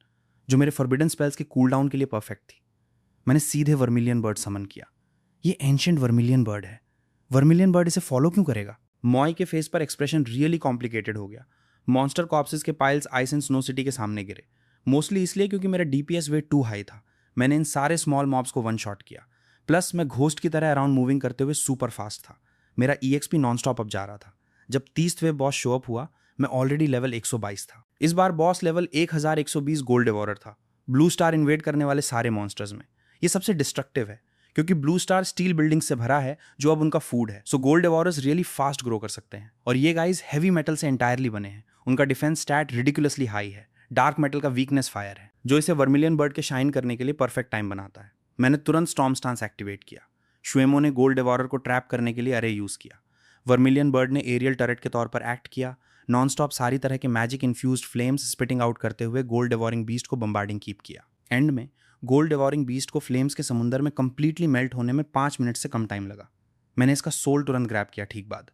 जो मेरे फॉरबिडन स्पेल्स के कूल डाउन के लिए परफेक्ट थी। मैंने सीधे वर्मिलियन बर्ड समन किया। ये एंशिएंट वर्मिलियन बर्ड है। वर्मिलियन बर्ड इसे फॉलो क्यों करेगा? मॉय के फेस पर एक्सप्रेशन रियली कॉम्प्लिकेटेड हो गया। मॉन्स्टर कॉप्सेस के piles ice and snow city के सामने गिरे, मोस्टली इसलिए क्योंकि मेरा डीपीएस वेट 2 हाई था। मैंने इन सारे स्मॉल मॉब्स को वन शॉट किया, प्लस मैं घोस्ट की तरह अराउंड मूविंग करते हुए सुपर फास्ट था। मेरा ईएक्सपी नॉन स्टॉप अप जा रहा था। जब 30th wave boss show up हुआ, मैं ऑलरेडी लेवल 122 था। इस बार बॉस लेवल 1120 गोल्ड डिवॉरर था, ब्लू स्टार इन्वेड करने वाले सारे मॉन्स्टर्स में। ये सबसे डिस्ट्रक्टिव है क्योंकि ब्लू स्टार स्टील बिल्डिंग से भरा है जो अब उनका फूड है। So gold devourers really fast grow कर सकते हैं। और ये गाइज हैवी मेटल से एंटायरली बने हैं। उनका डिफेंस स्टैट रिडिकुलसली हाई है। डार्क मेटल का वीकनेस फायर है जो इसे वर्मिलियन बर्ड के शाइन करने के लिए परफेक्ट टाइम बनाता है। मैंने तुरंत स्टॉर्म स्टांस एक्टिवेट किया। श्वेमो ने गोल्ड डिवॉरर को ट्रैप करने के लिए अरे यूज किया। वर्मिलियन बर्ड ने एरियल टरेट के तौर पर एक्ट किया, नॉन स्टॉप सारी तरह के magic infused flames spitting out करते हुए गोल्ड डिवॉरिंग बीस्ट को बम्बार्डिंग कीप किया। एंड में गोल्ड डिवॉरिंग बीस्ट को फ्लेम्स के समुंदर में कंप्लीटली मेल्ट होने में 5 मिनट से कम टाइम लगा। मैंने इसका सोल तुरंत ग्रैब किया ठीक बाद।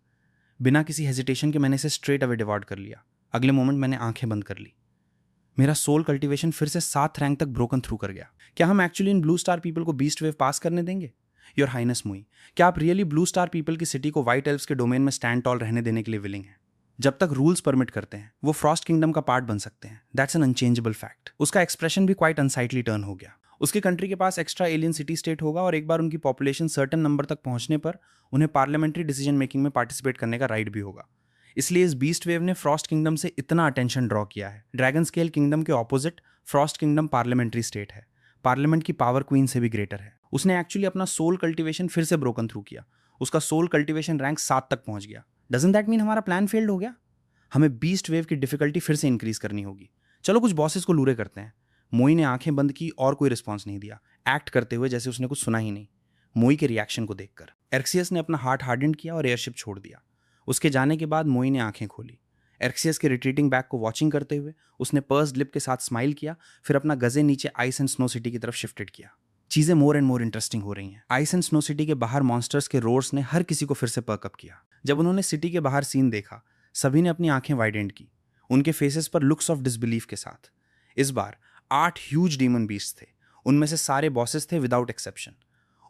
बिना किसी हेजिटेशन के मैंने इसे स्ट्रेट अवे डिवॉर्ड कर लिया। अगले मोमेंट मैंने आंखें बंद कर ली। मेरा सोल कल्टीवेशन फिर से 7th रैंक तक ब्रोकन थ्रू कर गया। क्या हम actually in blue star people को बीस्ट वेव पास करने देंगे? योर हाइनेस मुई, क्या आप रियली ब्लू स्टार पीपल की सिटी को व्हाइट एल्व्स के डोमेन में स्टैंड टॉल रहने देने के लिए विलिंग हैं? जब तक रूल्स परमिट करते हैं वो फ्रॉस्ट किंगडम का पार्ट बन सकते हैं। That's an unchangeable fact. उसका एक्सप्रेशन भी क्वाइट अनसाइटली टर्न हो गया। उसकी कंट्री के पास एक्स्ट्रा एलियन सिटी स्टेट होगा और एक बार उनकी पॉपुलेशन सर्टेन नंबर तक पहुंचने पर उन्हें पार्लियामेंट्री डिसीजन मेकिंग में पार्टिसिपेट करने का राइट भी होगा। इसलिए इस बीस्ट वेव ने फ्रॉस्ट किंगडम से इतना अटेंशन ड्रॉ किया है। ड्रैगन स्केल किंगडम के opposite Frost kingdom parliamentary state है। पार्लियामेंट की पावर क्वीन से भी ग्रेटर है। उसने एक्चुअली अपना सोल कल्टीवेशन फिर से ब्रोकन थ्रू किया। उसका सोल कल्टीवेशन रैंक 7 तक पहुंच गया। डजंट दैट मीन हमारा प्लान फेल्ड हो गया? हमें बीस्ट वेव की डिफिकल्टी फिर से इंक्रीज करनी होगी। चलो कुछ बॉसेस को लूरे करते हैं। मोई ने आंखें बंद की और कोई रिस्पॉन्स नहीं दिया, एक्ट करते हुए जैसे उसने कुछ सुना ही नहीं। मोई के रिएक्शन को देखकर एर्क्सियस ने अपना हार्ट हार्डेंड किया और एयरशिप छोड़ दिया। उसके जाने के बाद मोई ने आंखें खोली। एर्क्सियस के रिट्रीटिंग बैक को वॉचिंग करते हुए उसने पर्स्ड लिप के साथ स्माइल किया, फिर अपना गजे नीचे आइस एंड स्नो सिटी की तरफ शिफ्टेड किया। चीजें मोर एंड मोर इंटरेस्टिंग हो रही हैं। आइस एंड स्नो सिटी के बाहर मॉन्स्टर्स के रोर्स ने हर किसी को फिर से पर्कअप किया। जब उन्होंने सिटी के बाहर सीन देखा, सभी ने अपनी आंखें वाइडेंड की, उनके फेसेस पर लुक्स ऑफ डिसबिलीफ के साथ। इस बार 8 ह्यूज डीमन बीस्ट थे, उनमें से सारे बॉसेस थे विदाउट एक्सेप्शन।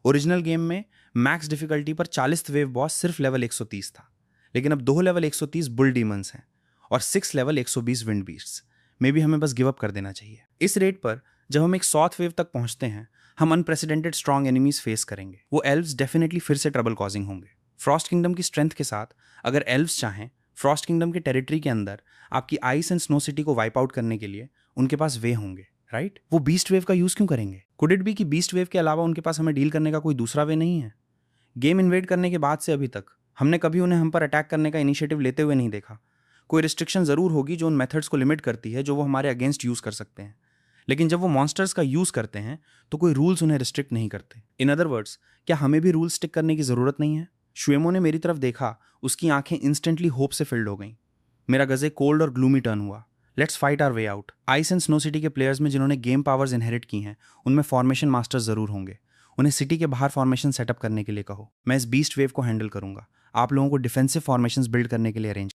ओरिजिनल गेम में मैक्स डिफिकल्टी पर 40th वेव बॉस सिर्फ लेवल 130 था, लेकिन अब 2 लेवल 130 बुल डीमंस हैं और 6 level 120 wind beasts. May be हमें बस गिव अप कर देना चाहिए। इस रेट पर जब हम एक 100th वेव तक पहुंचते हैं, हम अनप्रेसिडेंटेड स्ट्रॉन्ग एनिमीज फेस करेंगे। वो एल्व्स डेफिनेटली फिर से ट्रबल कॉजिंग होंगे। फ्रॉस्ट किंगडम की स्ट्रेंथ के साथ अगर एल्व्स चाहें, फ्रॉस्ट किंगडम के टेरिटरी के अंदर आपकी आइस एंड स्नो सिटी को वाइप आउट करने के लिए उनके पास वे होंगे, राइट? वो बीस्ट वेव का यूज क्यों करेंगे? कुड इट बी कि बीस्ट वेव के अलावा उनके पास हमें डील करने का कोई दूसरा वे नहीं है? गेम इन्वेड करने के बाद से अभी तक हमने कभी उन्हें हम पर अटैक करने का इनिशिएटिव लेते हुए नहीं देखा। कोई रिस्ट्रिक्शन जरूर होगी जो उन मेथड्स को लिमिट करती है जो वो हमारे अगेंस्ट यूज कर सकते हैं, लेकिन जब वो मॉन्स्टर्स का यूज करते हैं तो कोई रूल्स उन्हें रिस्ट्रिक्ट नहीं करते। इन अदर वर्ड्स, क्या हमें भी रूल स्टिक करने की जरूरत नहीं है? शुएमो ने मेरी तरफ देखा, उसकी आंखें इंस्टेंटली होप से फिल्ड हो गईं। मेरा गजे कोल्ड और ग्लूमी टर्न हुआ। Let's fight our way out. Ice and snow city के प्लेयर्स में जिन्होंने गेम पावर्स इनहेरिट की हैं, उनमें फॉर्मेशन मास्टर्स जरूर होंगे। उन्हें सिटी के बाहर फॉर्मेशन सेटअप करने के लिए कहो। मैं इस बीस्ट वेव को हैंडल करूंगा। आप लोगों को डिफेंसिव फॉर्मेशंस बिल्ड करने के लिए अरेंज